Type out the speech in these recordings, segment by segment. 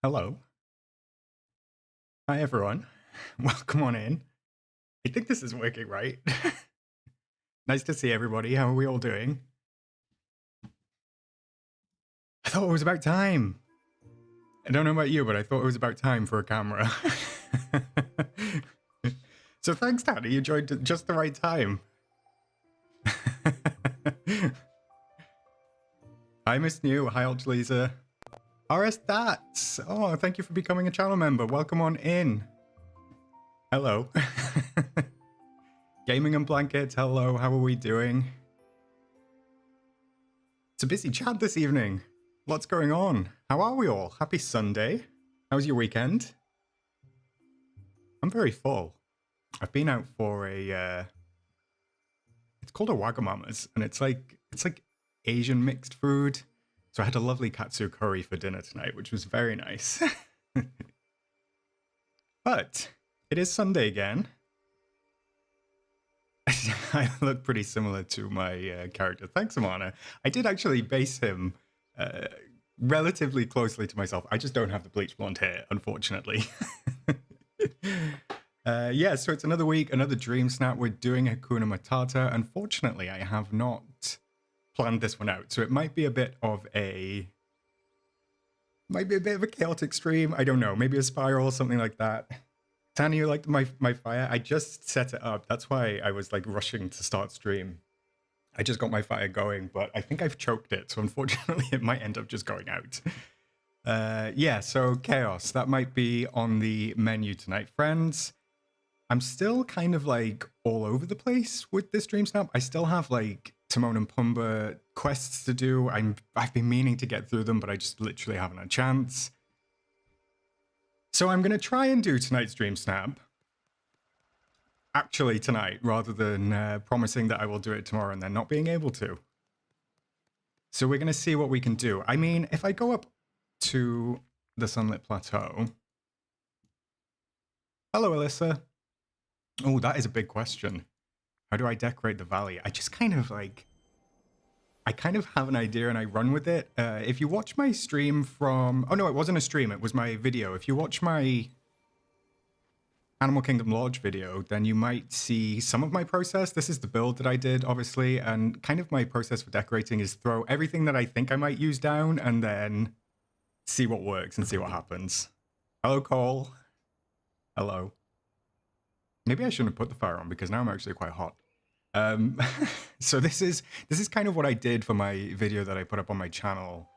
Hello. Hi, everyone. Welcome on in. I think this is working right. Nice to see everybody. How are we all doing? I thought it was about time. I don't know about you, but I thought it was about time for a camera. So thanks, Danny. You joined at just the right time. Hi, Miss New. Hi, Lisa. RS Dats. Oh, thank you for becoming a channel member. Welcome on in. Hello. Gaming and Blankets. Hello. How are we doing? It's a busy chat this evening. What's going on? How are we all? Happy Sunday. How was your weekend? I'm very full. I've been out for a it's called a Wagamama's, and it's like Asian mixed food. So I had a lovely katsu curry for dinner tonight, which was very nice. But it is Sunday again. I look pretty similar to my character. Thanks, Amana. I did actually base him relatively closely to myself. I just don't have the bleach blonde hair, unfortunately. Yeah, so it's another week, another DreamSnap. We're doing Hakuna Matata. Unfortunately, I have not planned this one out, so it might be a bit of a chaotic stream. I don't know, maybe a spiral, something like that. Tanya, you liked my fire? I just set it up. That's why I was like rushing to start stream. I just got my fire going, but I think I've choked it, so unfortunately it might end up just going out. Yeah, so chaos. That might be on the menu tonight, friends. I'm still kind of like all over the place with this DreamSnap. I still have like Timon and Pumbaa quests to do. I've been meaning to get through them, but I just literally haven't had a chance. So I'm going to try and do tonight's DreamSnap. Actually tonight, rather than promising that I will do it tomorrow and then not being able to. So we're going to see what we can do. I mean, if I go up to the Sunlit Plateau... Hello, Alyssa. Oh, that is a big question. How do I decorate the valley? I just kind of like... I kind of have an idea and I run with it. If you watch my stream from... Oh, no, it wasn't a stream. It was my video. If you watch my Animal Kingdom Lodge video, then you might see some of my process. This is the build that I did, obviously. And kind of my process for decorating is throw everything that I think I might use down and then see what works and see what happens. Hello, Cole. Hello. Maybe I shouldn't have put the fire on because now I'm actually quite hot. So this is kind of what I did for my video that I put up on my channel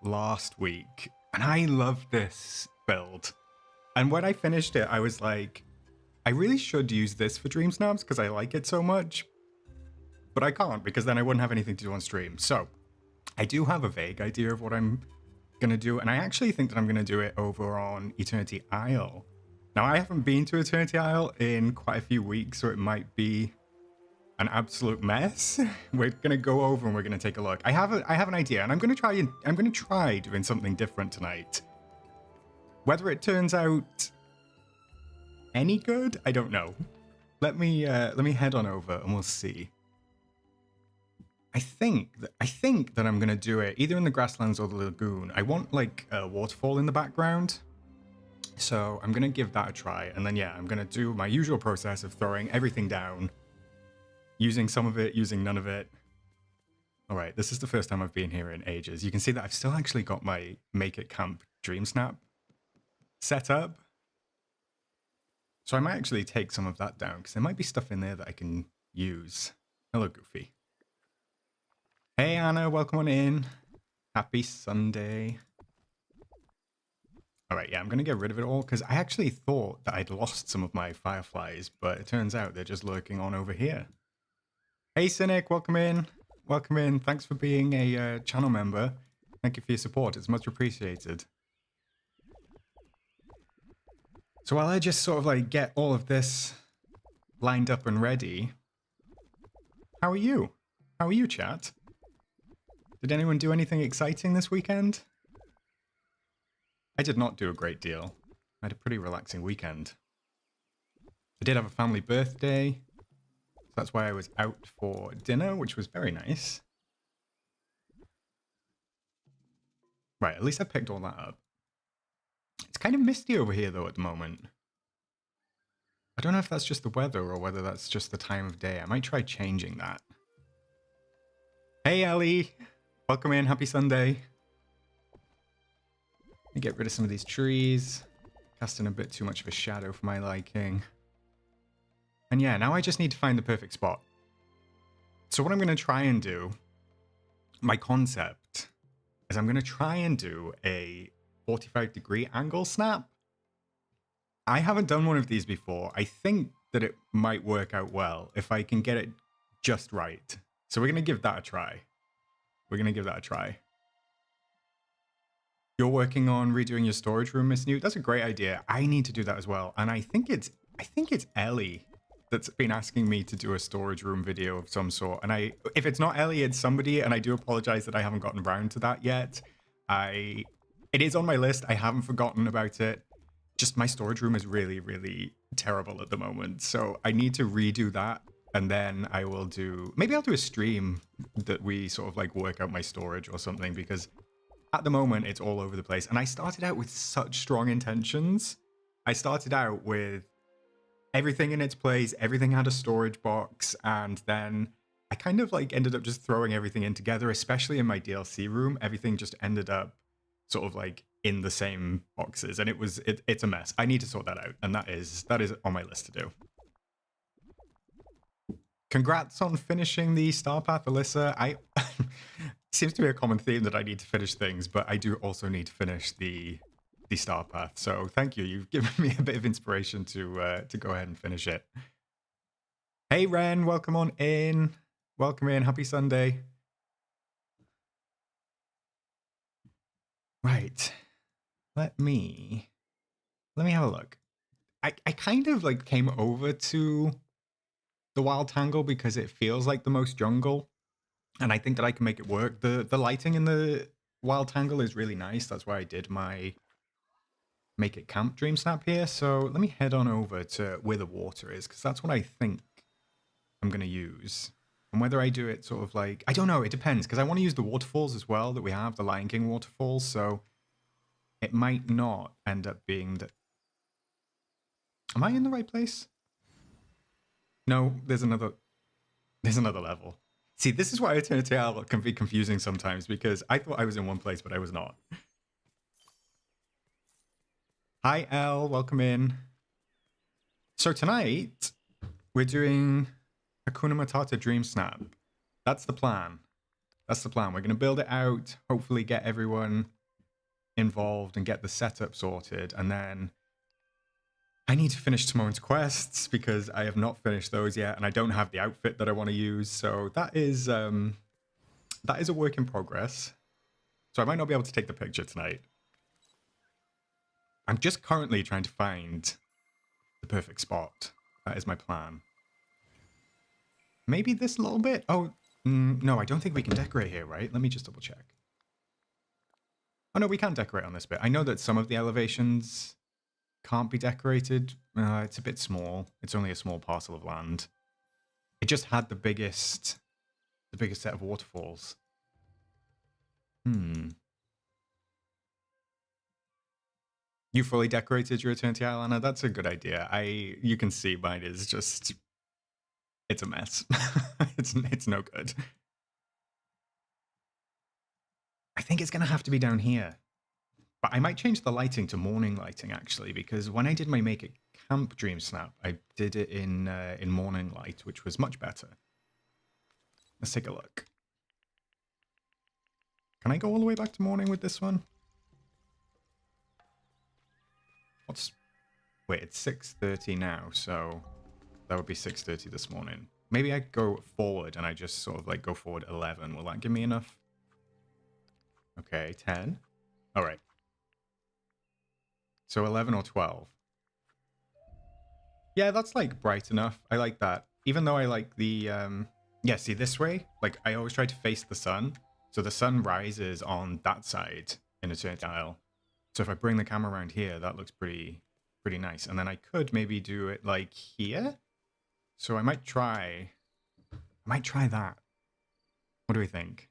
last week. And I love this build. And when I finished it, I was like, I really should use this for DreamSnaps because I like it so much. But I can't because then I wouldn't have anything to do on stream. So I do have a vague idea of what I'm going to do. And I actually think that I'm going to do it over on Eternity Isle. Now, I haven't been to Eternity Isle in quite a few weeks, so it might be an absolute mess. We're going to go over and we're going to take a look. I have an idea, and I'm going to try doing something different tonight. Whether it turns out any good, I don't know. Let me head on over and we'll see. I think that I'm going to do it either in the grasslands or the lagoon. I want like a waterfall in the background. So I'm going to give that a try. And then, yeah, I'm going to do my usual process of throwing everything down, using some of it, using none of it. All right, this is the first time I've been here in ages. You can see that I've still actually got my Make It Camp DreamSnap set up. So I might actually take some of that down because there might be stuff in there that I can use. Hello, Goofy. Hey, Anna, welcome on in. Happy Sunday. All right, yeah, I'm going to get rid of it all because I actually thought that I'd lost some of my fireflies, but it turns out they're just lurking on over here. Hey, Cynic, welcome in. Welcome in. Thanks for being a channel member. Thank you for your support. It's much appreciated. So while I just sort of like get all of this lined up and ready, how are you? How are you, chat? Did anyone do anything exciting this weekend? I did not do a great deal. I had a pretty relaxing weekend. I did have a family birthday, so that's why I was out for dinner, which was very nice. Right, at least I picked all that up. It's kind of misty over here, though, at the moment. I don't know if that's just the weather or whether that's just the time of day. I might try changing that. Hey, Ellie. Welcome in. Happy Sunday. Let me get rid of some of these trees. Casting a bit too much of a shadow for my liking. And yeah, now I just need to find the perfect spot. So what I'm going to try and do, my concept, is I'm going to try and do a 45-degree angle snap. I haven't done one of these before. I think that it might work out well if I can get it just right. So we're going to give that a try. You're working on redoing your storage room, Miss Newt. That's a great idea. I need to do that as well. And I think it's Ellie that's been asking me to do a storage room video of some sort. And if it's not Ellie, it's somebody. And I do apologize that I haven't gotten around to that yet. It is on my list. I haven't forgotten about it. Just my storage room is really, really terrible at the moment. So I need to redo that. And then I will do, maybe I'll do a stream that we sort of like work out my storage or something, because at the moment it's all over the place. And I started out with such strong intentions. I started out with everything in its place, everything had a storage box, and then I kind of like ended up just throwing everything in together, especially in my DLC room. Everything just ended up sort of like in the same boxes, and it's a mess. I need to sort that out, and that is on my list to do. Congrats on finishing the Star Path, Alyssa. Seems to be a common theme that I need to finish things, but I do also need to finish the Star Path. So thank you. You've given me a bit of inspiration to go ahead and finish it. Hey Ren, welcome on in. Welcome in. Happy Sunday. Right. Let me have a look. I kind of like came over to the Wild Tangle because it feels like the most jungle, and I think that I can make it work. The lighting in the Wild Tangle is really nice. That's why I did my Make It Camp DreamSnap here. So let me head on over to where the water is, because that's what I think I'm going to use. And whether I do it sort of like, I don't know, it depends, because I want to use the waterfalls as well that we have, the Lion King waterfalls, so it might not end up being that. Am I in the right place? No, there's another level. See, this is why Eternity Isle can be confusing sometimes, because I thought I was in one place, but I was not. Hi, Elle. Welcome in. So tonight, we're doing Hakuna Matata DreamSnap. That's the plan. We're going to build it out, hopefully get everyone involved and get the setup sorted, and then I need to finish Timon's quests because I have not finished those yet, and I don't have the outfit that I want to use. So that is a work in progress. So I might not be able to take the picture tonight. I'm just currently trying to find the perfect spot. That is my plan. Maybe this little bit? Oh, no, I don't think we can decorate here, right? Let me just double check. Oh, no, we can decorate on this bit. I know that some of the elevations can't be decorated. It's a bit small. It's only a small parcel of land. It just had the biggest set of waterfalls. You fully decorated your Eternity Isle, Anna? That's a good idea. You can see mine is just, it's a mess. it's no good. I think it's gonna have to be down here. But I might change the lighting to morning lighting, actually, because when I did my Make It Camp DreamSnap, I did it in morning light, which was much better. Let's take a look. Can I go all the way back to morning with this one? Wait, it's 6:30 now, so that would be 6:30 this morning. Maybe I go forward and I just sort of like go forward 11. Will that give me enough? Okay, 10. All right. So 11 or 12. Yeah, that's like bright enough. I like that. Even though I like the, yeah, see this way? Like I always try to face the sun. So the sun rises on that side in Eternity Isle. So if I bring the camera around here, that looks pretty nice. And then I could maybe do it like here. So I might try that. What do we think?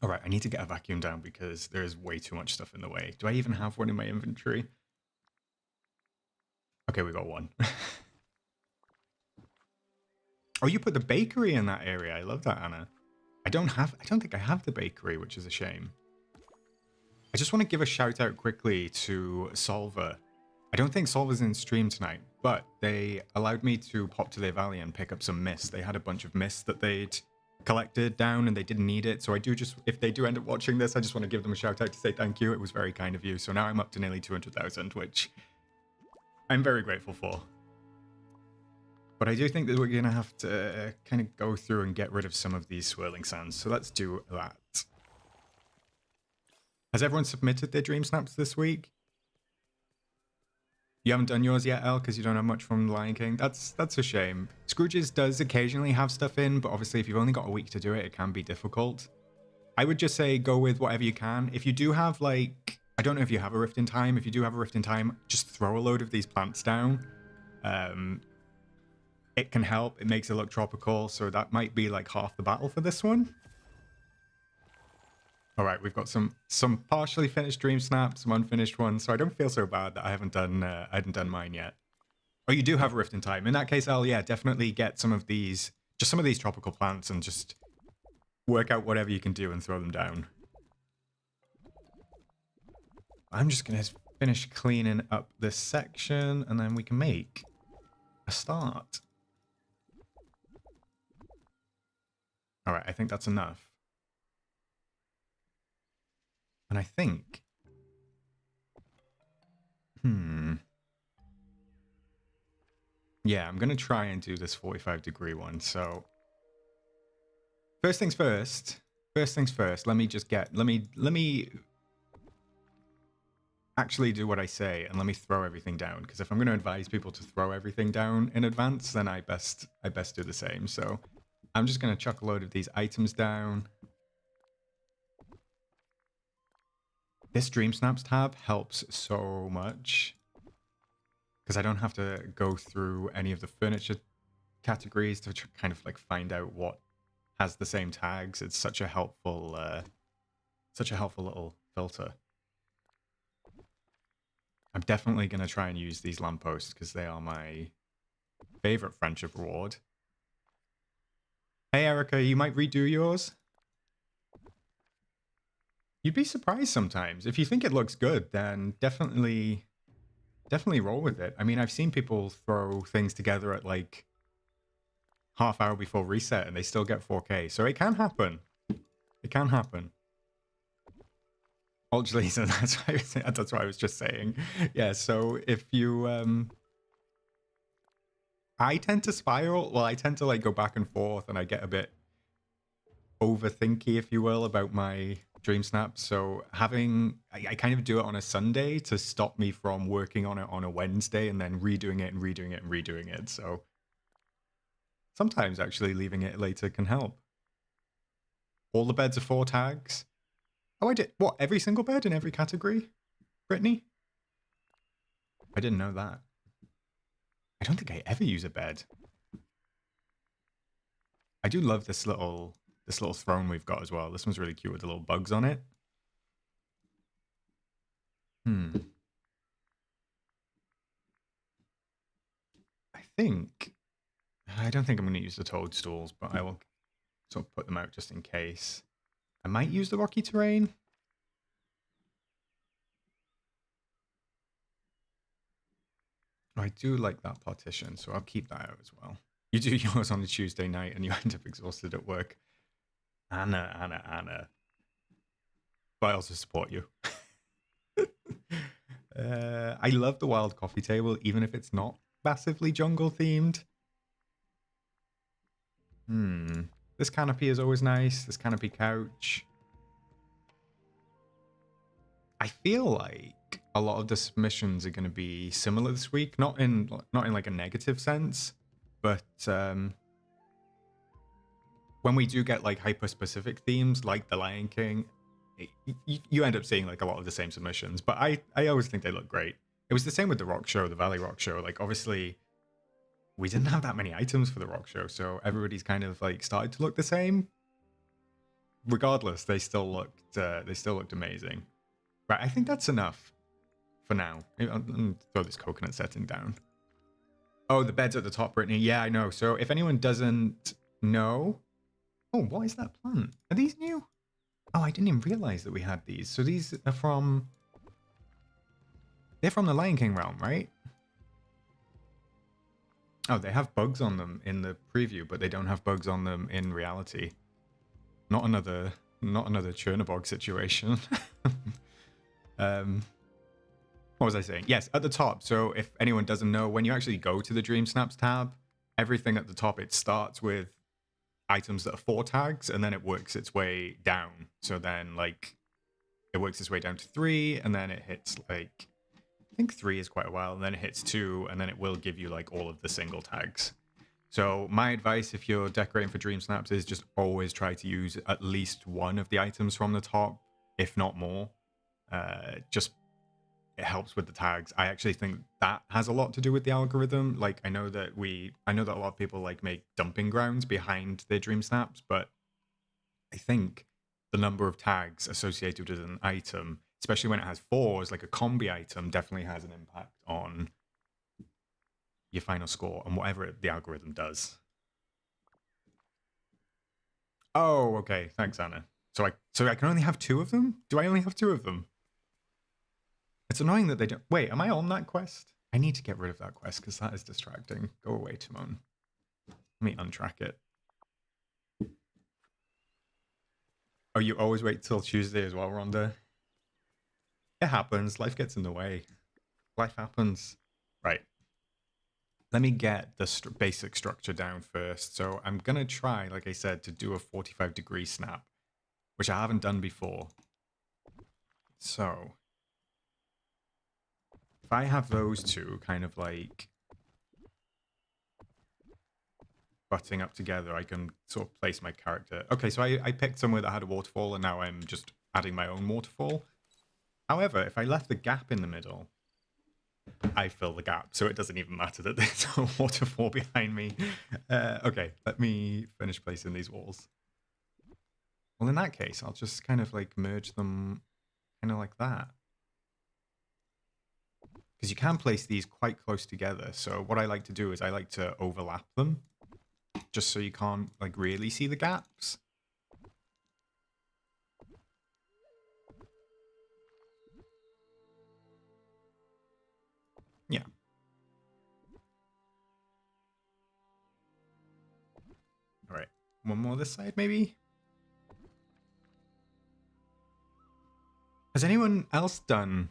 All right, I need to get a vacuum down because there's way too much stuff in the way. Do I even have one in my inventory? Okay, we got one. Oh, you put the bakery in that area. I love that, Anna. I don't think I have the bakery, which is a shame. I just want to give a shout out quickly to Solver. I don't think Solver's in stream tonight, but they allowed me to pop to their valley and pick up some mist. They had a bunch of mist that they'd collected down and they didn't need it. So I do just, if they do end up watching this, I just want to give them a shout out to say thank you. It was very kind of you. So now I'm up to nearly 200,000, which I'm very grateful for. But I do think that we're going to have to kind of go through and get rid of some of these swirling sands. So let's do that. Has everyone submitted their dream snaps this week? You haven't done yours yet, Elle, because you don't have much from The Lion King. That's a shame. Scrooge's does occasionally have stuff in, but obviously if you've only got a week to do it, it can be difficult. I would just say go with whatever you can. If you do have, like, I don't know if you have a Rift in Time. If you do have a Rift in Time, just throw a load of these plants down. It can help. It makes it look tropical, so that might be like half the battle for this one. All right, we've got some partially finished dream snaps, some unfinished ones, so I don't feel so bad that I hadn't done mine yet. Oh, you do have a Rift in Time. In that case, I'll definitely get some of these tropical plants and just work out whatever you can do and throw them down. I'm just gonna finish cleaning up this section and then we can make a start. All right, I think that's enough. And I think... Yeah, I'm going to try and do this 45-degree one. So first things first, let me actually do what I say and let me throw everything down. Because if I'm going to advise people to throw everything down in advance, then I best do the same. So I'm just going to chuck a load of these items down. This Dream Snaps tab helps so much because I don't have to go through any of the furniture categories to kind of like find out what has the same tags. It's such a helpful little filter. I'm definitely going to try and use these lampposts because they are my favorite friendship reward. Hey, Erica, you might redo yours. You'd be surprised sometimes. If you think it looks good, then definitely roll with it. I mean, I've seen people throw things together at like half hour before reset and they still get 4K. So it can happen. It can happen. Ultimately, so that's what I was just saying. Yeah, so if you... I tend to spiral. Well, I tend to like go back and forth and I get a bit overthinky, if you will, about my dream snap. So I kind of do it on a Sunday to stop me from working on it on a Wednesday and then redoing it and redoing it and redoing it. So sometimes actually leaving it later can help. All the beds are 4 tags. Oh, I did. What? Every single bed in every category? Brittany? I didn't know that. I don't think I ever use a bed. I do love this little throne we've got as well. This one's really cute with the little bugs on it. I don't think I'm going to use the toadstools, but I will sort of put them out just in case. I might use the rocky terrain. I do like that partition, so I'll keep that out as well. You do yours on a Tuesday night and you end up exhausted at work. Anna. But I also support you. I love the wild coffee table, even if it's not massively jungle themed. This canopy is always nice. This canopy couch. I feel like a lot of the submissions are going to be similar this week, not in like a negative sense, but when we do get like hyper-specific themes like The Lion King, you end up seeing like a lot of the same submissions, but I always think they look great. It was the same with the rock show, the Valley Rock show. Like, obviously, we didn't have that many items for the rock show, so everybody's kind of like started to look the same. regardless, they still looked amazing. Right, I think that's enough for now. I'll throw this coconut setting down. Oh, the bed's at the top, Brittany. Yeah, I know. So if anyone doesn't know... Oh, what is that plant? Are these new? Oh, I didn't even realize that we had these. So these are from... They're from the Lion King realm, right? Oh, they have bugs on them in the preview, but they don't have bugs on them in reality. Not another Chernobog situation. What was I saying? Yes, at the top. So if anyone doesn't know, when you actually go to the DreamSnaps tab, everything at the top, it starts with items that are 4 tags, and then it works its way down. So then, like, it works its way down to 3, and then it hits, like, I think 3 is quite a while, and then it hits 2, and then it will give you, like, all of the single tags. So my advice, if you're decorating for DreamSnaps, is just always try to use at least one of the items from the top, if not more. Just it helps with the tags. I actually think that has a lot to do with the algorithm. Like, I know that a lot of people like make dumping grounds behind their DreamSnaps, but I think the number of tags associated with an item, especially when it has 4s, like a combi item, definitely has an impact on your final score and whatever the algorithm does. Oh, okay. Thanks, Anna. So I can only have 2 of them? Do I only have 2 of them? It's annoying that they don't... Wait, am I on that quest? I need to get rid of that quest because that is distracting. Go away, Timon. Let me untrack it. Oh, you always wait till Tuesday as well, Rhonda? It happens. Life gets in the way. Life happens. Right. Let me get the basic structure down first. So I'm going to try, like I said, to do a 45-degree snap, which I haven't done before. So... if I have those two kind of like butting up together, I can sort of place my character. Okay, so I picked somewhere that had a waterfall, and now I'm just adding my own waterfall. However, if I left the gap in the middle, I fill the gap, so it doesn't even matter that there's a waterfall behind me. Okay, let me finish placing these walls. Well, in that case, I'll just kind of like merge them kind of like that. Because you can place these quite close together. So what I like to do is I like to overlap them, just so you can't like really see the gaps. Yeah. All right. One more this side, maybe? Has anyone else done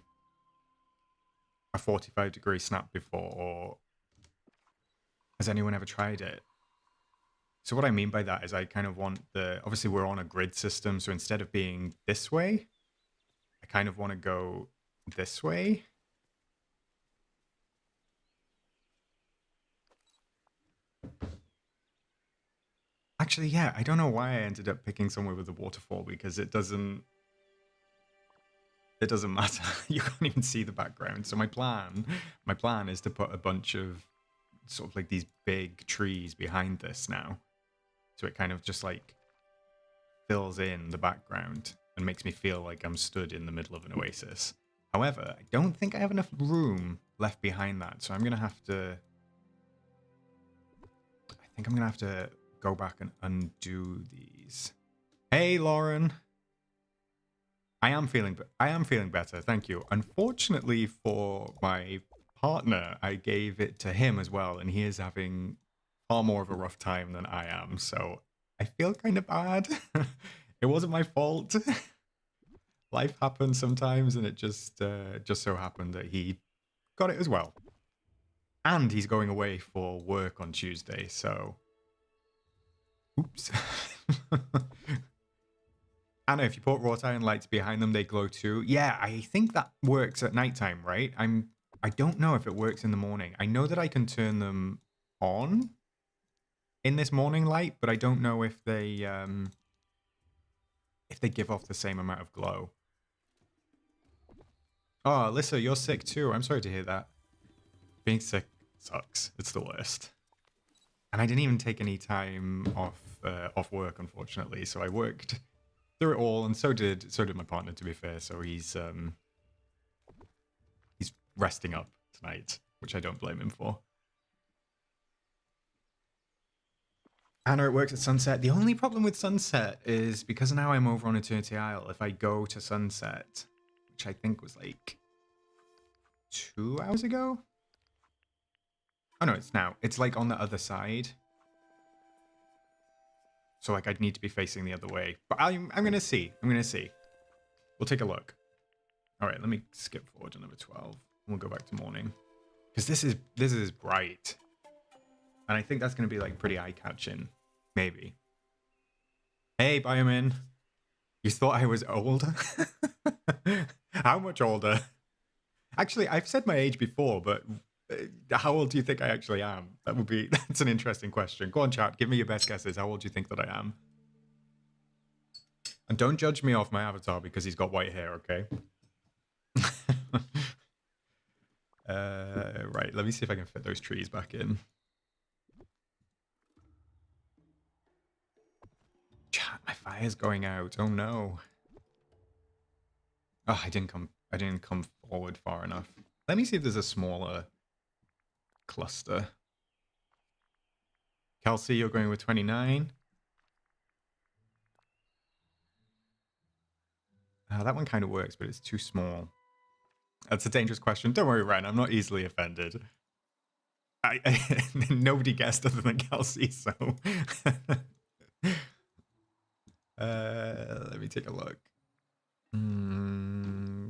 a 45-degree snap before, or has anyone ever tried it? So what I mean by that is I kind of want obviously we're on a grid system, so instead of being this way, I kind of want to go this way. Actually, yeah, I don't know why I ended up picking somewhere with a waterfall, because it doesn't matter. You can't even see the background. So my plan is to put a bunch of sort of like these big trees behind this now. So it kind of just like fills in the background and makes me feel like I'm stood in the middle of an oasis. However, I don't think I have enough room left behind that. So I'm going to have to... I think I'm going to have to go back and undo these. Hey, Lauren. I am feeling better, thank you. Unfortunately for my partner, I gave it to him as well, and he is having far more of a rough time than I am, so I feel kind of bad. It wasn't my fault. Life happens sometimes, and it just so happened that he got it as well. And he's going away for work on Tuesday, so... Oops. Anna, if you put wrought iron lights behind them, they glow too. Yeah, I think that works at nighttime, right? I don't know if it works in the morning. I know that I can turn them on in this morning light, but I don't know if they give off the same amount of glow. Oh, Alyssa, you're sick too. I'm sorry to hear that. Being sick sucks. It's the worst. And I didn't even take any time off work, unfortunately. So I worked through it all, and so did my partner, to be fair. So he's resting up tonight, which I don't blame him for. Anna, it works at Sunset. The only problem with Sunset is because now I'm over on Eternity Isle, if I go to Sunset, which I think was like 2 hours ago? Oh no, it's now. It's like on the other side. So like I'd need to be facing the other way. But I'm gonna see. I'm gonna see. We'll take a look. Alright, let me skip forward to number 12. And we'll go back to morning. Because this is bright. And I think that's gonna be like pretty eye-catching. Maybe. Hey, Biomin. You thought I was older? How much older? Actually, I've said my age before, but how old do you think I actually am? That's an interesting question. Go on, chat. Give me your best guesses. How old do you think that I am? And don't judge me off my avatar because he's got white hair, okay? Right, let me see if I can fit those trees back in. Chat, my fire's going out. Oh no. Oh, I didn't come forward far enough. Let me see if there's a smaller cluster. Kelsey, you're going with 29. That one kind of works, but it's too small. That's a dangerous question. Don't worry, Ryan. I'm not easily offended. Nobody guessed other than Kelsey, so... let me take a look.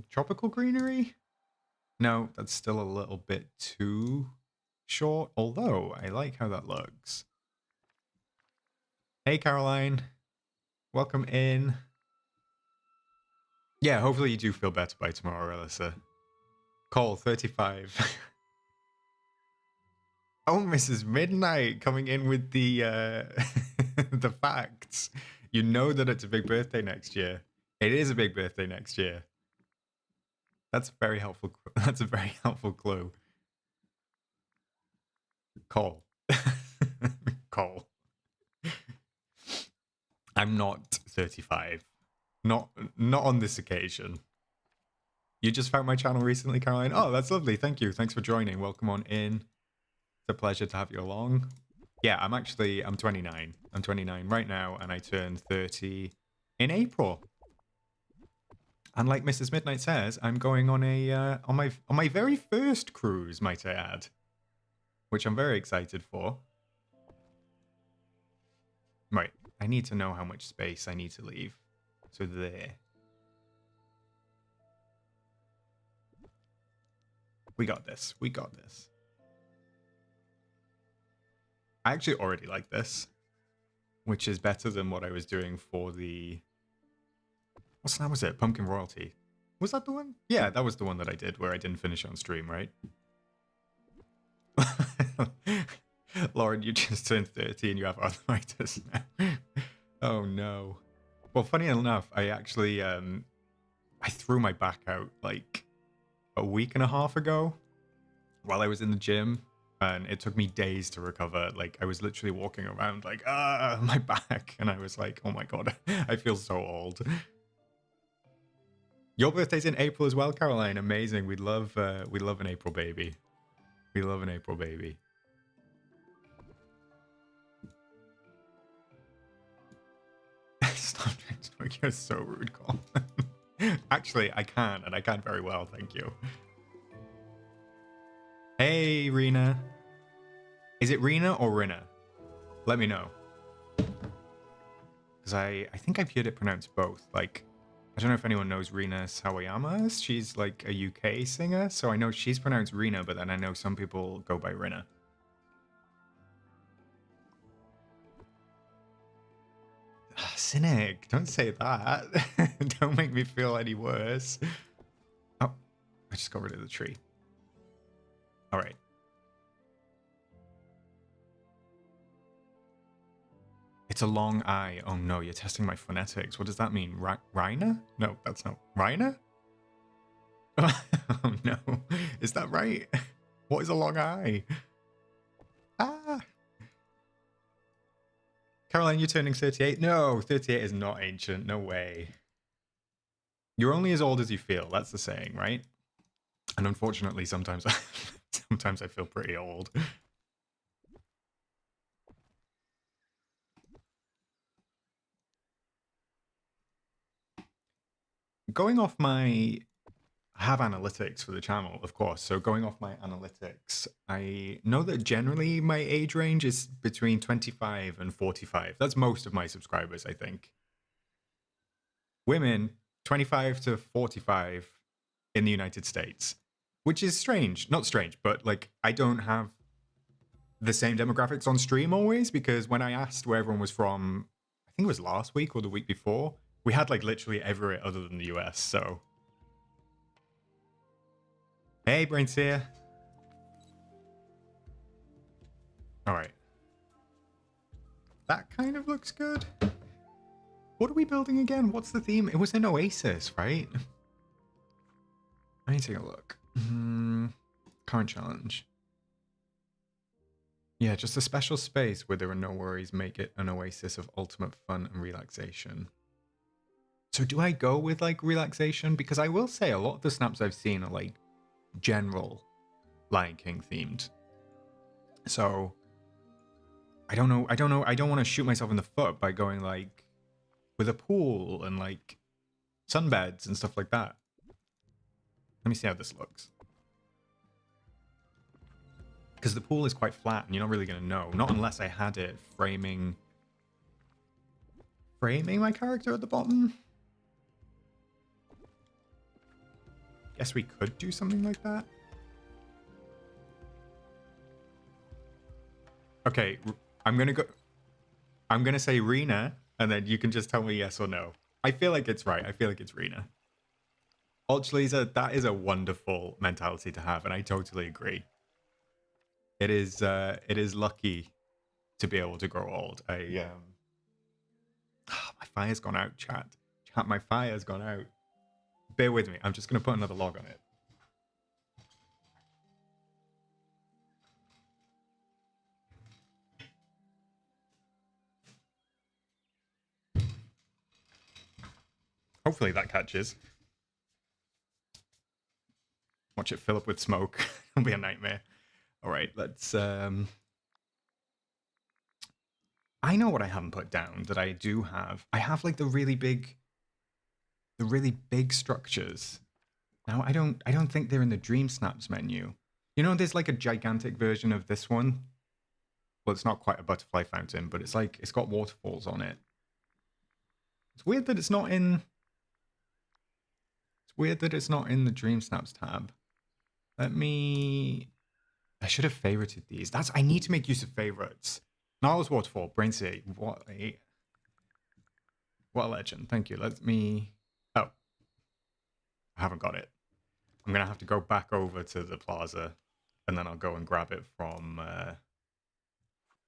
Tropical greenery? No, that's still a little bit too short, although I like how that looks. Hey, Caroline. Welcome in. Yeah, hopefully you do feel better by tomorrow, Alyssa. Cole, 35. Oh, Mrs. Midnight coming in with the the facts. You know that it's a big birthday next year. It is a big birthday next year. That's a very helpful. That's a very helpful clue. Cole. Cole. I'm not 35. Not on this occasion. You just found my channel recently, Caroline? Oh, that's lovely. Thank you. Thanks for joining. Welcome on in. It's a pleasure to have you along. Yeah, I'm 29. I'm 29 right now, and I turn 30 in April. And like Mrs. Midnight says, I'm going on a on my very first cruise, might I add, which I'm very excited for. Right, I need to know how much space I need to leave. So there. We got this. We got this. I actually already like this, which is better than what I was doing for the... What's that? Was it? Pumpkin Royalty. Was that the one? Yeah, that was the one that I did where I didn't finish on stream, right? Lauren, you just turned 30 and you have arthritis now. Oh no. Well, funny enough, I actually I threw my back out like a week and a half ago while I was in the gym, and it took me days to recover. Like I was literally walking around like, my back, and I was like, oh my god, I feel so old. Your birthday's in April as well, Caroline. Amazing. We love an April baby. We love an April baby. Stop trying to talk. You're so rude, Cole. Actually, I can, and I can very well. Thank you. Hey, Rena. Is it Rena or Rina? Let me know. Because I think I've heard it pronounced both. Like, I don't know if anyone knows Rina Sawayama. She's like a UK singer, so I know she's pronounced Rena, but then I know some people go by Rina. Cynic, don't say that. Don't make me feel any worse. Oh, I just got rid of the tree. All right. It's a long I. Oh no, you're testing my phonetics. What does that mean? Rina? No, that's not. Rina? Oh no. Is that right? What is a long I? Ah. Caroline, you're turning 38? No, 38 is not ancient. No way. You're only as old as you feel. That's the saying, right? And unfortunately, sometimes sometimes I feel pretty old. Going off my... I have analytics for the channel, of course. So going off my analytics, I know that generally my age range is between 25 and 45. That's most of my subscribers, I think. Women, 25 to 45 in the United States, which is strange. Not strange, but like I don't have the same demographics on stream always, because when I asked where everyone was from, I think it was last week or the week before, we had like literally everywhere other than the US. So hey, Brain's here. All right, that kind of looks good. What are we building again? What's the theme? It was an oasis, right? Let me take a look. Current challenge. Yeah, just a special space where there are no worries. Make it an oasis of ultimate fun and relaxation. So do I go with like relaxation? Because I will say a lot of the snaps I've seen are like general Lion King themed. So I don't know. I don't want to shoot myself in the foot by going like with a pool and like sunbeds and stuff like that. Let me see how this looks. Because the pool is quite flat and you're not really going to know. Not unless I had it framing my character at the bottom. Guess we could do something like that. Okay, I'm going to say Rena, and then you can just tell me yes or no. I feel like it's right. I feel like it's Rena. Lisa, that is a wonderful mentality to have, and I totally agree. It is lucky to be able to grow old. My fire's gone out, chat. Chat, my fire's gone out. Bear with me. I'm just going to put another log on it. Hopefully that catches. Watch it fill up with smoke. It'll be a nightmare. All right, let's... I know what I haven't put down that I do have. I have like the really big structures. Now I don't think they're in the DreamSnaps menu. You know, there's like a gigantic version of this one. Well, it's not quite a butterfly fountain, but it's like it's got waterfalls on it. It's weird that it's not in. It's weird that it's not in the DreamSnaps tab. Let me. I should have favorited these. I need to make use of favorites. Gnarls Waterfall, Brain City. What a legend. Thank you. Let me. Oh, I haven't got it. I'm gonna have to go back over to the plaza, and then I'll go and grab it from.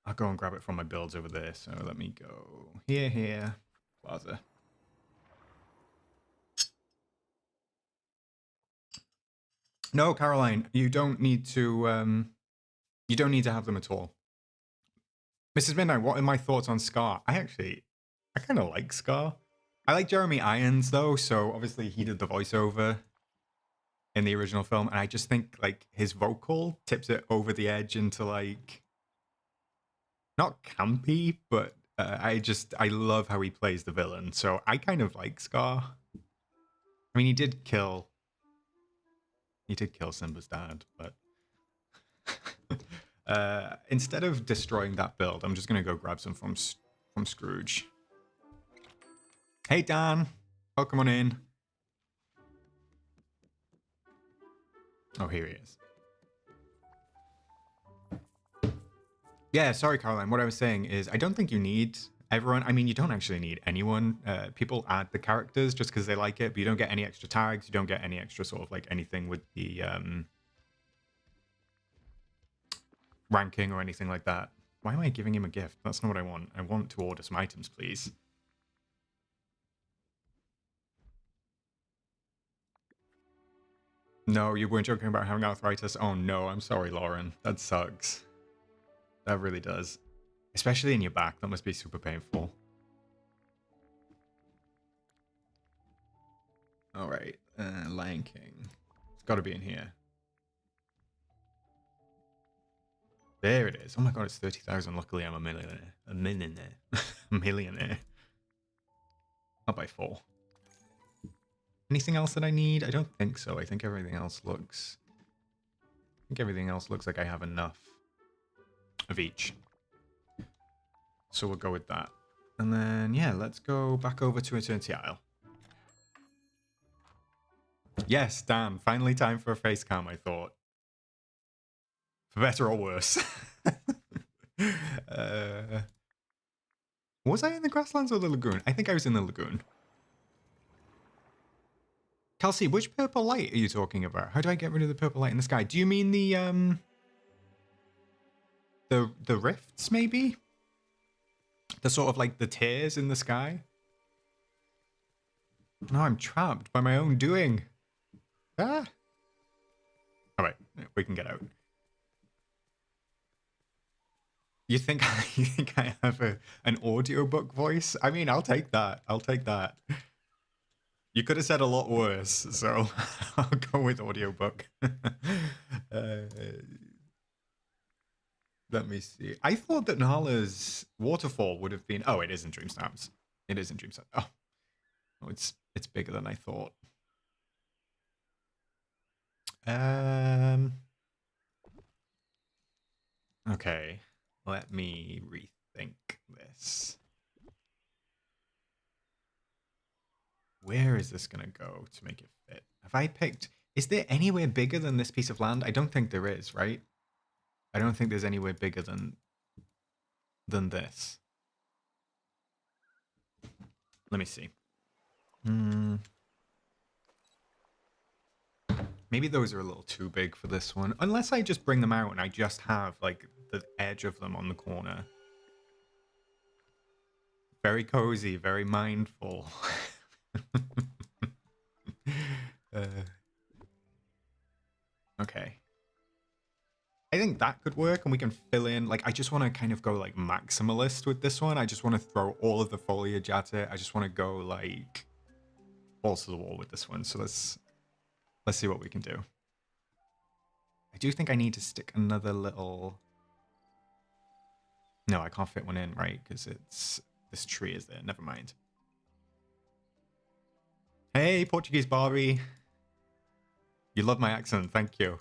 I'll go and grab it from my builds over there. So let me go here, plaza. No, Caroline, you don't need to. You don't need to have them at all. Mrs. Midnight, what are my thoughts on Scar? I kind of like Scar. I like Jeremy Irons though, so obviously he did the voiceover in the original film, and I just think like his vocal tips it over the edge into like not campy, but I love how he plays the villain. So I kind of like Scar. I mean, he did kill Simba's dad, but instead of destroying that build, I'm just gonna go grab some from Scrooge. Hey Dan, welcome on in. Oh, here he is. Yeah, sorry, Caroline. What I was saying is I don't think you need everyone. I mean, you don't actually need anyone. People add the characters just because they like it, but you don't get any extra tags. You don't get any extra sort of like anything with the ranking or anything like that. Why am I giving him a gift? That's not what I want. I want to order some items, please. No, you weren't joking about having arthritis? Oh no, I'm sorry, Lauren. That sucks. That really does. Especially in your back. That must be super painful. All right. Lion King. It's got to be in here. There it is. Oh my god, it's 30,000. Luckily, I'm a millionaire. A millionaire. A millionaire. Not by 4. Anything else that I need? I don't think so. I think everything else looks... like I have enough of each. So we'll go with that. And then, yeah, let's go back over to Eternity Isle. Yes, Dan. Finally time for a face cam, I thought. For better or worse. Was I in the grasslands or the lagoon? I think I was in the lagoon. Kelsey, which purple light are you talking about? How do I get rid of the purple light in the sky? Do you mean the rifts, maybe? The sort of like the tears in the sky? No, I'm trapped by my own doing. Ah. All right, we can get out. You think I have an audiobook voice? I mean, I'll take that. I'll take that. You could have said a lot worse, so I'll go with audiobook. Let me see. I thought that Nala's waterfall would have been... Oh, it is in DreamSnaps. It is in DreamSnaps. Oh, it's bigger than I thought. Okay. Let me rethink this. Where is this going to go to make it fit? Have I picked... Is there anywhere bigger than this piece of land? I don't think there is, right? I don't think there's anywhere bigger than this. Let me see. Maybe those are a little too big for this one. Unless I just bring them out and I just have, like, the edge of them on the corner. Very cozy, very mindful. Okay. I think that could work, and we can fill in, like, I just want to kind of go, like, maximalist with this one. I just want to throw all of the foliage at it. I just want to go, like, balls to the wall with this one. So let's see what we can do. I do think I need to stick another little... No, I can't fit one in, right? Because it's... This tree is there. Never mind. Hey, Portuguese Barbie. You love my accent. Thank you.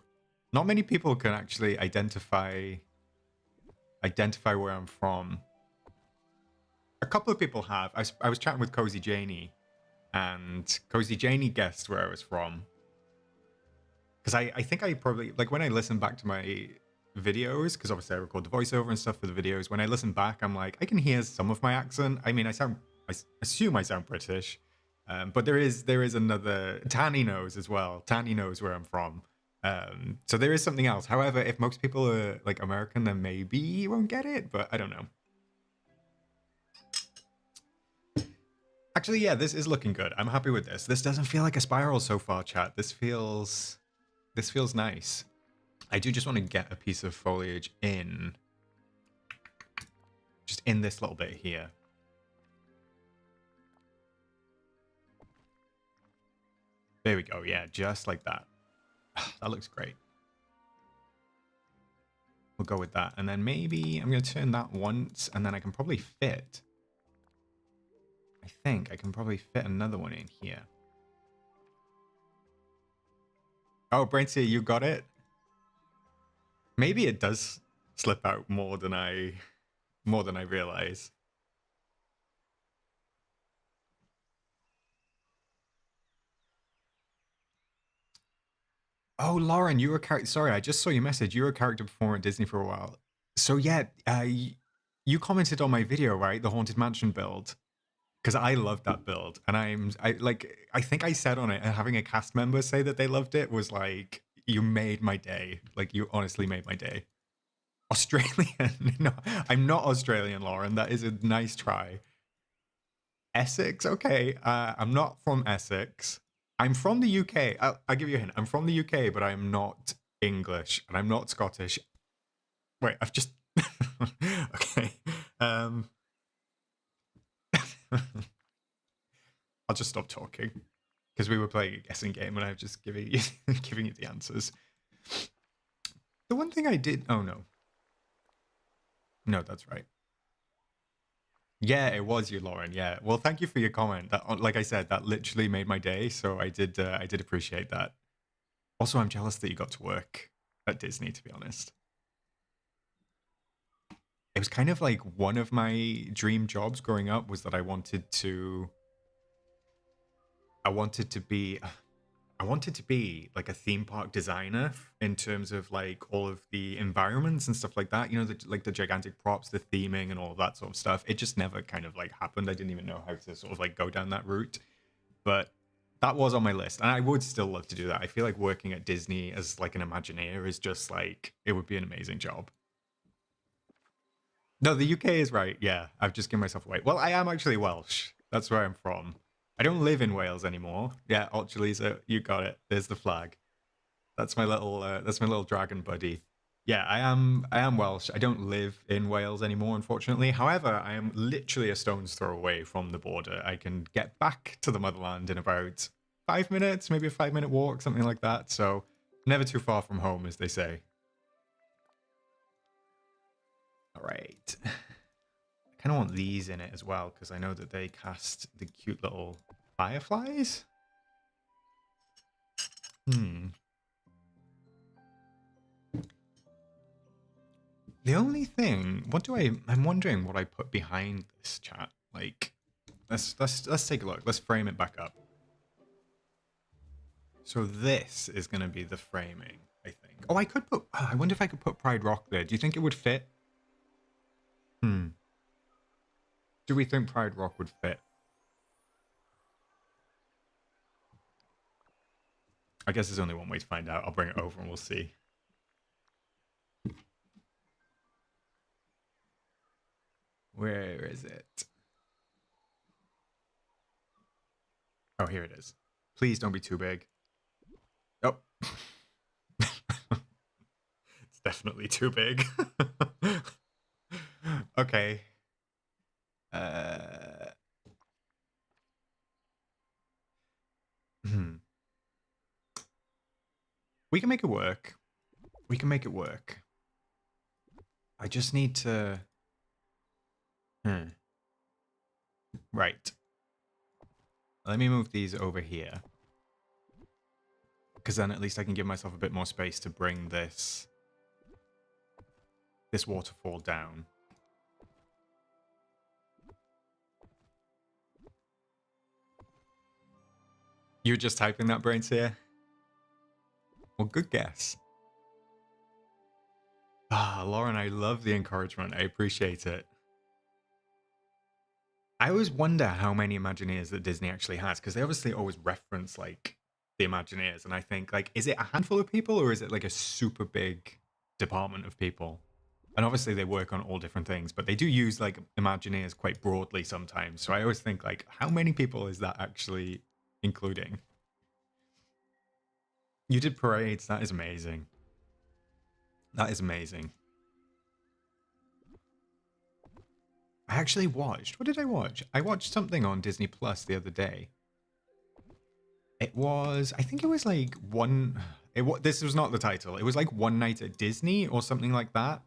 Not many people can actually identify where I'm from. A couple of people have. I was chatting with Cosy Janie, and Cosy Janie guessed where I was from. Because I think I probably, like, when I listen back to my videos, because obviously I record the voiceover and stuff for the videos, when I listen back, I'm like, I can hear some of my accent. I mean, I assume I sound British, but there is another... Tanny knows as well. Tanny knows where I'm from. So there is something else. However, if most people are, like, American, then maybe you won't get it, but I don't know. Actually, yeah, this is looking good. I'm happy with this. This doesn't feel like a spiral so far, chat. This feels nice. I do just want to get a piece of foliage in. Just in this little bit here. There we go. Yeah, just like that. That looks great. We'll go with that. And then maybe I'm going to turn that once, and then I can probably fit. I think I can probably fit another one in here. Oh, Brainsy, you got it? Maybe it does slip out more than I realize. Oh, Lauren, you were a character. Sorry, I just saw your message. You were a character performer at Disney for a while. So yeah, you commented on my video, right? The Haunted Mansion build. Because I loved that build, and I think I said on it, and having a cast member say that they loved it was like, you made my day. Like, you honestly made my day. Australian? No, I'm not Australian, Lauren. That is a nice try. Essex? Okay. I'm not from Essex. I'm from the UK. I'll give you a hint. I'm from the UK, but I'm not English, and I'm not Scottish. Wait, I've just... Okay. Um, I'll just stop talking because we were playing a guessing game and I'm just giving you giving you the answers. The one thing I did. Oh no, no, that's right. Yeah, it was you, Lauren. Yeah. Well, thank you for your comment. That, like I said, that literally made my day. So I did appreciate that. Also, I'm jealous that you got to work at Disney. To be honest, it was kind of like one of my dream jobs growing up was that I wanted to be I wanted to be like a theme park designer in terms of like all of the environments and stuff like that. You know, like the gigantic props, the theming, and all of that sort of stuff. It just never kind of like happened. I didn't even know how to sort of like go down that route. But that was on my list, and I would still love to do that. I feel like working at Disney as like an Imagineer is just like it would be an amazing job. No, the UK is right. Yeah, I've just given myself away. Well, I am actually Welsh. That's where I'm from. I don't live in Wales anymore. Yeah, actually, so you got it. There's the flag. That's my little dragon buddy. Yeah, I am Welsh. I don't live in Wales anymore, unfortunately. However, I am literally a stone's throw away from the border. I can get back to the motherland in about 5 minutes, maybe a 5 minute walk, something like that. So never too far from home, as they say. All right. I kind of want these in it as well because I know that they cast the cute little fireflies. Hmm. The only thing, I'm wondering what I put behind this chat. Like, let's take a look. Let's frame it back up. So this is going to be the framing, I think. Oh, I could put. I wonder if I could put Pride Rock there. Do you think it would fit? Hmm. Do we think Pride Rock would fit? I guess there's only one way to find out. I'll bring it over and we'll see. Where is it? Oh, here it is. Please don't be too big. Oh. It's definitely too big. Okay. Hmm. We can make it work. We can make it work. I just need to... Right. Let me move these over here. Because then at least I can give myself a bit more space to bring this waterfall down. You were just typing that, Brains here? Well, good guess. Ah, Lauren, I love the encouragement. I appreciate it. I always wonder how many Imagineers that Disney actually has, because they obviously always reference, like, the Imagineers, and I think, like, is it a handful of people, or is it, like, a super big department of people? And obviously they work on all different things, but they do use, like, Imagineers quite broadly sometimes, so I always think, like, how many people is that actually including? You did parades, that is amazing. That is amazing. I actually watched. What did I watch? I watched something on Disney Plus the other day. It was, I think it was like this was not the title. It was like One Night at Disney or something like that.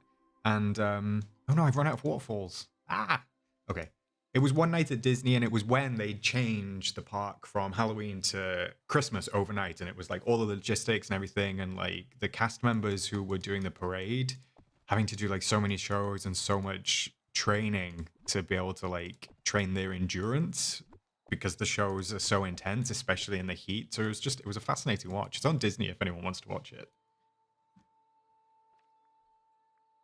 And oh no, I've run out of waterfalls. Ah, okay. It was One Night at Disney, and it was when they changed the park from Halloween to Christmas overnight, and it was like all the logistics and everything, and like the cast members who were doing the parade having to do like so many shows and so much training to be able to like train their endurance because the shows are so intense, especially in the heat. So it was a fascinating watch. It's on Disney if anyone wants to watch it.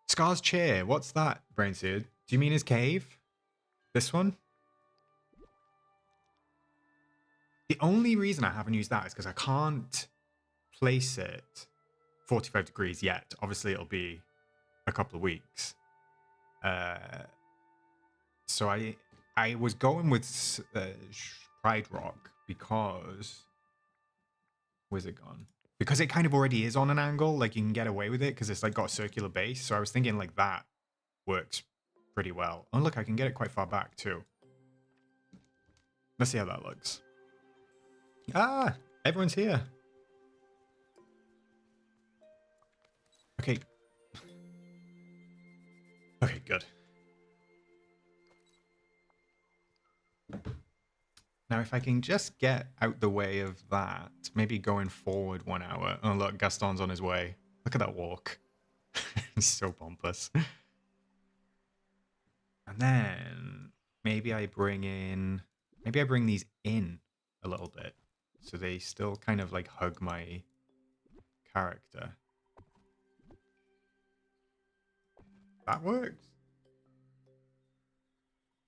Scar's chair, what's that, Brainseed? Do you mean his cave? This one? The only reason I haven't used that is because I can't place it 45 degrees yet. Obviously, it'll be a couple of weeks. So I was going with Pride Rock because... Where's it gone? Because it kind of already is on an angle, like you can get away with it because it's like got a circular base. So I was thinking like that works pretty well. Oh, look, I can get it quite far back, too. Let's see how that looks. Ah, everyone's here. Okay. Okay, good. Now, if I can just get out the way of that, maybe going forward 1 hour. Oh, look, Gaston's on his way. Look at that walk. He's so pompous. And then maybe I bring these in a little bit. So they still kind of like hug my character. That works.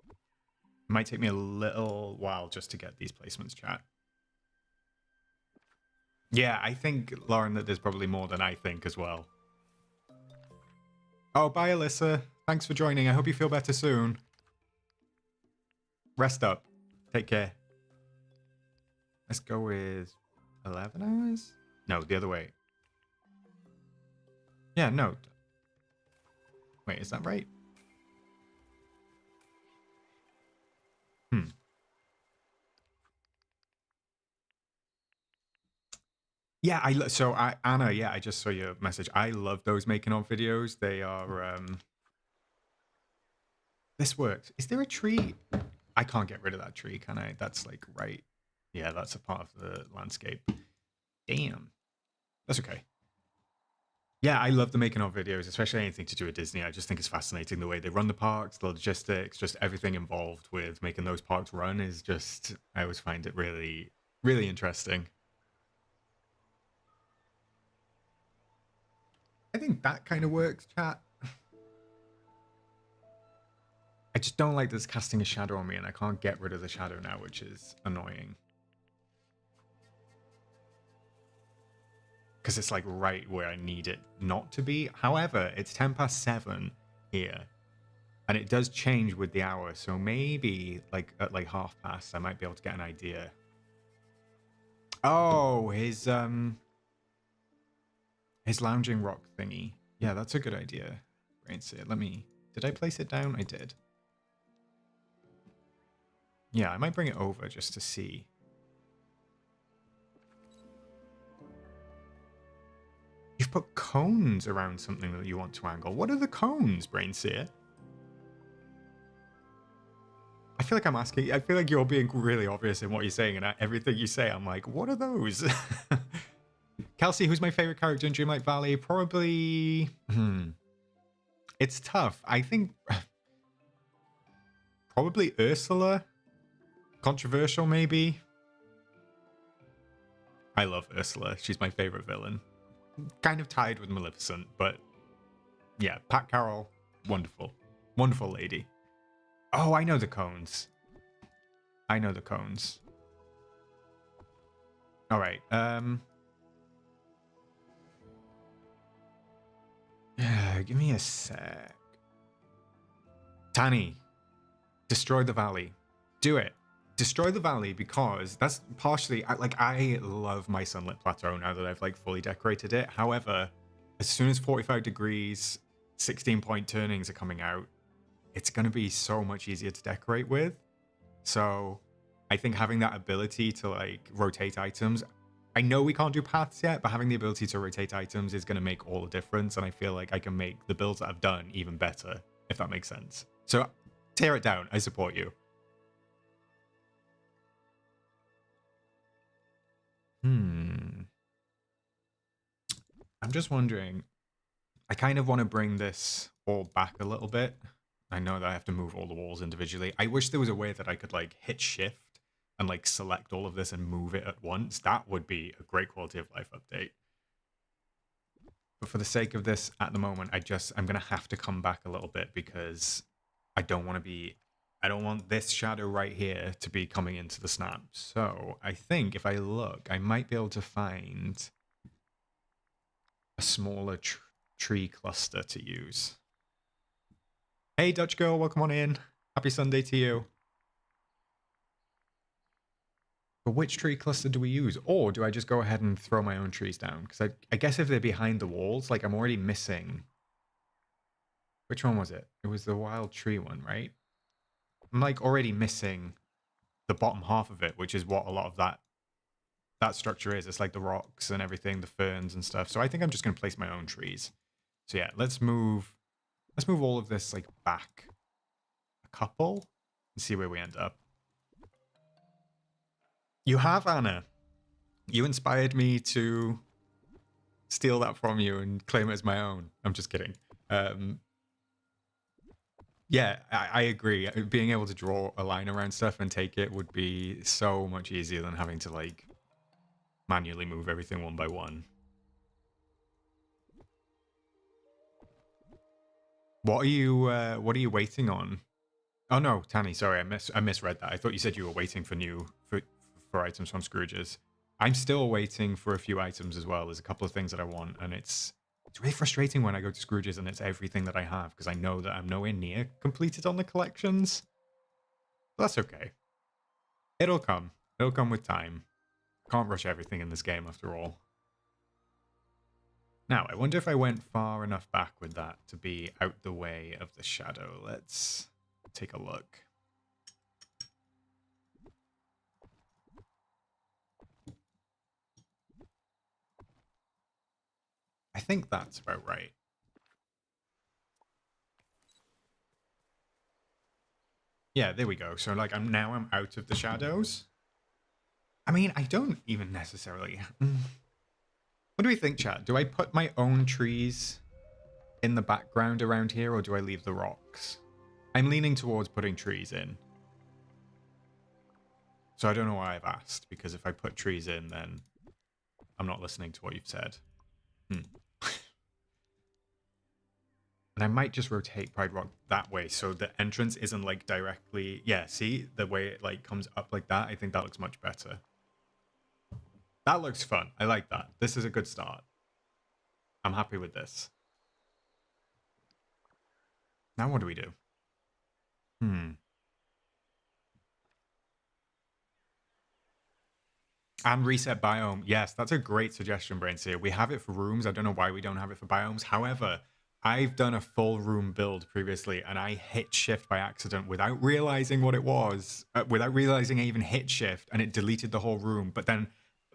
It might take me a little while just to get these placements, chat. Yeah, I think, Lauren, that there's probably more than I think as well. Oh, bye, Alyssa. Thanks for joining. I hope you feel better soon. Rest up. Take care. Let's go with 11 hours? No, the other way. Yeah, no. Wait, is that right? Yeah, Anna, yeah, I just saw your message. I love those making of videos. They are, this works. Is there a tree? I can't get rid of that tree, can I? That's like right. Yeah, that's a part of the landscape. Damn. That's okay. Yeah, I love the making of videos, especially anything to do with Disney. I just think it's fascinating the way they run the parks, the logistics, just everything involved with making those parks run is just, I always find it really, really interesting. I think that kind of works, chat. I just don't like this casting a shadow on me, and I can't get rid of the shadow now, which is annoying. Because it's like right where I need it not to be. However, it's 7:10 here. And it does change with the hour, so maybe like at like past, I might be able to get an idea. Oh, his lounging rock thingy. Yeah, that's a good idea. Brainseer. Did I place it down? I did. Yeah, I might bring it over just to see. You've put cones around something that you want to angle. What are the cones, Brainseer? I feel like I'm asking. I feel like you're being really obvious in what you're saying, and everything you say, I'm like, what are those? Kelsey, who's my favorite character in Dreamlight Valley? Probably. It's tough. I think probably Ursula. Controversial, maybe. I love Ursula. She's my favorite villain. Kind of tied with Maleficent, but yeah, Pat Carroll, wonderful. Wonderful lady. Oh, I know the cones. I know the cones. All right. Yeah, give me a sec. Tani, destroy the valley. Do it. Destroy the valley, because that's partially, I love my sunlit plateau now that I've like fully decorated it. However, as soon as 45 degrees 16-point turnings are coming out, it's going to be so much easier to decorate with. So I think having that ability to like rotate items, I know we can't do paths yet, but having the ability to rotate items is going to make all the difference. And I feel like I can make the builds that I've done even better, if that makes sense. So tear it down. I support you. I'm just wondering, I kind of want to bring this all back a little bit. I know that I have to move all the walls individually. I wish there was a way that I could like hit shift and like select all of this and move it at once. That would be a great quality of life update. But for the sake of this at the moment, I'm going to have to come back a little bit, because I don't want this shadow right here to be coming into the snap. So I think if I look, I might be able to find a smaller tree cluster to use. Hey, Dutch girl, welcome on in. Happy Sunday to you. But which tree cluster do we use? Or do I just go ahead and throw my own trees down? Because I guess if they're behind the walls, like I'm already missing. Which one was it? It was the wild tree one, right? I'm like already missing the bottom half of it, which is what a lot of that structure is. It's like the rocks and everything, the ferns and stuff. So I think I'm just gonna place my own trees. So yeah, let's move all of this like back a couple and see where we end up. You have, Anna. You inspired me to steal that from you and claim it as my own. I'm just kidding. Yeah, I agree. Being able to draw a line around stuff and take it would be so much easier than having to like manually move everything one by one. What are you waiting on? Oh no, Tanny, sorry, I misread that. I thought you said you were waiting for for items from Scrooge's. I'm still waiting for a few items as well. There's a couple of things that I want, and it's really frustrating when I go to Scrooge's and it's everything that I have because I know that I'm nowhere near completed on the collections. But that's okay. It'll come. It'll come with time. Can't rush everything in this game after all. Now, I wonder if I went far enough back with that to be out the way of the shadow. Let's take a look. I think that's about right. Yeah, there we go. So like I'm out of the shadows. I mean, I don't even necessarily. What do we think, chat? Do I put my own trees in the background around here, or do I leave the rocks? I'm leaning towards putting trees in. So I don't know why I've asked, because if I put trees in, then I'm not listening to what you've said. And I might just rotate Pride Rock that way so the entrance isn't like directly... Yeah, see? The way it like comes up like that, I think that looks much better. That looks fun. I like that. This is a good start. I'm happy with this. Now what do we do? And reset biome. Yes, that's a great suggestion, Brainseer. We have it for rooms. I don't know why we don't have it for biomes. However, I've done a full room build previously, and I hit shift by accident without realizing what it was, without realizing I even hit shift, and it deleted the whole room. But then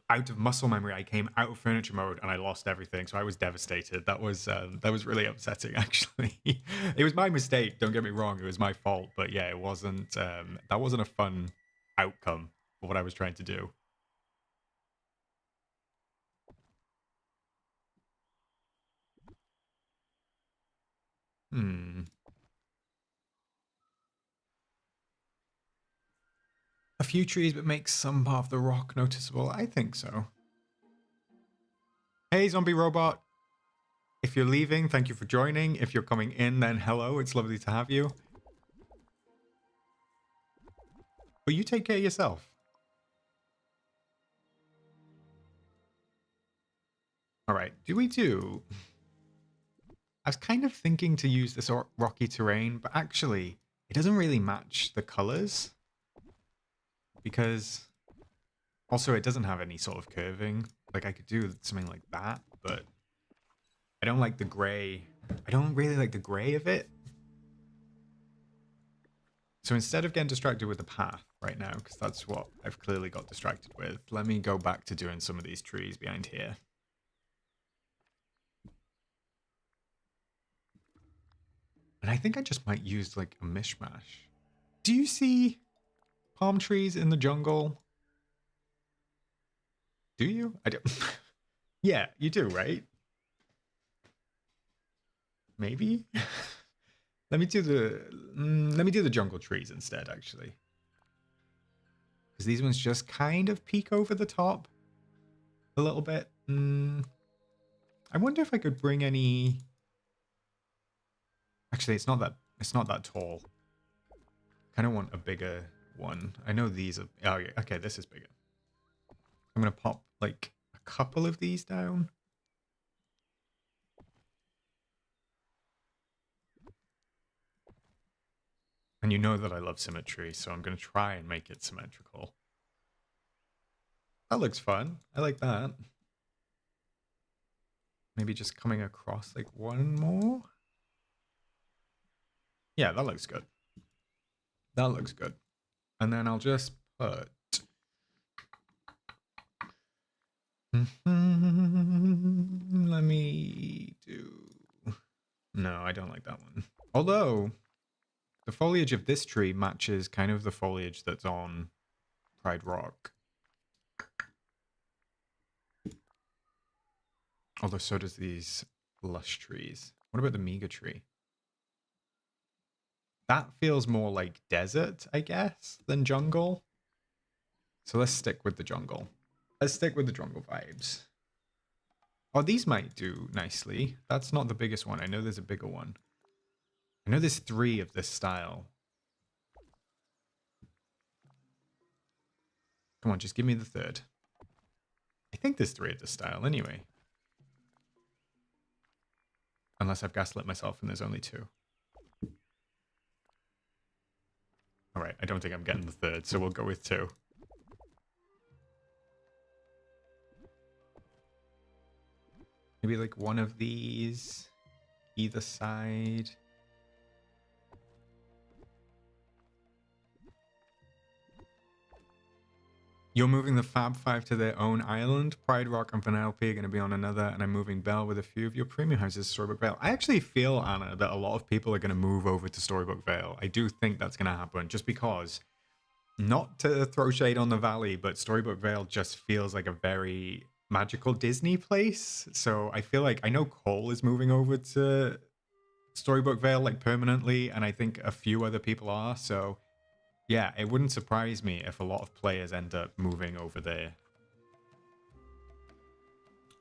out of muscle memory, I came out of furniture mode, and I lost everything. So I was devastated. That was really upsetting, actually. It was my mistake. Don't get me wrong. It was my fault. But yeah, it wasn't. That wasn't a fun outcome for what I was trying to do. A few trees, but make some part of the rock noticeable. I think so. Hey, zombie robot. If you're leaving, thank you for joining. If you're coming in, then hello. It's lovely to have you. But you take care of yourself. All right, I was kind of thinking to use this rocky terrain, but actually, it doesn't really match the colors. Because also it doesn't have any sort of curving. Like I could do something like that, but I don't like the gray. I don't really like the gray of it. So instead of getting distracted with the path right now, because that's what I've clearly got distracted with, let me go back to doing some of these trees behind here. And I think I just might use like a mishmash. Do you see palm trees in the jungle? Do you? I don't. Yeah, you do, right? Maybe. Let me do the jungle trees instead, actually. Because these ones just kind of peek over the top a little bit. I wonder if I could bring any... Actually, it's not that tall. I kind of want a bigger one. I know these are... Oh, yeah. Okay, this is bigger. I'm going to pop, like, a couple of these down. And you know that I love symmetry, so I'm going to try and make it symmetrical. That looks fun. I like that. Maybe just coming across, like, one more? Yeah, that looks good. That looks good. And then I'll just put... Let me do... No, I don't like that one. Although, the foliage of this tree matches kind of the foliage that's on Pride Rock. Although so does these lush trees. What about the Mega tree? That feels more like desert, I guess, than jungle. So let's stick with the jungle. Let's stick with the jungle vibes. Oh, these might do nicely. That's not the biggest one. I know there's a bigger one. I know there's 3 of this style. Come on, just give me the 3rd. I think there's 3 of this style anyway. Unless I've gaslit myself and there's only 2. Alright, I don't think I'm getting the 3rd, so we'll go with 2. Maybe like one of these, either side. You're moving the Fab Five to their own island. Pride Rock and Penelope are going to be on another, and I'm moving Belle with a few of your premium houses to Storybook Vale. I actually feel, Anna, that a lot of people are going to move over to Storybook Vale. I do think that's going to happen, just because, not to throw shade on the valley, but Storybook Vale just feels like a very magical Disney place. So I feel like, I know Cole is moving over to Storybook Vale like permanently, and I think a few other people are, so yeah, it wouldn't surprise me if a lot of players end up moving over there.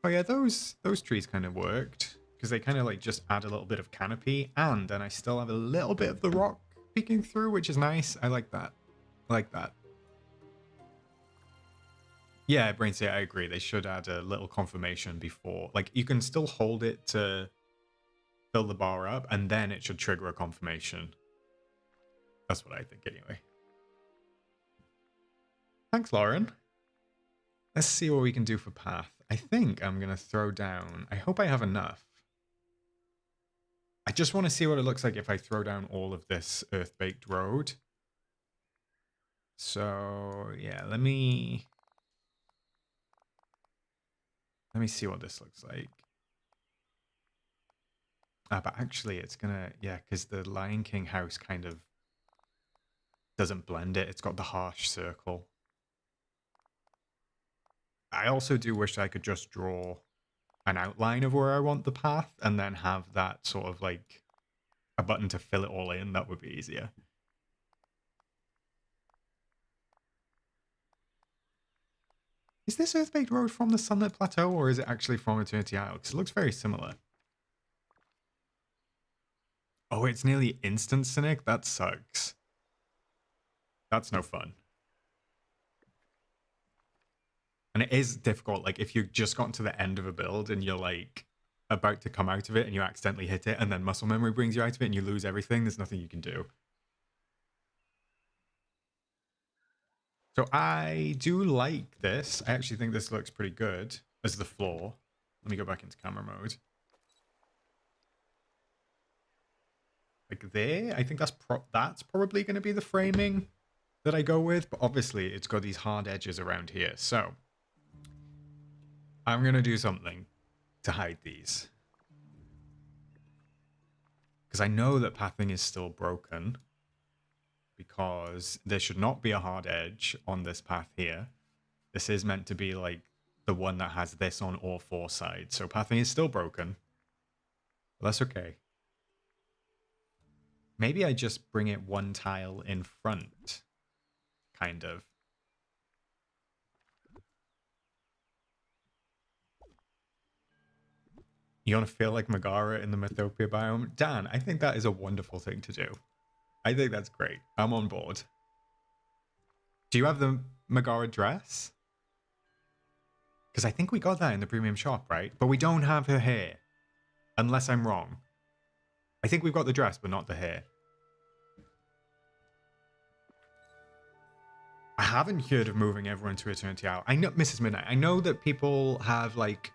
Oh yeah, those trees kind of worked, because they kind of like just add a little bit of canopy, and then I still have a little bit of the rock peeking through, which is nice. I like that. I like that. Yeah, Brainsay, I agree. They should add a little confirmation before. Like, you can still hold it to fill the bar up, and then it should trigger a confirmation. That's what I think anyway. Thanks, Lauren. Let's see what we can do for path. I think I'm going to throw down... I hope I have enough. I just want to see what it looks like if I throw down all of this Earth-Baked Road. So, yeah, let me see what this looks like. But actually, it's going to... Yeah, because the Lion King house kind of doesn't blend it. It's got the harsh circle. I also do wish I could just draw an outline of where I want the path and then have that sort of like a button to fill it all in. That would be easier. Is this Earth-Baked Road from the Sunlit Plateau, or is it actually from Eternity Isle? Because it looks very similar. Oh, it's nearly instant Cynic? That sucks. That's no fun. And it is difficult, like, if you've just gotten to the end of a build and you're, like, about to come out of it and you accidentally hit it and then muscle memory brings you out of it and you lose everything, there's nothing you can do. So I do like this. I actually think this looks pretty good as the floor. Let me go back into camera mode. Like there, I think that's probably going to be the framing that I go with, but obviously it's got these hard edges around here. So I'm going to do something to hide these. Because I know that pathing is still broken, because there should not be a hard edge on this path here. This is meant to be like the one that has this on all 4 sides. So pathing is still broken. But that's okay. Maybe I just bring it 1 tile in front. Kind of. You want to feel like Megara in the Mythopia biome? Dan, I think that is a wonderful thing to do. I think that's great. I'm on board. Do you have the Megara dress? Because I think we got that in the premium shop, right? But we don't have her hair. Unless I'm wrong. I think we've got the dress, but not the hair. I haven't heard of moving everyone to Eternity Isle. I know, Mrs. Midnight, I know that people have, like,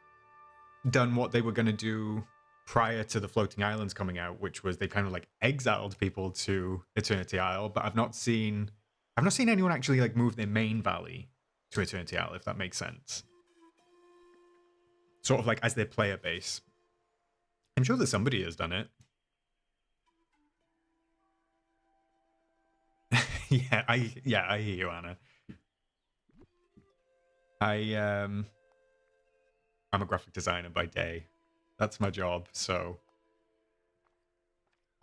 done what they were going to do prior to the Floating Islands coming out, which was they kind of like exiled people to Eternity Isle, but I've not seen anyone actually like move their main valley to Eternity Isle, if that makes sense. Sort of like as their player base. I'm sure that somebody has done it. yeah, I hear you, Anna. I'm a graphic designer by day. That's my job, so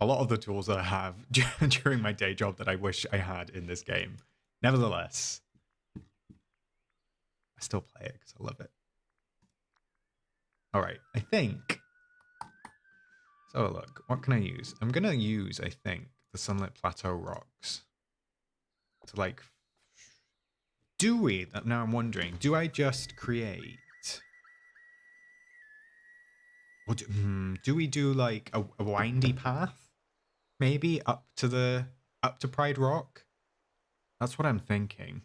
a lot of the tools that I have during my day job that I wish I had in this game. Nevertheless, I still play it because I love it. All right, I think. So look, what can I use? I'm gonna use, I think, the Sunlit Plateau rocks to like. Do we? Now I'm wondering. Do I just create? Or do we do like a windy path? Maybe up to Pride Rock? That's what I'm thinking.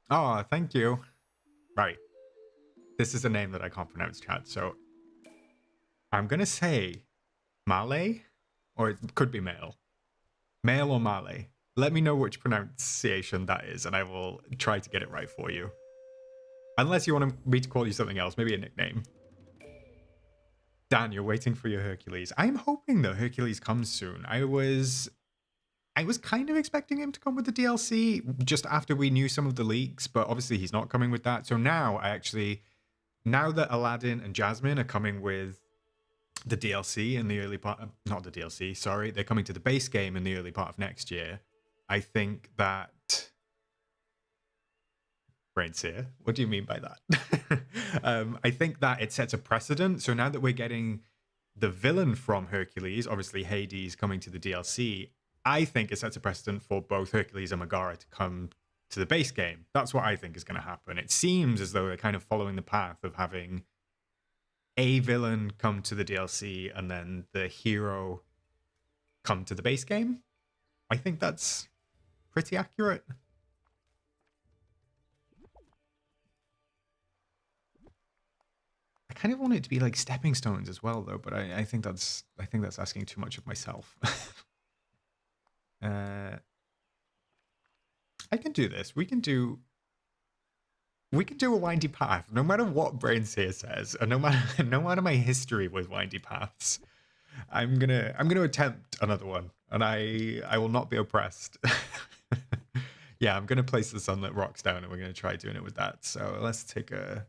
Oh, thank you. Right. This is a name that I can't pronounce, chat, so I'm gonna say Malay, or it could be male. Male or Malay. Let me know which pronunciation that is, and I will try to get it right for you. Unless you want me to call you something else, maybe a nickname. Dan, you're waiting for your Hercules. I'm hoping that Hercules comes soon. I was kind of expecting him to come with the DLC just after we knew some of the leaks, but obviously he's not coming with that. So now now that Aladdin and Jasmine are coming with the DLC in the early part, not the DLC, sorry, they're coming to the base game in the early part of next year. I think that Brain's here. What do you mean by that? I think that it sets a precedent. So now that we're getting the villain from Hercules, obviously Hades coming to the DLC, I think it sets a precedent for both Hercules and Megara to come to the base game. That's what I think is going to happen. It seems as though they're kind of following the path of having a villain come to the DLC and then the hero come to the base game. I think that's pretty accurate. I kind of want it to be like stepping stones as well, though. But I think that's asking too much of myself. I can do this. We can do a windy path, no matter what Brains here says, and no matter my history with windy paths. I'm gonna attempt another one, and I will not be oppressed. Yeah, I'm gonna place the Sunlit Rocks down, and we're gonna try doing it with that. So let's take a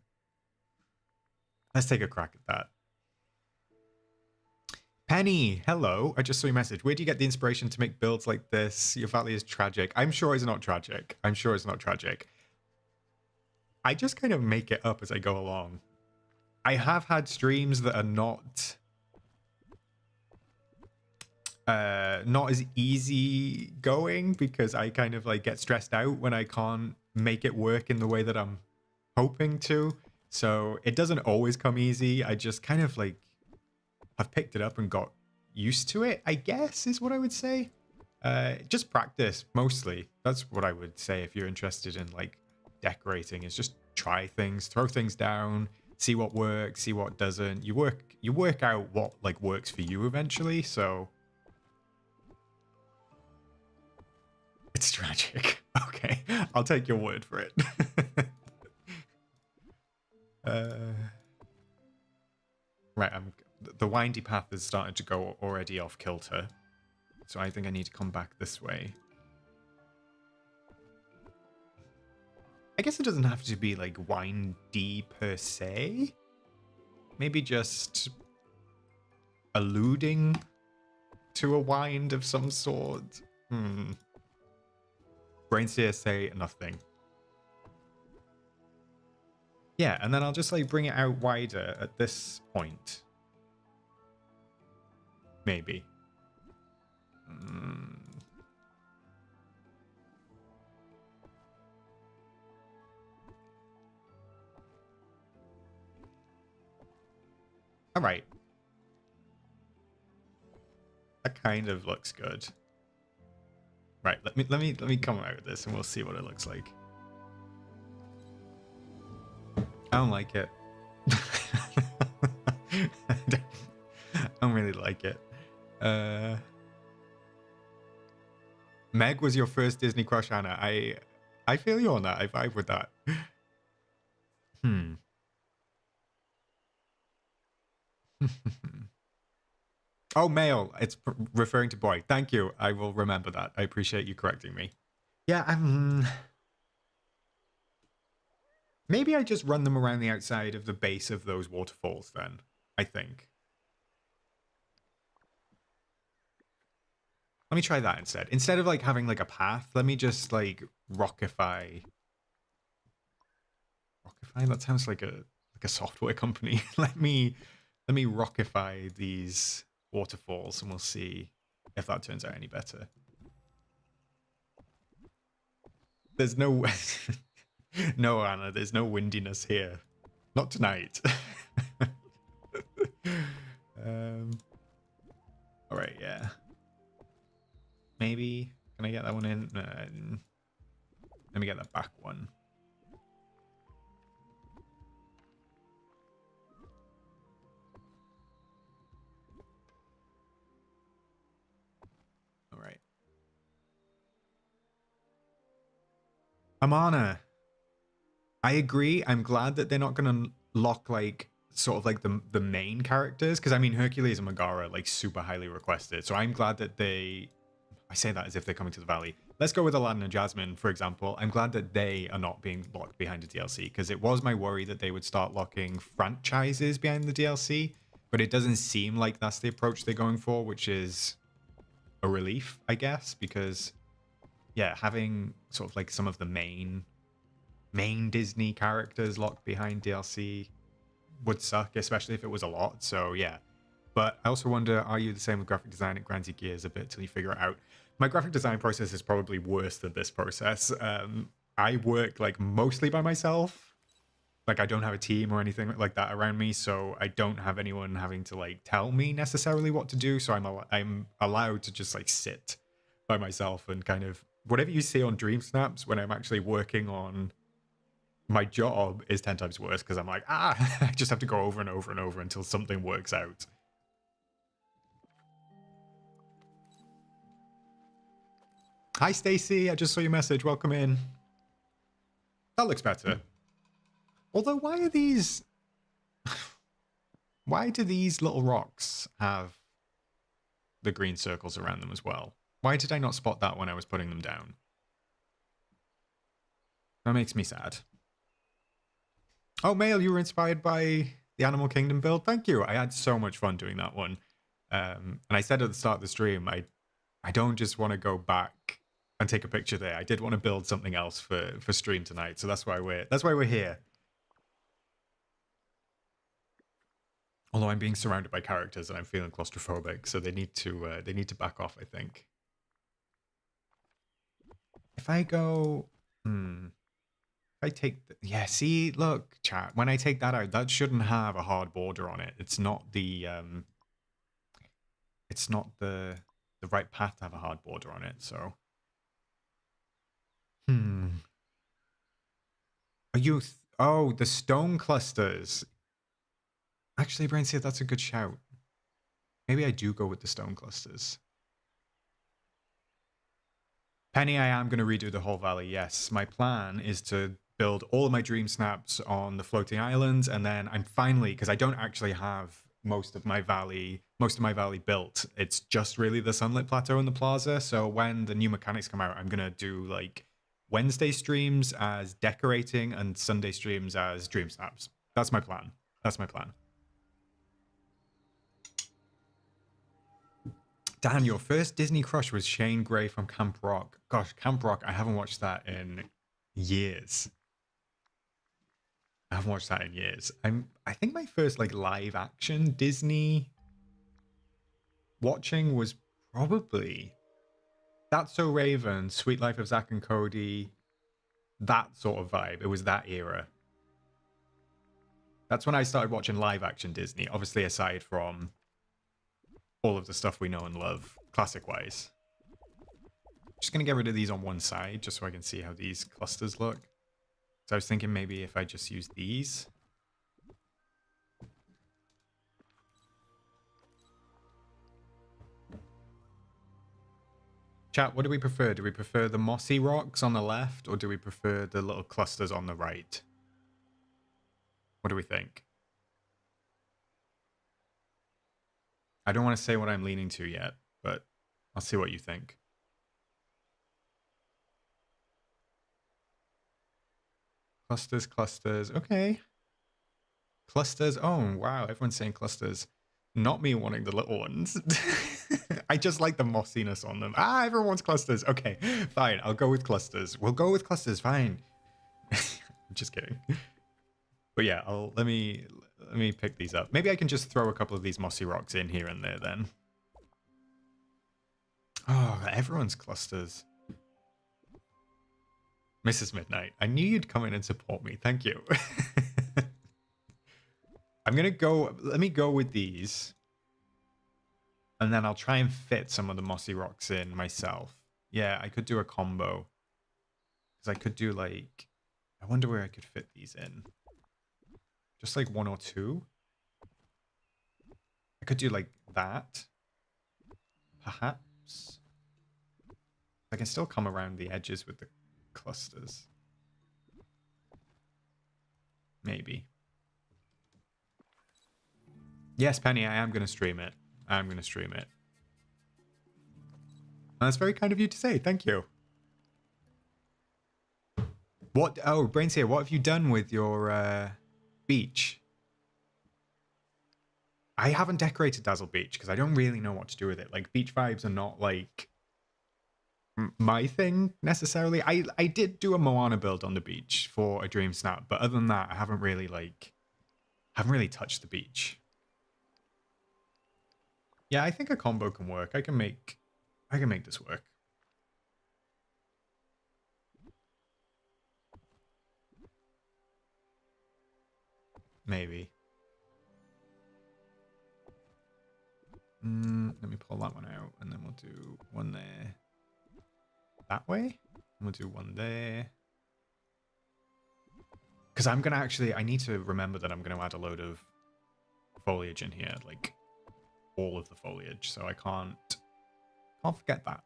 crack at that. Penny, hello. I just saw your message. Where do you get the inspiration to make builds like this? Your valley is tragic. I'm sure it's not tragic. I just kind of make it up as I go along. I have had streams that are not as easy going because I kind of like get stressed out when I can't make it work in the way that I'm hoping to. So it doesn't always come easy. I just kind of like have picked it up and got used to it, I guess is what I would say. Just practice mostly. That's what I would say if you're interested in like decorating, is just try things, throw things down, see what works, see what doesn't. You work out what like works for you eventually. So it's tragic. Okay, I'll take your word for it. Right, the windy path is starting to go already off kilter, so I think I need to come back this way. I guess it doesn't have to be like windy per se. Maybe just alluding to a wind of some sort. Brains here say nothing. Yeah, and then I'll just like bring it out wider at this point. Maybe. All right. That kind of looks good. Right, let me come out with this and we'll see what it looks like. I don't like it. I don't really like it. Meg was your first Disney crush, Anna. I feel you on that. I vibe with that. Hmm. Oh, male. It's referring to boy. Thank you. I will remember that. I appreciate you correcting me. Yeah, maybe I just run them around the outside of the base of those waterfalls then, I think. Let me try that instead. Instead of like having like a path, let me just like rockify. Rockify? That sounds like a software company. let me rockify these waterfalls and we'll see if that turns out any better. There's no no, Anna, there's no windiness here. Not tonight. All right, yeah. Maybe can I get that one in? Let me get that back one. All right. Amana, I agree. I'm glad that they're not going to lock like sort of like the main characters, because I mean Hercules and Megara like super highly requested. So I'm glad that I say that as if they're coming to the valley. Let's go with Aladdin and Jasmine, for example. I'm glad that they are not being locked behind a DLC, because it was my worry that they would start locking franchises behind the DLC, but it doesn't seem like that's the approach they're going for, which is a relief, I guess, because yeah, having sort of like some of the main Disney characters locked behind DLC would suck, especially if it was a lot. So yeah. But I also wonder, are you the same with graphic design? It grinds your gears a bit till you figure it out. My graphic design process is probably worse than this process. I work like mostly by myself. Like I don't have a team or anything like that around me, so I don't have anyone having to like tell me necessarily what to do. So I'm allowed to just like sit by myself and kind of whatever you see on DreamSnaps when I'm actually working on my job is 10 times worse, because I'm like, I just have to go over and over and over until something works out. Hi, Stacy. I just saw your message. Welcome in. That looks better. Although, why are these... Why do these little rocks have the green circles around them as well? Why did I not spot that when I was putting them down? That makes me sad. Oh, Mail, you were inspired by the Animal Kingdom build? Thank you. I had so much fun doing that one. And I said at the start of the stream, I don't just want to go back and take a picture there. I did want to build something else for stream tonight, so that's why we're here. Although I'm being surrounded by characters and I'm feeling claustrophobic, so they need to back off, I think. If I go, if I take, yeah, see, look, chat. When I take that out, that shouldn't have a hard border on it. It's not the right path to have a hard border on it. So, are you? Oh, the stone clusters. Actually, Brain said that's a good shout. Maybe I do go with the stone clusters. Penny, I am going to redo the whole valley. Yes, my plan is to build all of my dream snaps on the floating islands, and then I'm finally, because I don't actually have most of my valley built. It's just really the sunlit plateau and the plaza. So when the new mechanics come out, I'm going to do like Wednesday streams as decorating and Sunday streams as dream snaps. That's my plan. That's my plan. Dan, your first Disney crush was Shane Gray from Camp Rock. Gosh, Camp Rock, I haven't watched that in years. I think my first like live action Disney watching was probably That's So Raven, Sweet Life of Zack and Cody, that sort of vibe. It was that era. That's when I started watching live action Disney, obviously aside from all of the stuff we know and love classic wise. Just gonna get rid of these on one side just so I can see how these clusters look. So I was thinking maybe if I just use these. Chat, what do we prefer? Do we prefer the mossy rocks on the left, or do we prefer the little clusters on the right? What do we think? I don't want to say what I'm leaning to yet, but I'll see what you think. Clusters, clusters. Okay. Clusters. Oh, wow. Everyone's saying clusters. Not me wanting the little ones. I just like the mossiness on them. Ah, everyone wants clusters. Okay, fine. I'll go with clusters. We'll go with clusters. Fine. I'm just kidding. But yeah, let me pick these up. Maybe I can just throw a couple of these mossy rocks in here and there then. Oh, everyone's clusters. Mrs. Midnight, I knew you'd come in and support me. Thank you. I'm going to go... Let me go with these. And then I'll try and fit some of the mossy rocks in myself. Yeah, I could do a combo. Because I could do like... I wonder where I could fit these in. Just like one or two. I could do like that. Perhaps. I can still come around the edges with the clusters. Maybe. Yes, Penny, I am going to stream it. I'm going to stream it. And that's very kind of you to say. Thank you. What? Oh, Brains here. What have you done with your beach? I haven't decorated Dazzle Beach because I don't really know what to do with it. Like, beach vibes are not like my thing necessarily. I did do a Moana build on the beach for a DreamSnap, but other than that, I haven't really touched the beach. Yeah, I think a combo can work. I can make this work. Maybe. Let me pull that one out, and then we'll do one there. That way? And we'll do one there. Because I'm going to actually... I need to remember that I'm going to add a load of foliage in here. Like, all of the foliage. So I can't forget that.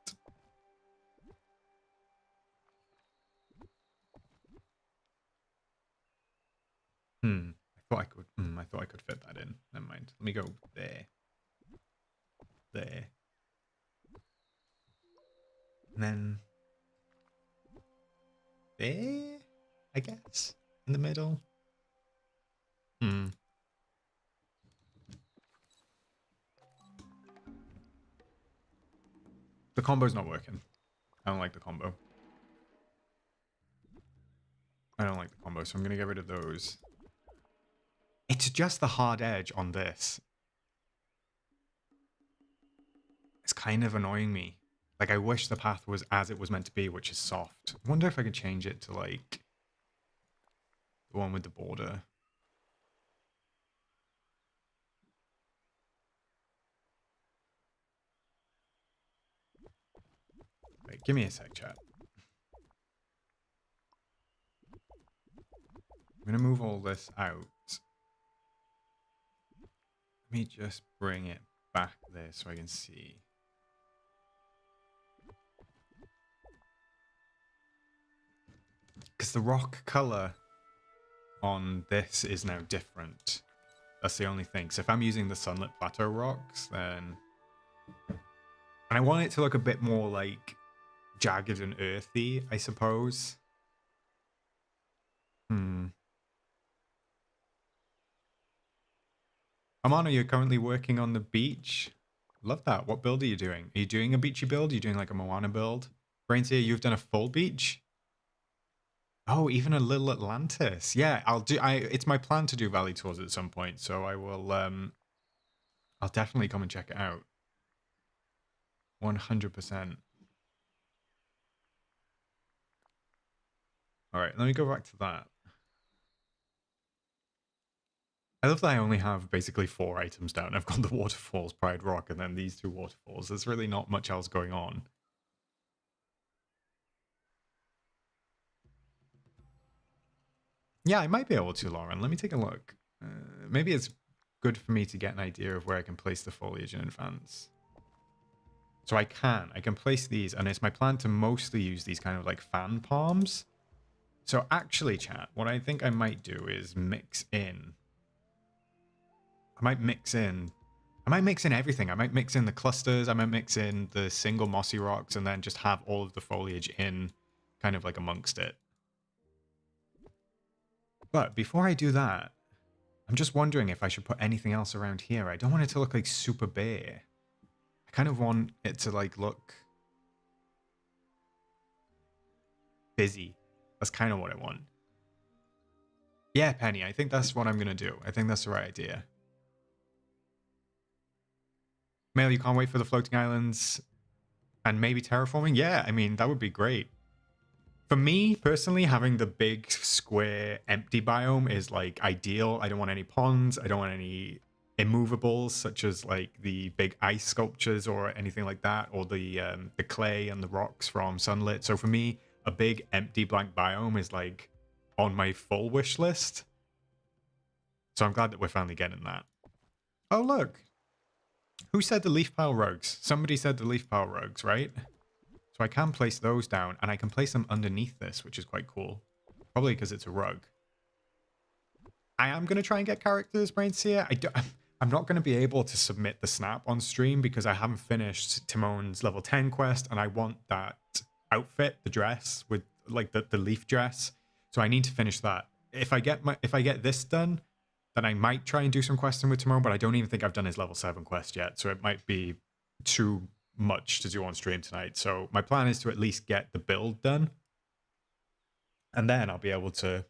I thought I could fit that in. Never mind. Let me go there. There. And then there, I guess, in the middle. The combo's not working. I don't like the combo. I don't like the combo, so I'm going to get rid of those. It's just the hard edge on this. It's kind of annoying me. Like, I wish the path was as it was meant to be, which is soft. I wonder if I could change it to, like, the one with the border. Wait, give me a sec, chat. I'm going to move all this out. Let me just bring it back there so I can see. Because the rock color on this is now different. That's the only thing. So if I'm using the Sunlit Plateau rocks, then... And I want it to look a bit more like jagged and earthy, I suppose. Amano, you're currently working on the beach. Love that. What build are you doing? Are you doing a beachy build? Are you doing like a Moana build? Brains here, you've done a full beach? Oh, even a little Atlantis. Yeah, it's my plan to do Valley Tours at some point, so I will I'll definitely come and check it out. 100%. Alright, let me go back to that. I love that I only have basically 4 items down. I've got the waterfalls, Pride Rock, and then these 2 waterfalls. There's really not much else going on. Yeah, I might be able to, Lauren. Let me take a look. Maybe it's good for me to get an idea of where I can place the foliage in advance. So I can place these, and it's my plan to mostly use these kind of like fan palms. So actually, chat, what I think I might do is mix in. I might mix in everything. I might mix in the clusters. I might mix in the single mossy rocks, and then just have all of the foliage in kind of like amongst it. But before I do that, I'm just wondering if I should put anything else around here. I don't want it to look like super bare. I kind of want it to like look busy. That's kind of what I want. Yeah, Penny, I think that's what I'm going to do. I think that's the right idea. Mail, you can't wait for the floating islands and maybe terraforming? Yeah, I mean, that would be great. For me, personally, having the big, square, empty biome is, like, ideal. I don't want any ponds. I don't want any immovables, such as, like, the big ice sculptures or anything like that, or the clay and the rocks from Sunlit. So for me, a big, empty, blank biome is, like, on my full wish list. So I'm glad that we're finally getting that. Oh, look. Who said the leaf pile rugs? Somebody said the leaf pile rugs, right? So I can place those down, and I can place them underneath this, which is quite cool. Probably because it's a rug. I am going to try and get characters, Brainseer. I'm not going to be able to submit the snap on stream because I haven't finished Timon's level 10 quest, and I want that outfit, the dress, with like the leaf dress. So I need to finish that. If I get this done, then I might try and do some questing with Timon, but I don't even think I've done his level 7 quest yet, so it might be too much to do on stream tonight. So my plan is to at least get the build done, and then I'll be able to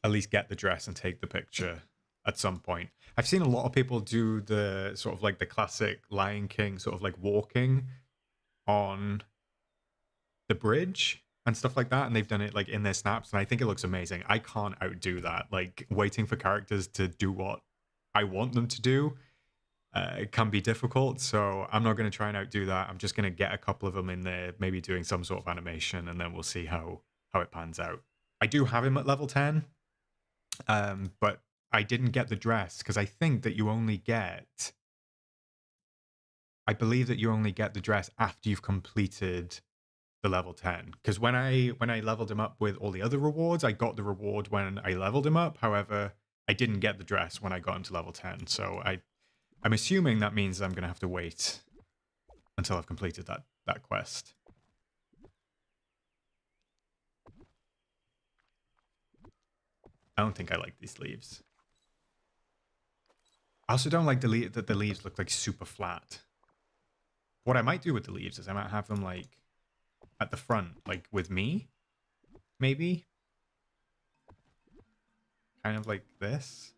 at least get the dress and take the picture at some point. I've seen a lot of people do the sort of like the classic Lion King sort of like walking on the bridge and stuff like that, and they've done it like in their snaps, and I think it looks amazing. I can't outdo that. Like, waiting for characters to do what I want them to do it can be difficult, so I'm not going to try and outdo that. I'm just going to get a couple of them in there, maybe doing some sort of animation, and then we'll see how it pans out. I do have him at level 10, but I didn't get the dress because I think that you only get... I believe that you only get the dress after you've completed the level 10, because when I leveled him up with all the other rewards, I got the reward when I leveled him up. However, I didn't get the dress when I got him to level 10, so I'm assuming that means I'm going to have to wait until I've completed that quest. I don't think I like these leaves. I also don't like that the leaves look like super flat. What I might do with the leaves is I might have them like at the front, like with me, maybe. Kind of like this.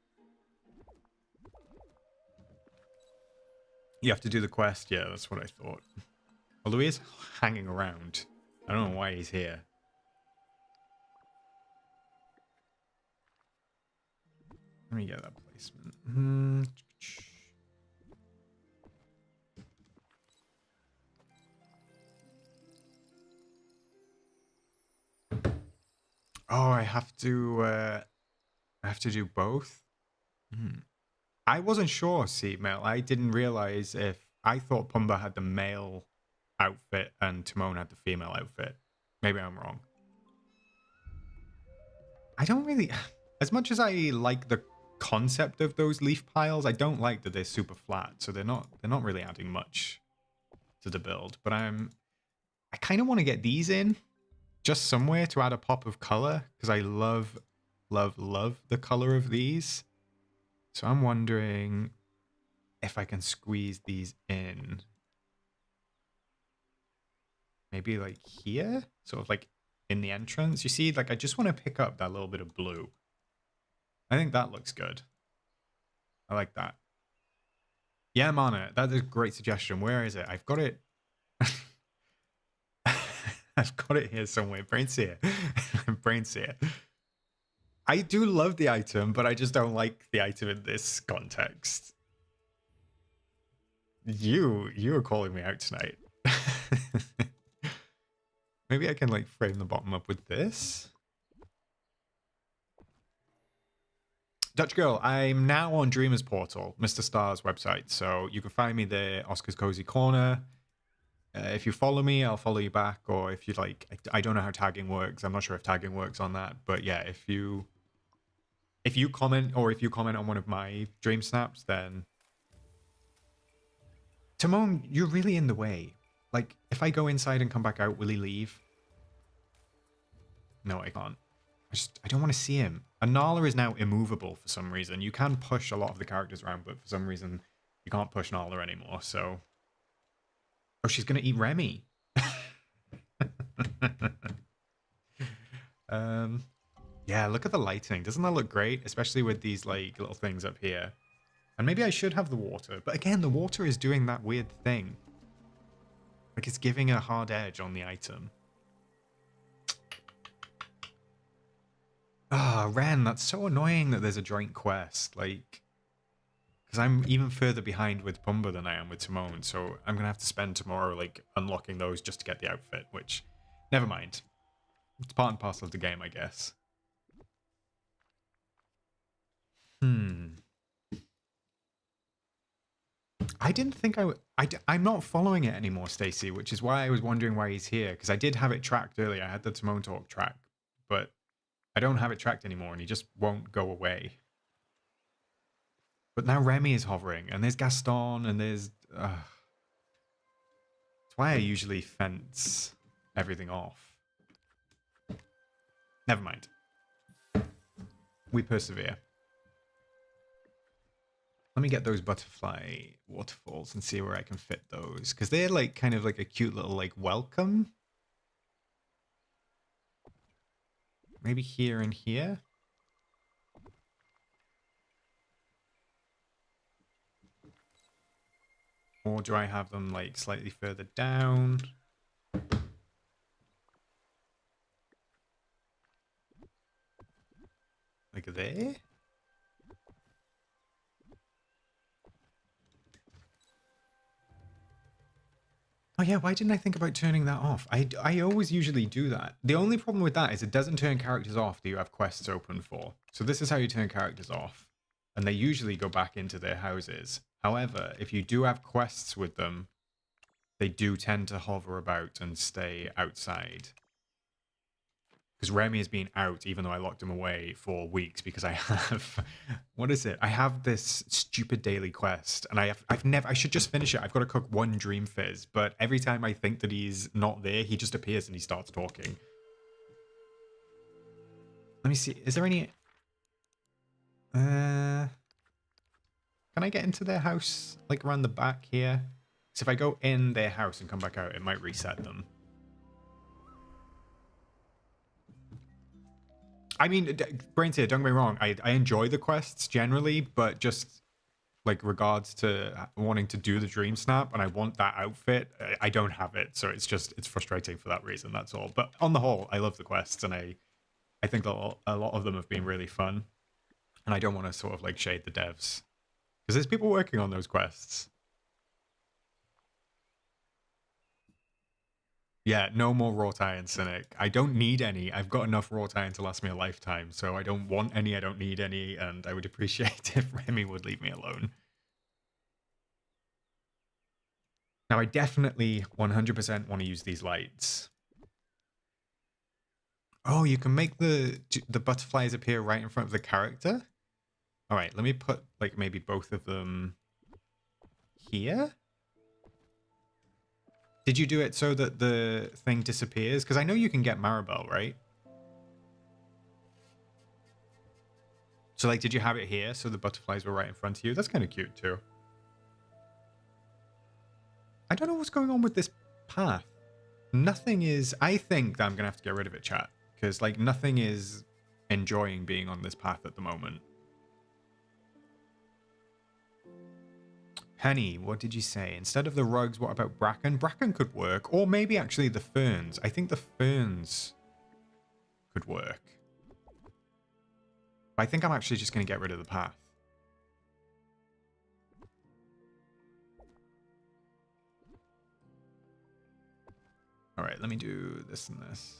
You have to do the quest? Yeah, that's what I thought. Although he is hanging around. I don't know why he's here. Let me get that placement. Oh, I have to do both? I wasn't sure, see, Mel. I didn't realize if... I thought Pumbaa had the male outfit and Timon had the female outfit. Maybe I'm wrong. I don't really... As much as I like the concept of those leaf piles, I don't like that they're super flat, so they're not really adding much to the build. But I kind of want to get these in just somewhere to add a pop of color, because I love the color of these. So I'm wondering if I can squeeze these in. Maybe like here, sort of like in the entrance. You see, like I just want to pick up that little bit of blue. I think that looks good. I like that. Yeah, Mana, that is a great suggestion. Where is it? I've got it. I've got it here somewhere. Brainseer. Brainseer. I do love the item, but I just don't like the item in this context. You are calling me out tonight. Maybe I can like frame the bottom up with this. Dutch Girl, I'm now on Dreamer's Portal, Mr. Star's website. So you can find me there, Oscar's Cozy Corner. If you follow me, I'll follow you back. Or if you'd like, I don't know how tagging works. I'm not sure if tagging works on that. But yeah, if you comment, or if you comment on one of my dream snaps, then Timon, you're really in the way. Like, if I go inside and come back out, will he leave? No, I can't. I don't want to see him. And Nala is now immovable for some reason. You can push a lot of the characters around, but for some reason you can't push Nala anymore. So, oh, she's gonna eat Remy. Yeah, look at the lighting. Doesn't that look great? Especially with these like little things up here. And maybe I should have the water, but again, the water is doing that weird thing. Like it's giving a hard edge on the item. Ah, Ren, that's so annoying that there's a joint quest. Like, because I'm even further behind with Pumbaa than I am with Timon, so I'm gonna have to spend tomorrow like unlocking those just to get the outfit. Which, never mind. It's part and parcel of the game, I guess. I didn't think I would. I'm not following it anymore, Stacey, which is why I was wondering why he's here. Because I did have it tracked earlier. I had the Timon Talk track, but I don't have it tracked anymore, and he just won't go away. But now Remy is hovering, and there's Gaston, and there's... That's why I usually fence everything off. Never mind. We persevere. Let me get those butterfly waterfalls and see where I can fit those. Because they're like kind of like a cute little like welcome. Maybe here and here. Or do I have them like slightly further down? Like there? Oh yeah, why didn't I think about turning that off? I always usually do that. The only problem with that is it doesn't turn characters off that you have quests open for. So this is how you turn characters off. And they usually go back into their houses. However, if you do have quests with them, they do tend to hover about and stay outside. Because Remy has been out, even though I locked him away for weeks because I have... What is it? I have this stupid daily quest, and I should just finish it. I've got to cook one Dream Fizz, but every time I think that he's not there, he just appears and he starts talking. Let me see. Is there any... Can I get into their house, like around the back here? So if I go in their house and come back out, it might reset them. I mean, Brains here, don't get me wrong. I enjoy the quests generally, but just like regards to wanting to do the DreamSnap and I want that outfit, I don't have it. So it's frustrating for that reason. That's all. But on the whole, I love the quests and I think that a lot of them have been really fun. And I don't want to sort of like shade the devs because there's people working on those quests. Yeah, no more wrought iron cynic. I don't need any. I've got enough wrought iron to last me a lifetime, so I don't want any, I don't need any, and I would appreciate if Remy would leave me alone. Now, I definitely 100% want to use these lights. Oh, you can make the butterflies appear right in front of the character? All right, let me put like maybe both of them here. Did you do it so that the thing disappears? Because I know you can get Maribel, right? So, like, did you have it here so the butterflies were right in front of you? That's kind of cute, too. I don't know what's going on with this path. Nothing is... I think that I'm going to have to get rid of it, chat. Because, like, nothing is enjoying being on this path at the moment. Penny, what did you say? Instead of the rugs, what about bracken? Bracken could work. Or maybe actually the ferns. I think the ferns could work. But I think I'm actually just going to get rid of the path. Alright, let me do this and this.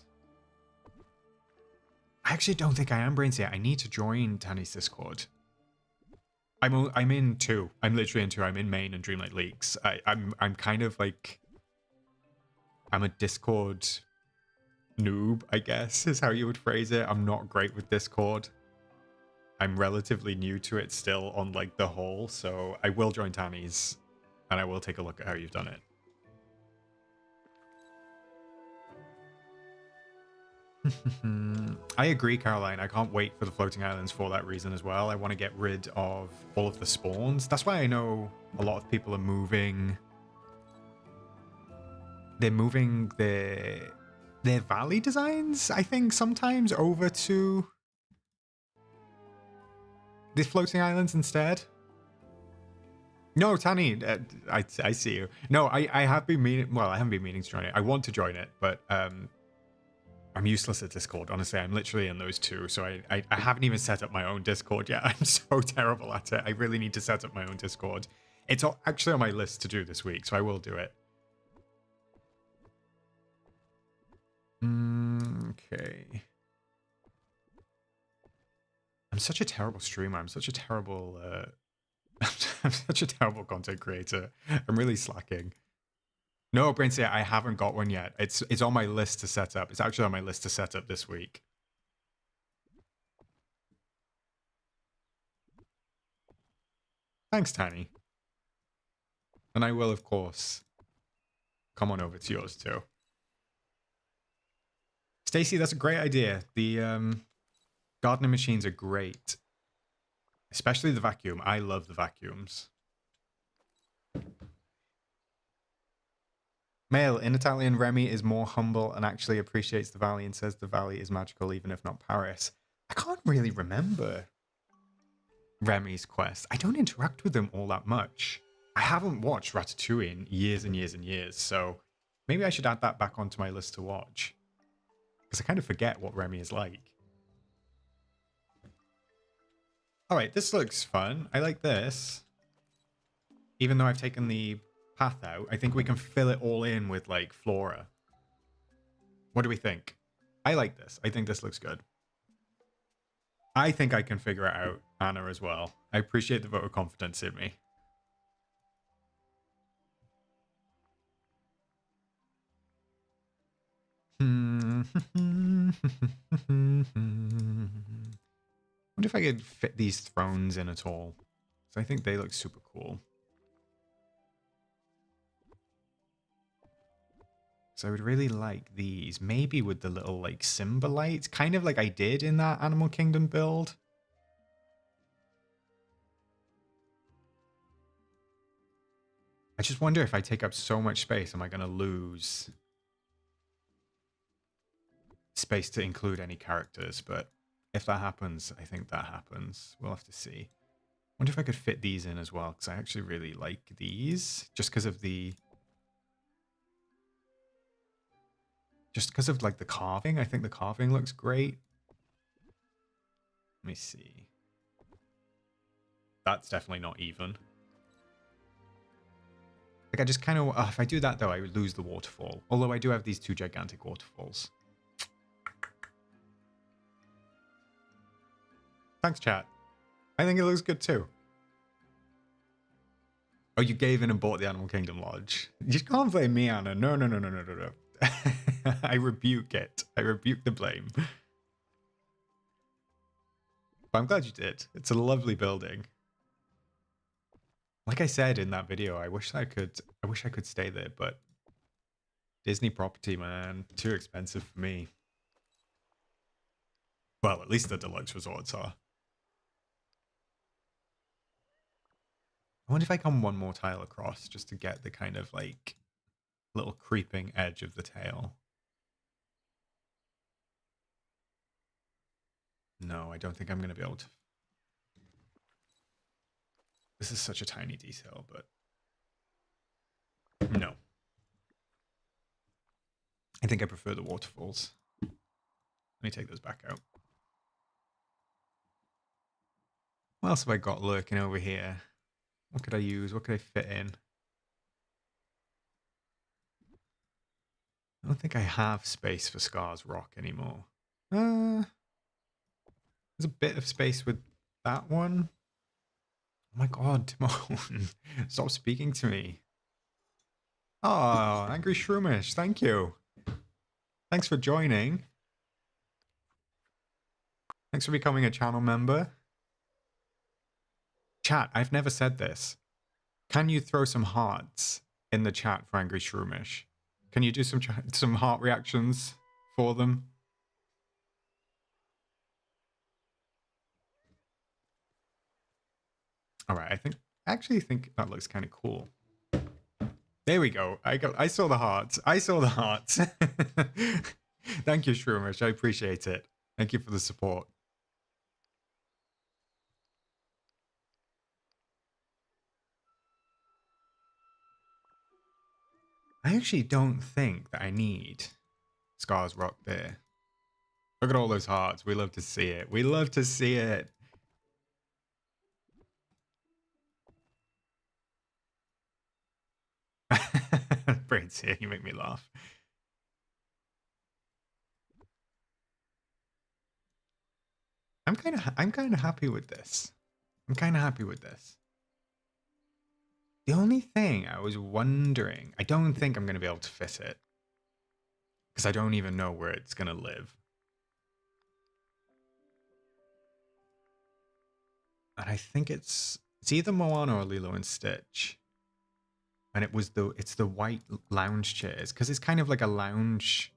I actually don't think I am Brains yet. I need to join Tanny's Discord. I'm in two. I'm literally in two. I'm in main and Dreamlight leagues. I'm kind of like, I'm a Discord noob, I guess, is how you would phrase it. I'm not great with Discord. I'm relatively new to it still on like the whole, so I will join Tanny's and I will take a look at how you've done it. I agree, Caroline. I can't wait for the floating islands for that reason as well. I want to get rid of all of the spawns. That's why I know a lot of people are moving. They're moving their valley designs, I think, sometimes over to the floating islands instead. No, Tanny, I see you. No, I have been meaning. Well, I haven't been meaning to join it. I want to join it, but I'm useless at Discord. Honestly, I'm literally in those two, so I haven't even set up my own Discord yet. I'm so terrible at it. I really need to set up my own Discord. It's actually on my list to do this week, so I will do it. Okay. I'm such a terrible streamer. I'm such a terrible I'm such a terrible content creator. I'm really slacking. No, Brainsay, I haven't got one yet. It's on my list to set up. It's actually on my list to set up this week. Thanks, Tanny. And I will, of course, come on over to yours too. Stacey, that's a great idea. The gardening machines are great. Especially the vacuum. I love the vacuums. Male, in Italian, Remy is more humble and actually appreciates the valley and says the valley is magical even if not Paris. I can't really remember Remy's quest. I don't interact with them all that much. I haven't watched Ratatouille in years and years and years, so maybe I should add that back onto my list to watch. Because I kind of forget what Remy is like. Alright, this looks fun. I like this. Even though I've taken the path out, I think we can fill it all in with, like, flora. What do we think? I like this. I think this looks good. I think I can figure it out, Anna, as well. I appreciate the vote of confidence in me. Wonder if I could fit these thrones in at all. So I think they look super cool. So I would really like these. Maybe with the little like Simba lights. Kind of like I did in that Animal Kingdom build. I just wonder if I take up so much space, am I going to lose space to include any characters? But if that happens, I think that happens. We'll have to see. I wonder if I could fit these in as well, because I actually really like these. Just because of the... Just because of like the carving. I think the carving looks great. Let me see. That's definitely not even. Like, I just kind of... if I do that, though, I would lose the waterfall. Although I do have these two gigantic waterfalls. Thanks, chat. I think it looks good, too. Oh, you gave in and bought the Animal Kingdom Lodge. You can't blame me, Anna. No, no, no, no, no, no, no. I rebuke it. I rebuke the blame. But I'm glad you did. It's a lovely building. Like I said in that video, I wish I could stay there, but Disney property, man, too expensive for me. Well, at least the deluxe resorts are. I wonder if I come one more tile across just to get the kind of like little creeping edge of the tail. No, I don't think I'm going to be able to. This is such a tiny detail, but no. I think I prefer the waterfalls. Let me take those back out. What else have I got lurking over here? What could I use? What could I fit in? I don't think I have space for Scar's Rock anymore. There's a bit of space with that one. Oh my god, Timon. Stop speaking to me. Oh, Angry Shroomish, thank you. Thanks for joining. Thanks for becoming a channel member. Chat, I've never said this. Can you throw some hearts in the chat for Angry Shroomish? Can you do some heart reactions for them? All right, I actually think that looks kind of cool. There we go. I saw the hearts. I saw the hearts. Thank you, Shroomish. I appreciate it. Thank you for the support. I actually don't think that I need Scars Rock there. Look at all those hearts. We love to see it. We love to see it. Brains here, you make me laugh. I'm kind of happy with this. I'm kind of happy with this. The only thing I was wondering, I don't think I'm going to be able to fit it. Because I don't even know where it's going to live. And I think it's either Moana or Lilo and Stitch. And it's the white lounge chairs. Because it's kind of like a lounge.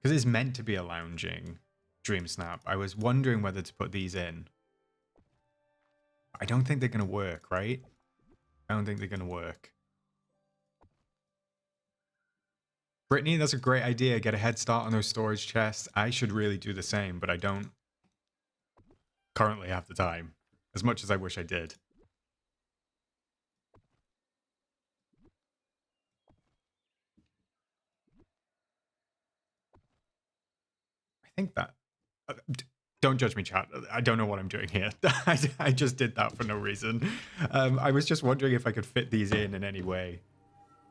Because it's meant to be a lounging DreamSnap. I was wondering whether to put these in. I don't think they're going to work, right? I don't think they're going to work. Brittany, that's a great idea. Get a head start on those storage chests. I should really do the same, but I don't currently have the time, as much as I wish I did. I think that... don't judge me, chat. I don't know what I'm doing here. I just did that for no reason. I was just wondering if I could fit these in any way.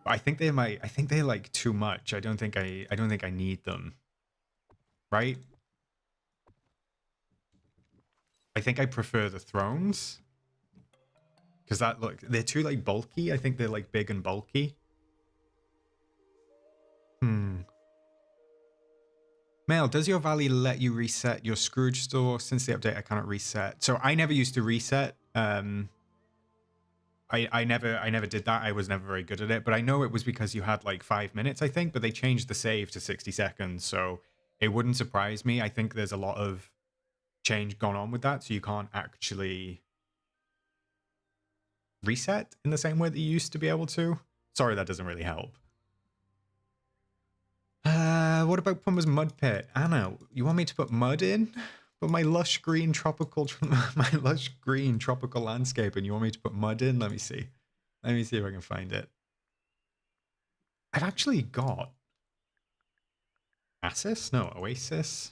I think they might. I think they're like too much. I don't think I need them. Right? I think I prefer the thrones. Because they're too like bulky. I think they're like big and bulky. Mail, does your Valley let you reset your Scrooge store? Since the update, I cannot reset. So I never used to reset. I never did that. I was never very good at it. But I know it was because you had like 5 minutes, I think. But they changed the save to 60 seconds. So it wouldn't surprise me. I think there's a lot of change gone on with that. So you can't actually reset in the same way that you used to be able to. Sorry, that doesn't really help. What about Pumbaa's mud pit? Anna, you want me to put mud in? But my lush green tropical landscape, and you want me to put mud in? Let me see. Let me see if I can find it. I've actually got Oasis.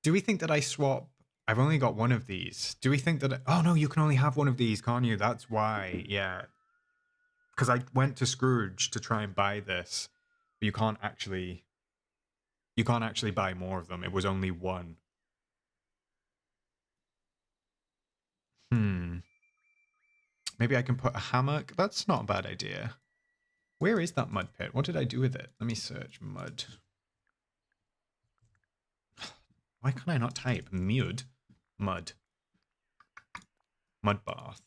Do we think that I swap? I've only got one of these. Do we think that... oh, no, you can only have one of these, can't you? That's why, yeah. Because I went to Scrooge to try and buy this, but you can't actually buy more of them. It was only one. Maybe I can put a hammock. That's not a bad idea. Where is that mud pit? What did I do with it? Let me search mud. Why can't I not type mud? Mud bath.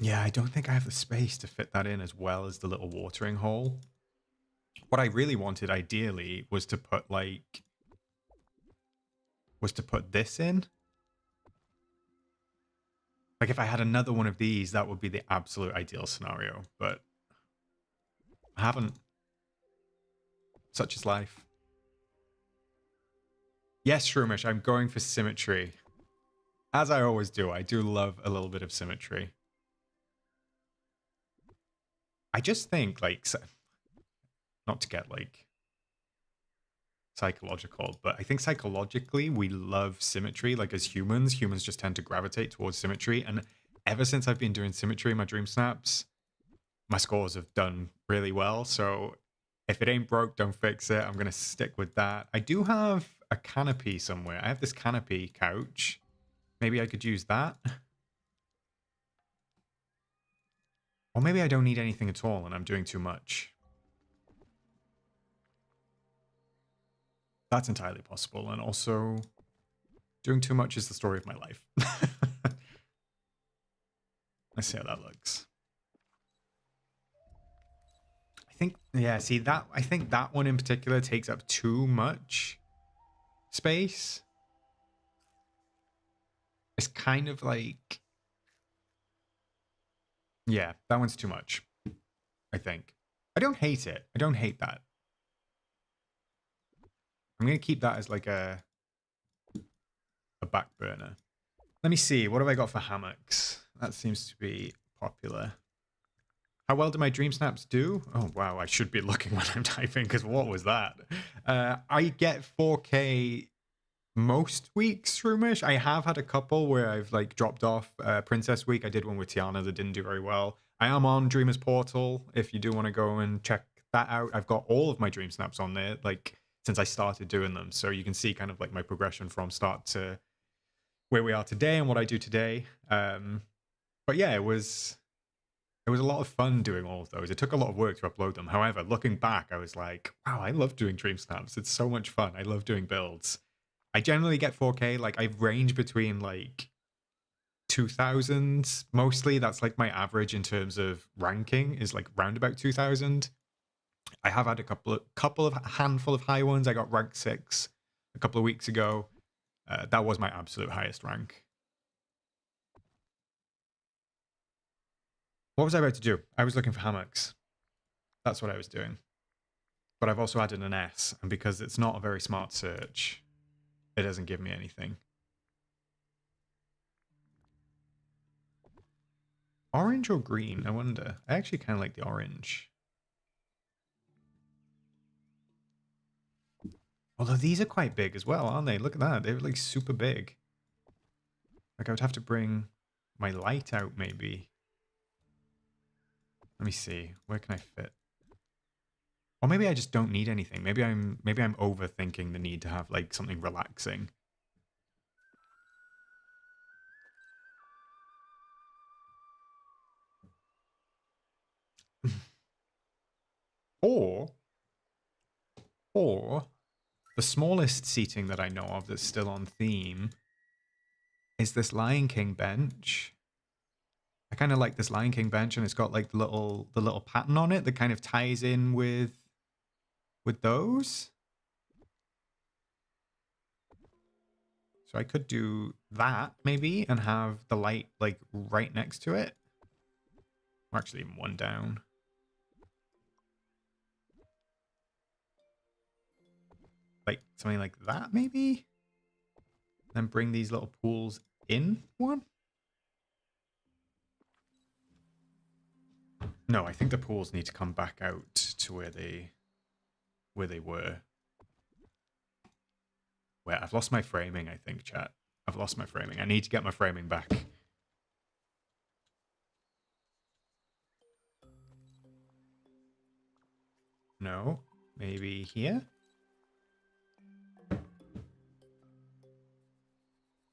Yeah, I don't think I have the space to fit that in as well as the little watering hole. What I really wanted, ideally, was to put this in. Like, if I had another one of these, that would be the absolute ideal scenario. But I haven't. Such is life. Yes, Shroomish, I'm going for symmetry. As I always do, I do love a little bit of symmetry. I just think, like, not to get, like, psychological, but I think psychologically we love symmetry. Like, as humans just tend to gravitate towards symmetry. And ever since I've been doing symmetry in my dream snaps, my scores have done really well. So If it ain't broke, don't fix it. I'm going to stick with that. I do have a canopy somewhere. I have this canopy couch. Maybe I could use that. Or maybe I don't need anything at all and I'm doing too much. That's entirely possible. And also, doing too much is the story of my life. Let's see how that looks. I think, yeah, see that, I think that one in particular takes up too much space. It's kind of like, yeah, that one's too much, I think. I don't hate it. I don't hate that. I'm going to keep that as like a back burner. Let me see. What have I got for hammocks? That seems to be popular. How well do my dream snaps do? Oh, wow. I should be looking when I'm typing because what was that? I get 4K most weeks, Shroomish. I have had a couple where I've like dropped off. Princess Week, I did one with Tiana that didn't do very well. I am on Dreamers Portal if you do want to go and check that out. I've got all of my dream snaps on there, like since I started doing them. So you can see kind of like my progression from start to where we are today and what I do today. But yeah, it was a lot of fun doing all of those. It took a lot of work to upload them. However, looking back, I was like, wow, I love doing dream snaps. It's so much fun. I love doing builds. I generally get 4K. Like I range between like 2000 mostly. That's like my average in terms of ranking is like round about 2000. I have had a handful of high ones. I got rank 6 a couple of weeks ago. That was my absolute highest rank. What was I about to do? I was looking for hammocks. That's what I was doing. But I've also added an S, and because it's not a very smart search, it doesn't give me anything. Orange or green? I wonder. I actually kind of like the orange. Although these are quite big as well, aren't they? Look at that. They're like super big. Like I would have to bring my light out maybe. Let me see. Where can I fit? Or maybe I just don't need anything. Maybe I'm overthinking the need to have like something relaxing. or the smallest seating that I know of that's still on theme is this Lion King bench. I kind of like this Lion King bench, and it's got like the little pattern on it that kind of ties in with those. So I could do that maybe and have the light like right next to it. Or actually even one down. Like something like that maybe. Then bring these little pools in one. No, I think the pools need to come back out to where they were. Wait, I've lost my framing, I think, chat. I've lost my framing. I need to get my framing back. No, maybe here?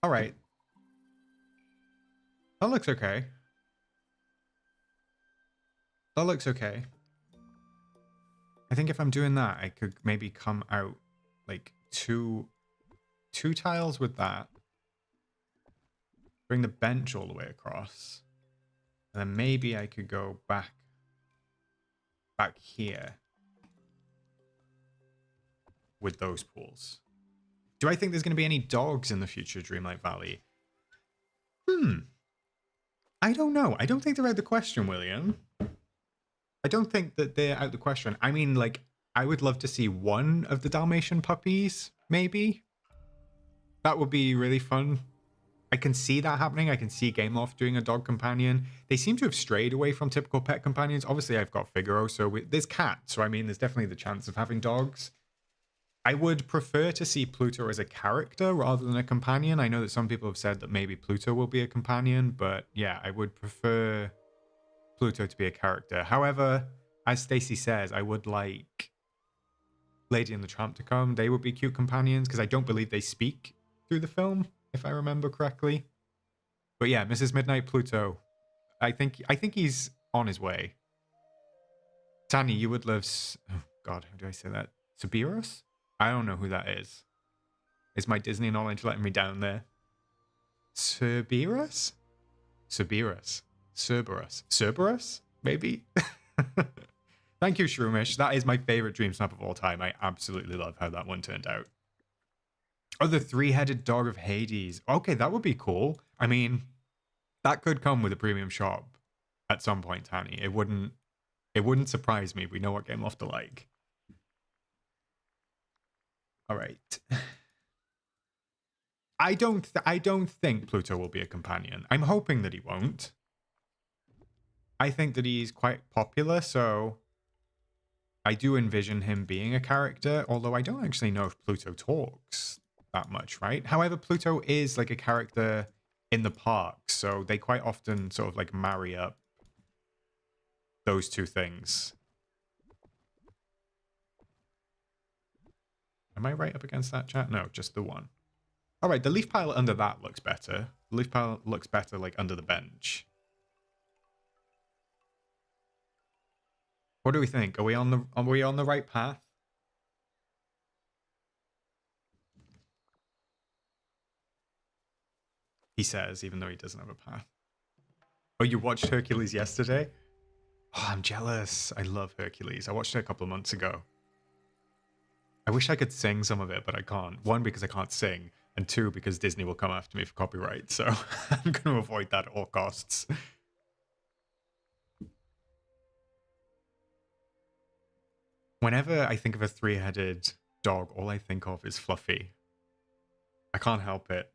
All right. That looks okay. That looks okay. I think if I'm doing that, I could maybe come out like two tiles with that. Bring the bench all the way across. And then maybe I could go back here with those pools. Do I think there's going to be any dogs in the future Dreamlight Valley? I don't know. I don't think they're out the question, William. I don't think that they're out the question. I mean, like, I would love to see one of the Dalmatian puppies, maybe. That would be really fun. I can see that happening. I can see Gameloft doing a dog companion. They seem to have strayed away from typical pet companions. Obviously, I've got Figaro, so there's cats. So, I mean, there's definitely the chance of having dogs. I would prefer to see Pluto as a character rather than a companion. I know that some people have said that maybe Pluto will be a companion, but yeah, I would prefer Pluto to be a character. However, as Stacey says, I would like Lady and the Tramp to come. They would be cute companions because I don't believe they speak through the film, if I remember correctly. But yeah, Mrs. Midnight, Pluto. I think he's on his way. Tani, you would love... Oh, God, how do I say that? Cerberus? I don't know who that is. Is my Disney knowledge letting me down there? Cerberus? Cerberus. Cerberus. Cerberus? Maybe? Thank you, Shroomish. That is my favorite DreamSnap of all time. I absolutely love how that one turned out. Oh, the three-headed dog of Hades. Okay, that would be cool. I mean, that could come with a premium shop at some point, Tani. It wouldn't surprise me. We know what Game Loft are like. All right. I don't think Pluto will be a companion. I'm hoping that he won't. I think that he's quite popular, so I do envision him being a character, although I don't actually know if Pluto talks that much, right? However, Pluto is like a character in the park, so they quite often sort of like marry up those two things. Am I right up against that chat? No, just the one. All right, the leaf pile under that looks better. The leaf pile looks better like under the bench. What do we think? Are we on the right path? He says, even though he doesn't have a path. Oh, you watched Hercules yesterday? Oh, I'm jealous. I love Hercules. I watched it a couple of months ago. I wish I could sing some of it, but I can't. One, because I can't sing, and two, because Disney will come after me for copyright, so I'm going to avoid that at all costs. Whenever I think of a three-headed dog, all I think of is Fluffy. I can't help it.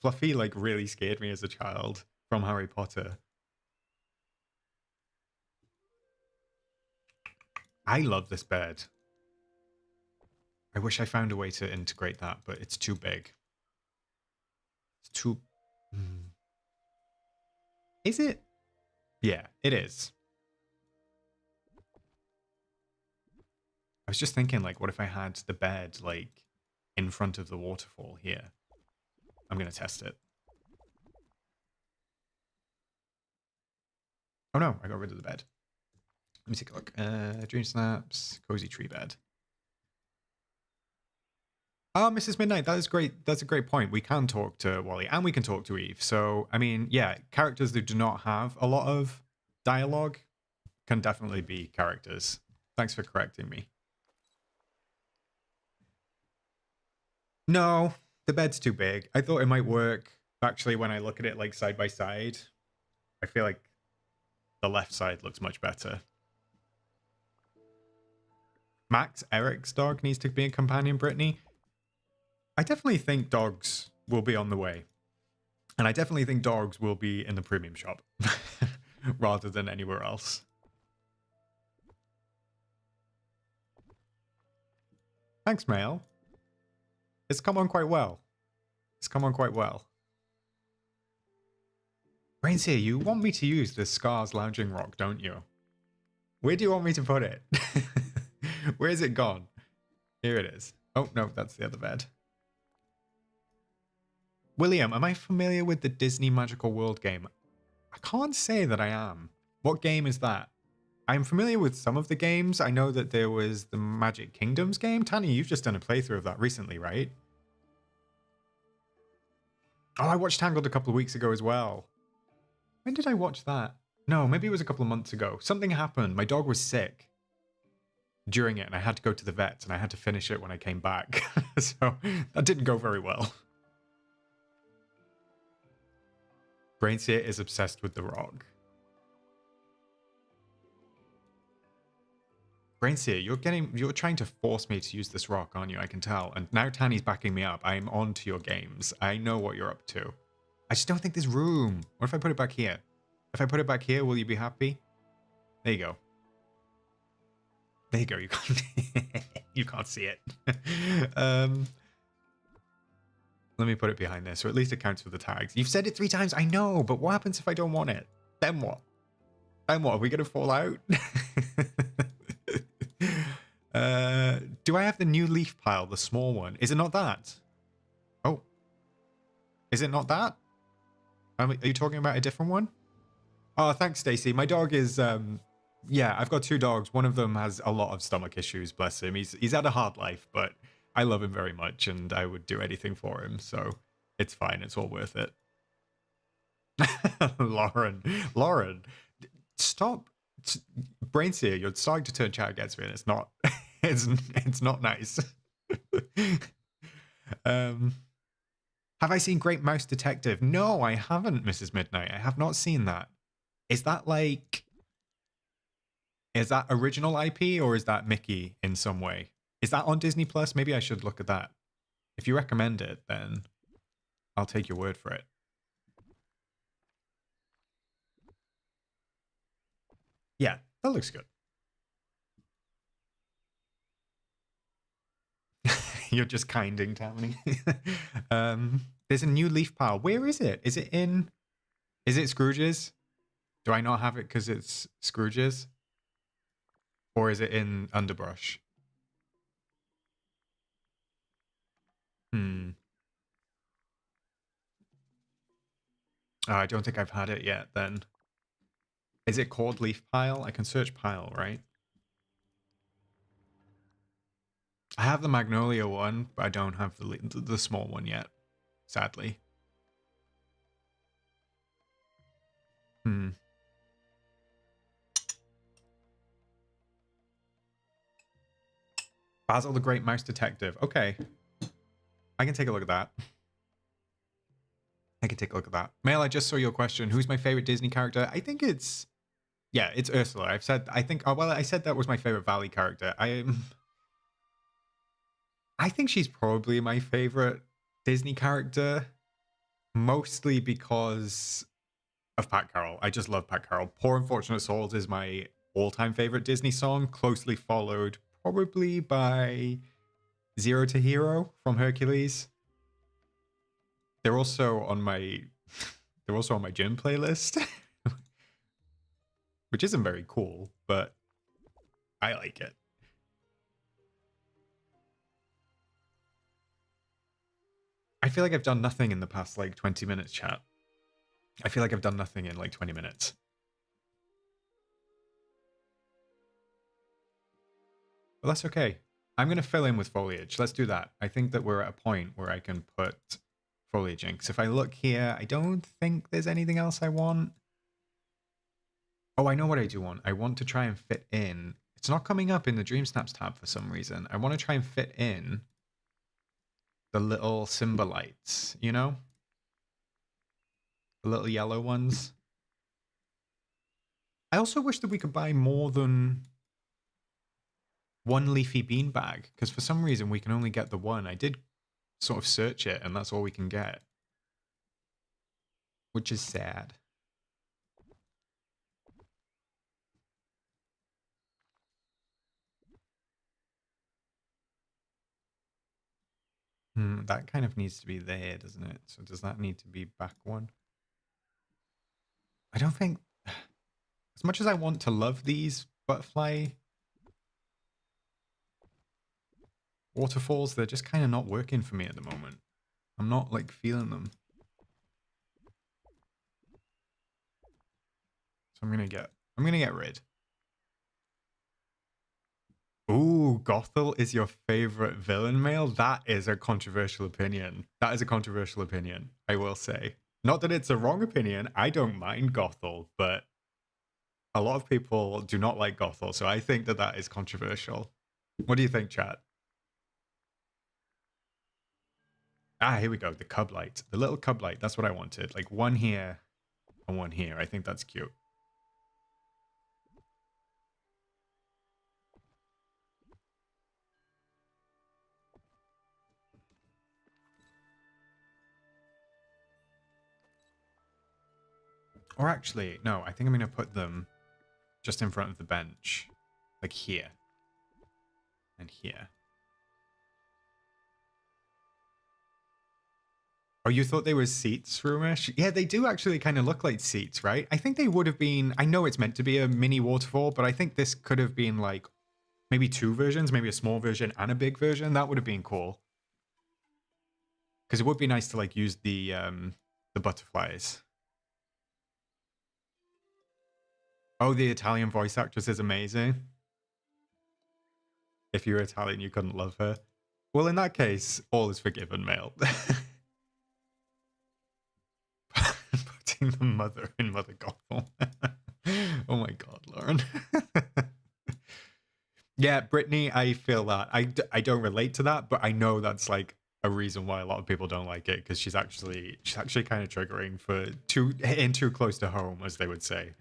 Fluffy, like, really scared me as a child from Harry Potter. I love this bed. I wish I found a way to integrate that, but it's too big. It's too... Is it? Yeah, it is. I was just thinking, like, what if I had the bed, like, in front of the waterfall here? I'm going to test it. Oh no, I got rid of the bed. Let me take a look. DreamSnaps, Cozy Tree Bed. Oh, Mrs. Midnight, that is great. That's a great point. We can talk to Wally and we can talk to Eve. So, I mean, yeah, characters that do not have a lot of dialogue can definitely be characters. Thanks for correcting me. No, the bed's too big. I thought it might work. Actually, when I look at it like side by side, I feel like the left side looks much better. Max, Eric's dog, needs to be a companion, Brittany. I definitely think dogs will be on the way. And I definitely think dogs will be in the premium shop rather than anywhere else. Thanks, Mail. It's come on quite well. It's come on quite well. Brains here, you want me to use this Scars Lounging Rock, don't you? Where do you want me to put it? Where is it gone? Here it is. Oh, no, that's the other bed. William, am I familiar with the Disney Magical World game? I can't say that I am. What game is that? I'm familiar with some of the games. I know that there was the Magic Kingdoms game. Tanya, you've just done a playthrough of that recently, right? Oh, I watched Tangled a couple of weeks ago as well. When did I watch that? No, maybe it was a couple of months ago. Something happened. My dog was sick during it, and I had to go to the vet, and I had to finish it when I came back. So that didn't go very well. Brainseer is obsessed with The Rock. Brainseer, you're trying to force me to use this rock, aren't you? I can tell. And now Tanny's backing me up. I'm on to your games. I know what you're up to. I just don't think there's room. What if I put it back here? If I put it back here, will you be happy? There you go. There you go. You can't, you can't see it. Let me put it behind there, so at least it counts for the tags. You've said it 3 times, I know, but what happens if I don't want it? Then what? Then what? Are we going to fall out? Do I have the new leaf pile, the small one? Is it not that? Oh. Is it not that? Are you talking about a different one? Oh, thanks, Stacey. My dog is, yeah, I've got 2 dogs. One of them has a lot of stomach issues, bless him. He's had a hard life, but I love him very much, and I would do anything for him, so it's fine. It's all worth it. Lauren, stop. Brainseer, you're starting to turn chat against me, and it's not, it's not nice. Have I seen Great Mouse Detective? No, I haven't, Mrs. Midnight. I have not seen that. Is that like... Is that original IP or is that Mickey in some way? Is that on Disney Plus? Maybe I should look at that. If you recommend it, then I'll take your word for it. Yeah, that looks good. You're just kinding, Tammany. There's a new leaf pile. Where is it? Is it in... Is it Scrooge's? Do I not have it because it's Scrooge's? Or is it in Underbrush? Oh, I don't think I've had it yet, then. Is it called leaf pile? I can search pile, right? I have the Magnolia one, but I don't have the small one yet, sadly. Basil the Great Mouse Detective. Okay. I can take a look at that. I can take a look at that. Mail, I just saw your question. Who's my favorite Disney character? I think it's... Yeah, it's Ursula. I've said... I think... Oh, well, I said that was my favorite Valley character. I think she's probably my favorite Disney character. Mostly because of Pat Carroll. I just love Pat Carroll. Poor Unfortunate Souls is my all-time favorite Disney song. Closely followed probably by Zero to Hero from Hercules. They're also on my gym playlist, which isn't very cool, but I like it. I feel like I've done nothing in the past like 20 minutes, chat. I feel like I've done nothing in like 20 minutes. But that's okay. I'm going to fill in with foliage. Let's do that. I think that we're at a point where I can put foliage in. Because if I look here, I don't think there's anything else I want. Oh, I know what I do want. I want to try and fit in. It's not coming up in the DreamSnaps tab for some reason. I want to try and fit in the little Simba lights, you know? The little yellow ones. I also wish that we could buy more than one leafy beanbag, because for some reason we can only get the one. I did sort of search it, and that's all we can get. Which is sad. That kind of needs to be there, doesn't it? So does that need to be back one? I don't think... As much as I want to love these butterfly waterfalls, they're just kind of not working for me at the moment. I'm not, like, feeling them. So I'm gonna get rid. Ooh, Gothel is your favorite villain, Mail? That is a controversial opinion. That is a controversial opinion, I will say. Not that it's a wrong opinion. I don't mind Gothel, but a lot of people do not like Gothel, so I think that that is controversial. What do you think, chat? Ah, here we go. The cub light. The little cub light. That's what I wanted. Like one here and one here. I think that's cute. Or actually, no, I think I'm going to put them just in front of the bench. Like here. And here. Oh, you thought they were seats, Rumesh? Yeah, they do actually kind of look like seats, right? I think they would have been... I know it's meant to be a mini waterfall, but I think this could have been like Maybe 2 versions, maybe a small version and a big version. That would have been cool. Because it would be nice to like use the butterflies. Oh, the Italian voice actress is amazing. If you're Italian, you couldn't love her. Well, in that case, all is forgiven, male. Putting the mother in Mother Gothel. Oh my god, Lauren. Yeah, Brittany, I feel that. I don't relate to that, but I know that's like a reason why a lot of people don't like it, because she's actually kind of triggering for hitting too close to home, as they would say.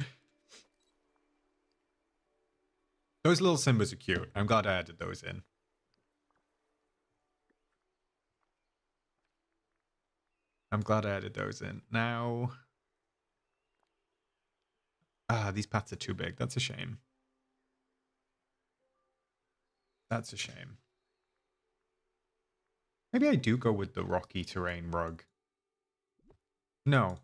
Those little Simbas are cute. I'm glad I added those in. I'm glad I added those in. Now, these paths are too big. That's a shame. That's a shame. Maybe I do go with the rocky terrain rug. No,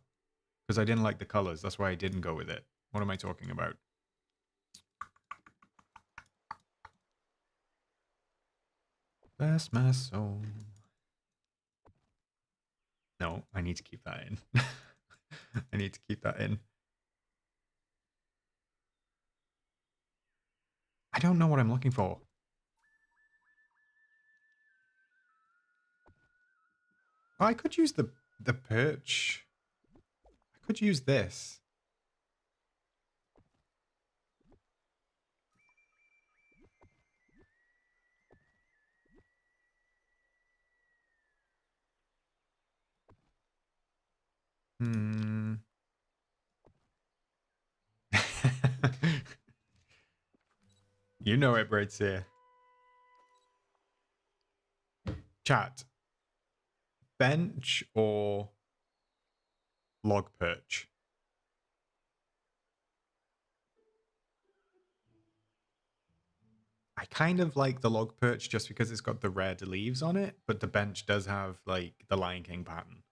because I didn't like the colors. That's why I didn't go with it. What am I talking about? Bless my soul. No, I need to keep that in. I need to keep that in. I don't know what I'm looking for. Oh, I could use the perch. I could use this. Hmm. You know it, Braids here. Chat. Bench or log perch? I kind of like the log perch just because it's got the red leaves on it, but the bench does have like the Lion King pattern.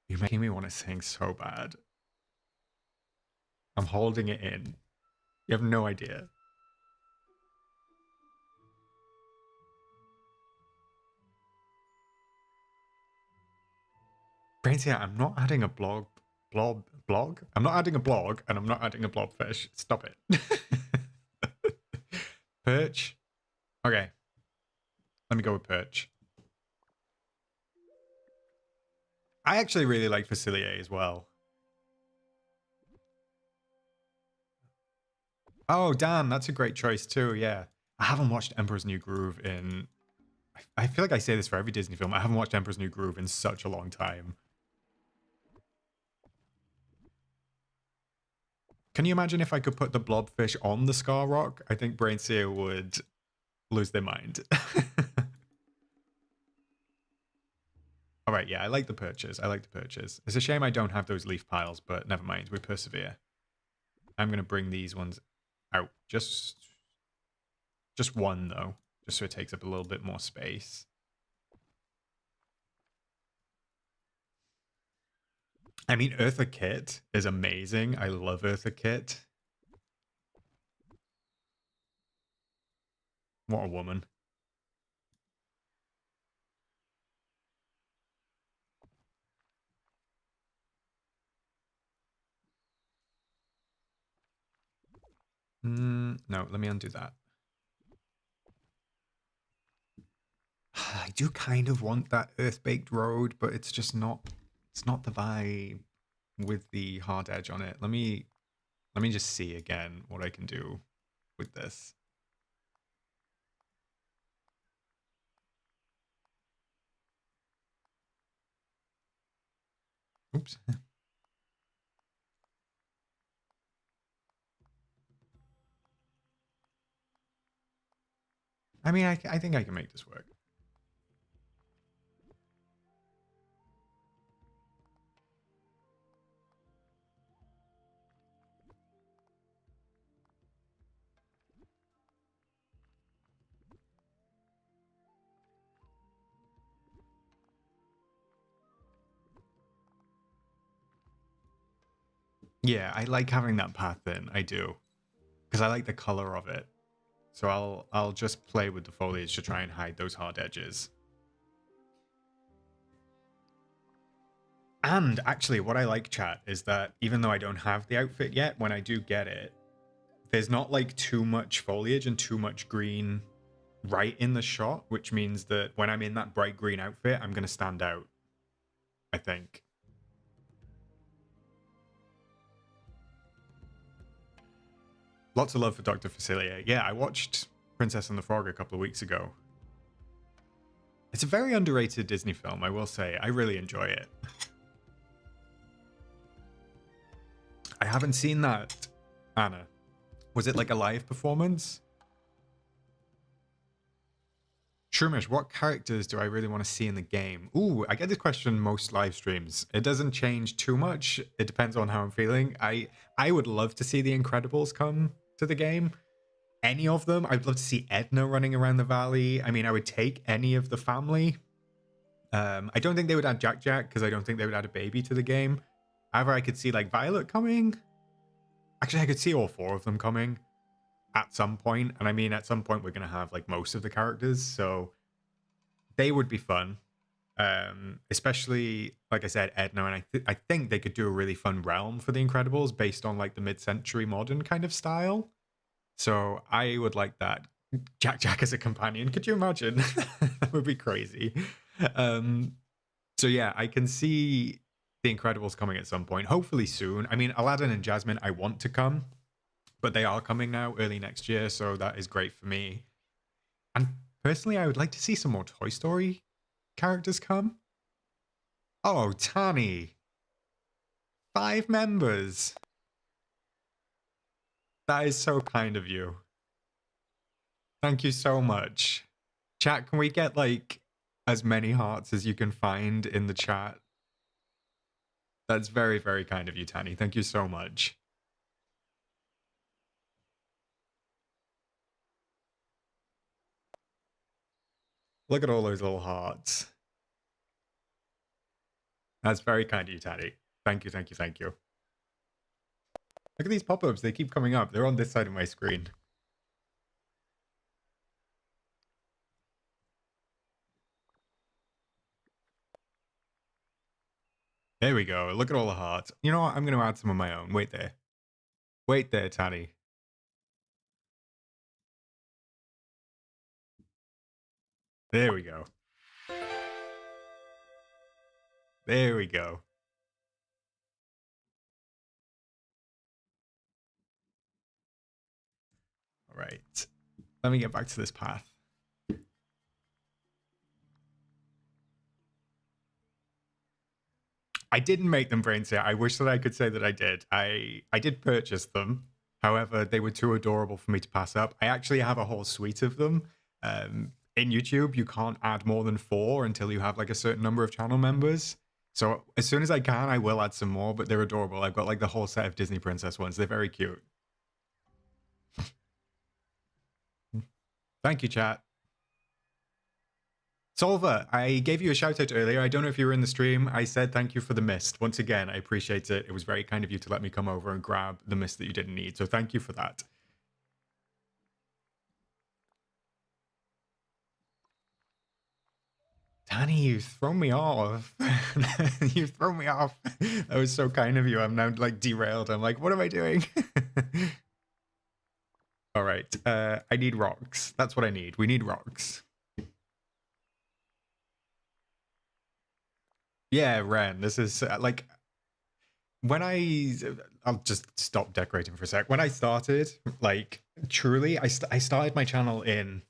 You're making me want to sing so bad. I'm holding it in. You have no idea. Brains, yeah, I'm not adding a blog. I'm not adding a blog, and I'm not adding a blobfish. Stop it. Perch. Okay. Let me go with perch. I actually really like Facilier as well. Oh, damn, that's a great choice too, yeah. I haven't watched Emperor's New Groove in... I feel like I say this for every Disney film. I haven't watched Emperor's New Groove in such a long time. Can you imagine if I could put the blobfish on the Scar Rock? I think Brainseer would lose their mind. All right, yeah, I like the perches. I like the perches. It's a shame I don't have those leaf piles, but never mind. We persevere. I'm going to bring these ones out. Just one, though, just so it takes up a little bit more space. I mean, Eartha Kitt is amazing. I love Eartha Kitt. What a woman. No, let me undo that. I do kind of want that Earth-Baked Road, but it's just not... It's not the vibe with the hard edge on it. Let me just see again what I can do with this. Oops. I mean, I think I can make this work. Yeah, I like having that path in. I do. Because I like the color of it. So I'll just play with the foliage to try and hide those hard edges. And actually, what I like, chat, is that even though I don't have the outfit yet, when I do get it, there's not like too much foliage and too much green right in the shot, which means that when I'm in that bright green outfit, I'm going to stand out, I think. Lots of love for Dr. Facilier. Yeah, I watched Princess and the Frog a couple of weeks ago. It's a very underrated Disney film, I will say. I really enjoy it. I haven't seen that, Anna. Was it like a live performance? Shroomish, what characters do I really want to see in the game? Ooh, I get this question most live streams. It doesn't change too much. It depends on how I'm feeling. I would love to see the Incredibles come to the game. Any of them. I'd love to see Edna running around the valley. I mean, I would take any of the family. I don't think they would add Jack Jack because I don't think they would add a baby to the game. However, I could see like Violet coming. Actually, I could see all four of them coming at some point. And I mean, at some point, we're going to have like most of the characters. So they would be fun. Especially, like I said, Edna. And I think they could do a really fun realm for the Incredibles based on like the mid-century modern kind of style. So I would like that. Jack Jack as a companion. Could you imagine? That would be crazy. So yeah, I can see the Incredibles coming at some point, hopefully soon. I mean, Aladdin and Jasmine, I want to come, but they are coming now early next year, so that is great for me. And personally, I would like to see some more Toy Story characters come. Oh, Tani. 5 members. That is so kind of you. Thank you so much. Chat, can we get like as many hearts as you can find in the chat? That's very, very kind of you, Tani. Thank you so much. Look at all those little hearts. That's very kind of you, Tani. Thank you, thank you, thank you. Look at these pop-ups. They keep coming up. They're on this side of my screen. There we go. Look at all the hearts. You know what? I'm going to add some of my own. Wait there. Wait there, Tani. There we go. There we go. All right. Let me get back to this path. I didn't make them brain set. I wish that I could say that I did. I did purchase them. However, they were too adorable for me to pass up. I actually have a whole suite of them. In YouTube, you can't add more than 4 until you have like a certain number of channel members. So as soon as I can, I will add some more, but they're adorable. I've got like the whole set of Disney Princess ones. They're very cute. Thank you, chat. Solver, I gave you a shout out earlier. I don't know if you were in the stream. I said thank you for the mist. Once again, I appreciate it. It was very kind of you to let me come over and grab the mist that you didn't need. So thank you for that. Danny, you've thrown me off. You've thrown me off. That was so kind of you. I'm now like derailed. I'm like, what am I doing? All right. I need rocks. That's what I need. We need rocks. Yeah, Ren. This is like when I'll just stop decorating for a sec. When I started, like truly, I started my channel in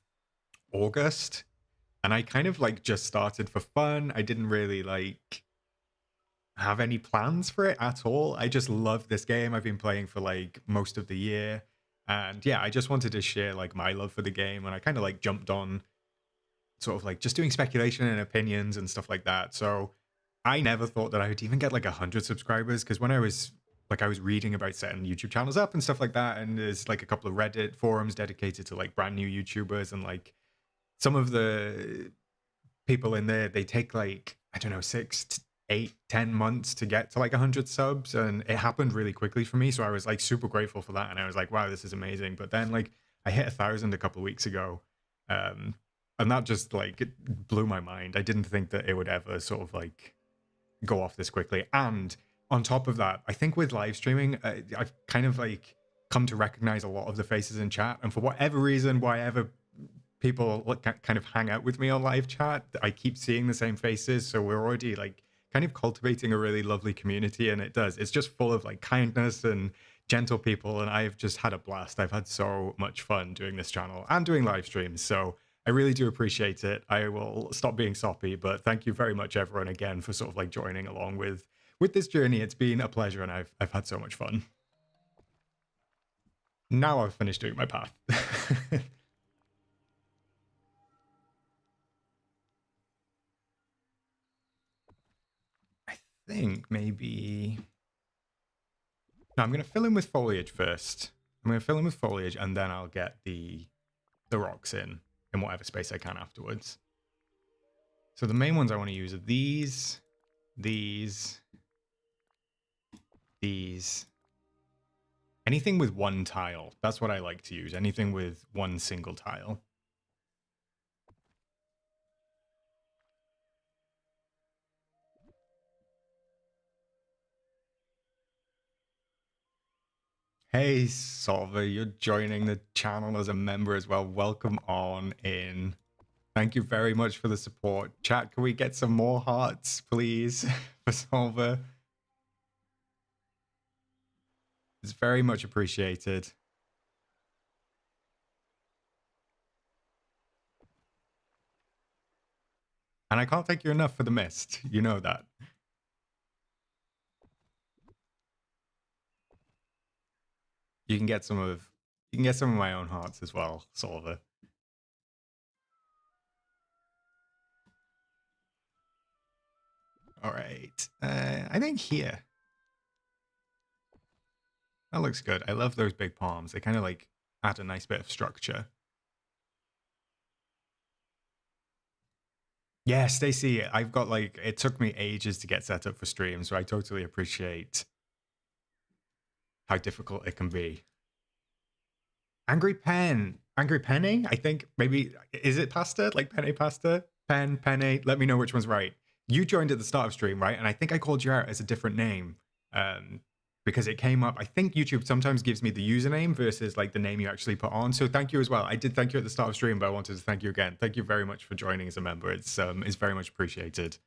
August, and I kind of like just started for fun. I didn't really like have any plans for it at all. I just love this game. I've been playing for like most of the year, and yeah, I just wanted to share like my love for the game, and I kind of like jumped on sort of like just doing speculation and opinions and stuff like that. So I never thought that I would even get like 100 subscribers, because when I was reading about setting YouTube channels up and stuff like that, and there's like a couple of Reddit forums dedicated to like brand new YouTubers, and like some of the people in there, they take like, I don't know, 6 to 8-10 months to get to like 100 subs, and it happened really quickly for me, so I was like super grateful for that, and I was like, wow, this is amazing. But then like I hit 1,000 a couple of weeks ago, and that just like it blew my mind. I didn't think that it would ever sort of like go off this quickly. And on top of that, I think with live streaming, I've kind of like come to recognize a lot of the faces in chat, and for whatever reason, why people like kind of hang out with me on live chat, I keep seeing the same faces, so we're already like kind of cultivating a really lovely community. And it's just full of like kindness and gentle people, and I've just had a blast. I've had so much fun doing this channel and doing live streams, so I really do appreciate it. I will stop being soppy, but thank you very much everyone again for sort of like joining along with this journey. It's been a pleasure, and I've had so much fun. Now I've finished doing my path. I think maybe... No, I'm going to fill in with foliage first. I'm going to fill in with foliage, and then I'll get the rocks in whatever space I can afterwards. So the main ones I want to use are these. Anything with one tile. That's what I like to use. Anything with one single tile. Hey, Solver, you're joining the channel as a member as well. Welcome on in. Thank you very much for the support. Chat, can we get some more hearts, please, for Solver? It's very much appreciated. And I can't thank you enough for the mist. You know that. You can get some of my own hearts as well, Solver. All right. I think here. That looks good. I love those big palms. They kind of like add a nice bit of structure. Yeah, Stacey, I've got like, it took me ages to get set up for stream, so I totally appreciate how difficult it can be. Angry Penny, I think maybe, is it pasta? Like penne pasta? Penne, let me know which one's right. You joined at the start of stream, right? And I think I called you out as a different name. Because it came up, I think YouTube sometimes gives me the username versus like the name you actually put on. So thank you as well. I did thank you at the start of stream, but I wanted to thank you again. Thank you very much for joining as a member. It's very much appreciated.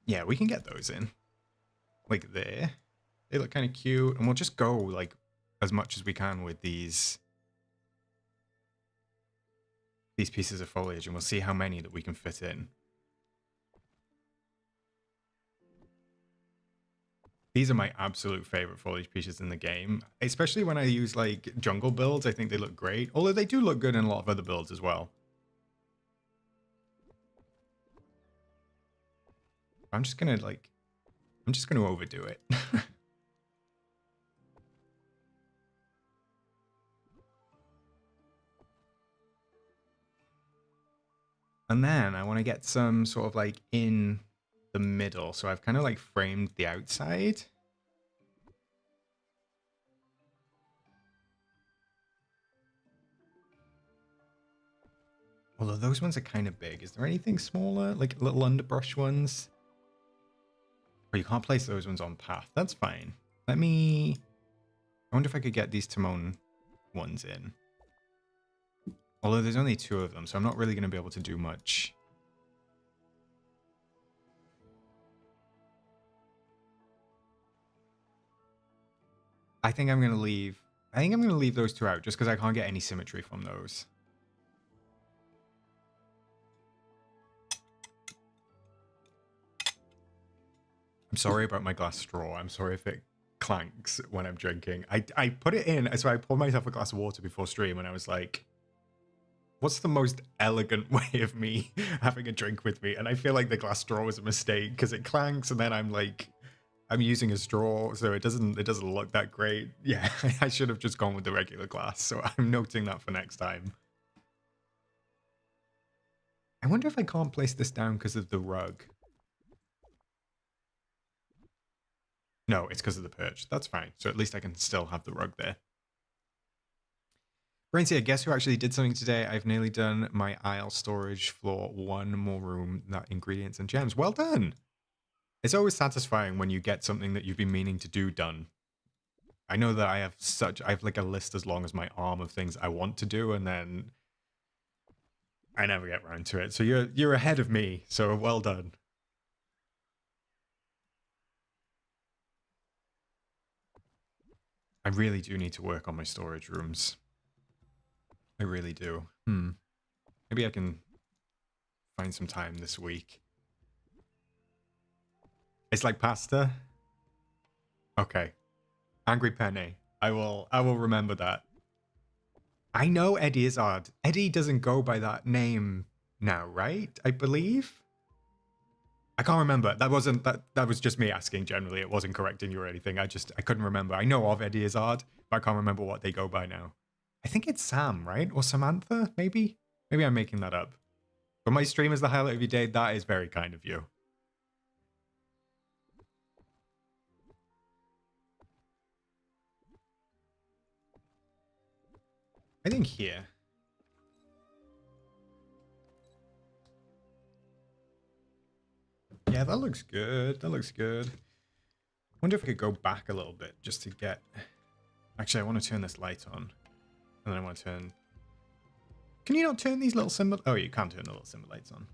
Yeah, we can get those in. Like there. They look kind of cute. And we'll just go like as much as we can with these pieces of foliage, and we'll see how many that we can fit in. These are my absolute favorite foliage pieces in the game, especially when I use like jungle builds. I think they look great, although they do look good in a lot of other builds as well. I'm just gonna overdo it. And then I want to get some sort of like in the middle. So I've kind of like framed the outside. Although those ones are kind of big. Is there anything smaller? Like little underbrush ones? Oh, you can't place those ones on path. That's fine. I wonder if I could get these Timon ones in. Although there's only 2 of them, so I'm not really going to be able to do much. I think I'm going to leave those 2 out just because I can't get any symmetry from those. I'm sorry about my glass straw. I'm sorry if it clanks when I'm drinking. I put it in, so I poured myself a glass of water before stream, and I was like, what's the most elegant way of me having a drink with me? And I feel like the glass straw was a mistake because it clanks, and then I'm using a straw, so it doesn't look that great. Yeah, I should have just gone with the regular glass. So I'm noting that for next time. I wonder if I can't place this down because of the rug. No, it's because of the perch. That's fine. So at least I can still have the rug there. Brainsy, guess who actually did something today? I've nearly done my aisle storage floor. One more room, that ingredients and gems. Well done. It's always satisfying when you get something that you've been meaning to do done. I know that I have like a list as long as my arm of things I want to do, and then I never get around to it. So you're ahead of me. So well done. I really do need to work on my storage rooms. I really do. Maybe I can find some time this week. It's like pasta. Okay. Angry Penny. I will remember that. I know Eddie Izzard. Eddie doesn't go by that name now, right? I believe. I can't remember. That was just me asking generally. It wasn't correcting you or anything. I couldn't remember. I know of Eddie Izzard, but I can't remember what they go by now. I think it's Sam, right? Or Samantha, maybe? Maybe I'm making that up. But my stream is the highlight of your day. That is very kind of you. I think here. Yeah, that looks good. That looks good. Wonder if I could go back a little bit just to get... Actually, I want to turn this light on. And then I want to turn... Can you not turn these little symbol... Oh, you can't turn the little symbol lights on.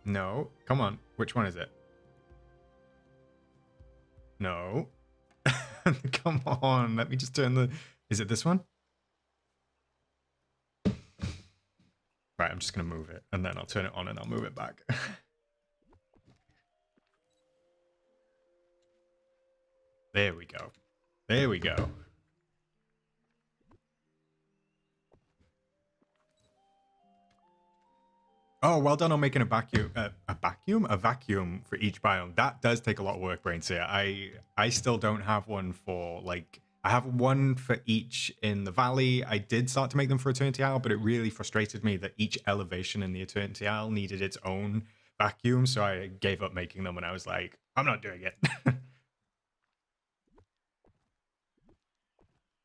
No. Come on. Which one is it? No. Come on. Let me just turn the... Is it this one? Right, I'm just going to move it. And then I'll turn it on and I'll move it back. There we go. There we go. Oh, well done on making a vacuum. A vacuum for each biome. That does take a lot of work, Brainseer. I still don't have one for like. I have one for each in the valley. I did start to make them for Eternity Isle, but it really frustrated me that each elevation in the Eternity Isle needed its own vacuum, so I gave up making them, and I was like, I'm not doing it.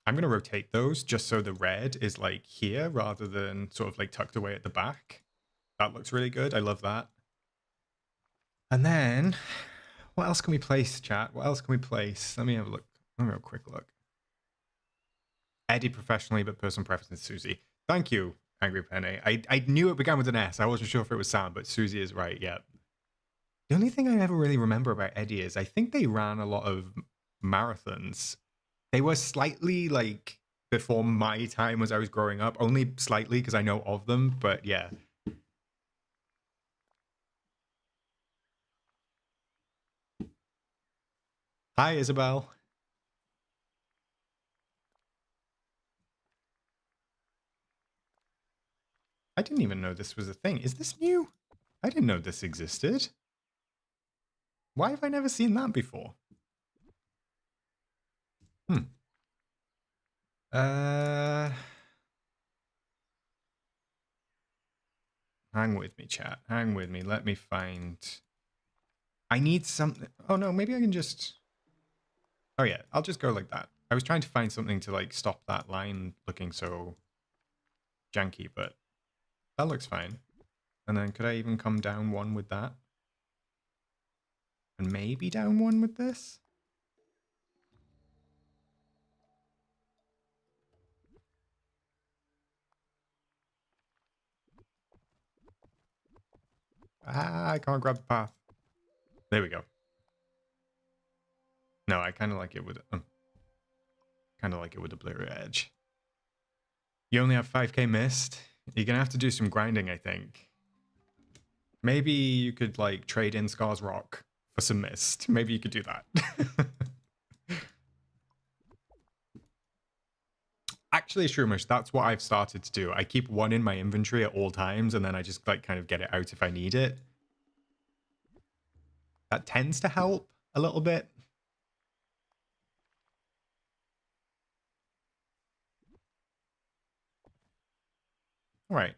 I'm going to rotate those just so the red is like here rather than sort of like tucked away at the back. That looks really good. I love that. And then, what else can we place, chat? What else can we place? Let me have a look. Let me have a quick look. Eddie professionally, but personal preference is Susie. Thank you, Angry Penny. I knew it began with an S. I wasn't sure if it was Sam, but Susie is right, yeah. The only thing I ever really remember about Eddie is I think they ran a lot of marathons. They were slightly like before my time as I was growing up, only slightly because I know of them, but yeah. Hi, Isabel. I didn't even know this was a thing. Is this new? I didn't know this existed. Why have I never seen that before? Hang with me, chat. Hang with me. Let me find... I need something... Oh, no, maybe I can just... Oh, yeah, I'll just go like that. I was trying to find something to, like, stop that line looking so janky, but that looks fine. And then could I even come down one with that? And maybe down one with this? Ah, I can't grab the path. There we go. No, I kind of like it with a blurry edge. You only have 5k mist. You're gonna have to do some grinding, I think. Maybe you could like trade in Scar's Rock for some mist. Maybe you could do that. Actually, Shroomish, that's what I've started to do. I keep one in my inventory at all times, and then I just like kind of get it out if I need it. That tends to help a little bit. Right.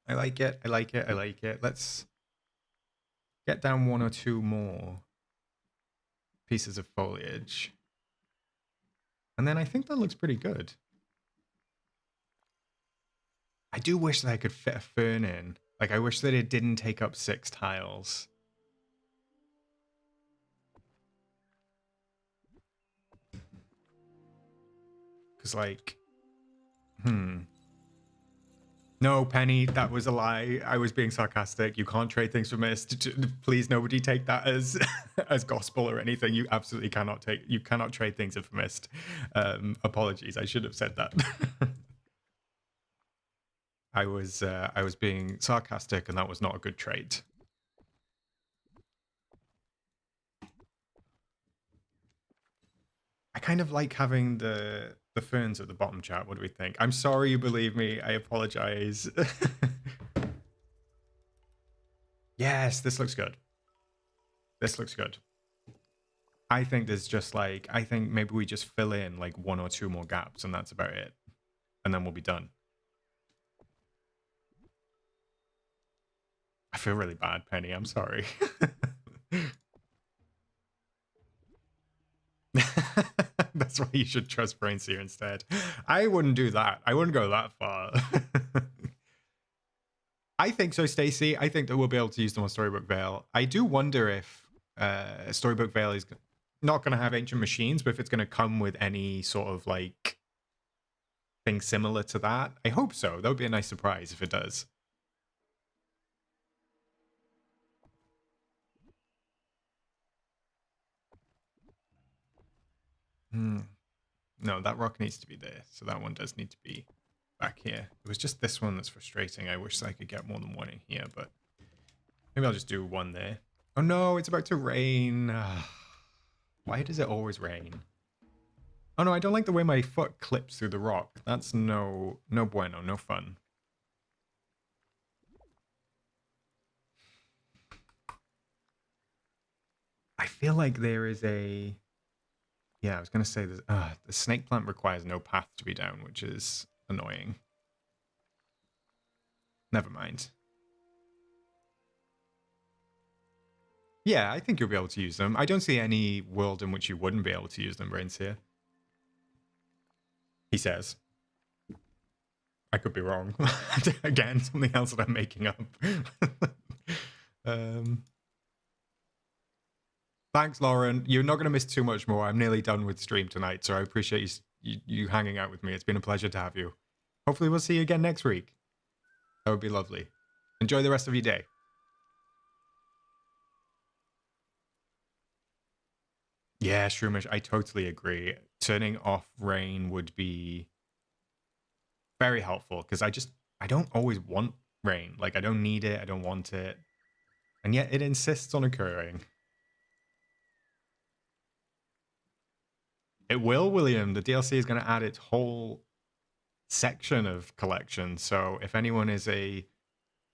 I like it. I like it. I like it. Let's get down one or two more pieces of foliage. And then I think that looks pretty good. I do wish that I could fit a fern in. Like, I wish that it didn't take up 6 tiles. Because, like, No, Penny, that was a lie. I was being sarcastic. You can't trade things for mist. Please, nobody take that as as gospel or anything. You absolutely cannot trade things for mist. Apologies, I should have said that. I was being sarcastic, and that was not a good trade. I kind of like having the ferns at the bottom, chat. What do we think? I'm sorry you believe me. I apologize. Yes, this looks good. This looks good. I think there's just like, I think maybe we just fill in like 1 or 2 more gaps, and that's about it. And then we'll be done. I feel really bad, Penny. I'm sorry. That's why you should trust Brainseer instead. I wouldn't do that. I wouldn't go that far. I think so, Stacey. I think that we'll be able to use them on Storybook Vale. I do wonder if Storybook Vale is not going to have ancient machines, but if it's going to come with any sort of like thing similar to that. I hope so. That would be a nice surprise if it does. No, that rock needs to be there. So that one does need to be back here. It was just this one that's frustrating. I wish I could get more than one in here, but maybe I'll just do one there. Oh no, it's about to rain. Why does it always rain? Oh no, I don't like the way my foot clips through the rock. That's no bueno, no fun. I feel like there is a... Yeah, I was going to say the snake plant requires no path to be down, which is annoying. Never mind. Yeah, I think you'll be able to use them. I don't see any world in which you wouldn't be able to use them, Brainseer. He says. I could be wrong. Again, something else that I'm making up. Thanks, Lauren. You're not going to miss too much more. I'm nearly done with stream tonight, so I appreciate you hanging out with me. It's been a pleasure to have you. Hopefully we'll see you again next week. That would be lovely. Enjoy the rest of your day. Yeah, Shroomish, I totally agree. Turning off rain would be very helpful, because I don't always want rain. Like, I don't need it. I don't want it. And yet it insists on occurring. It will, William. The DLC is going to add its whole section of collection. So if anyone is a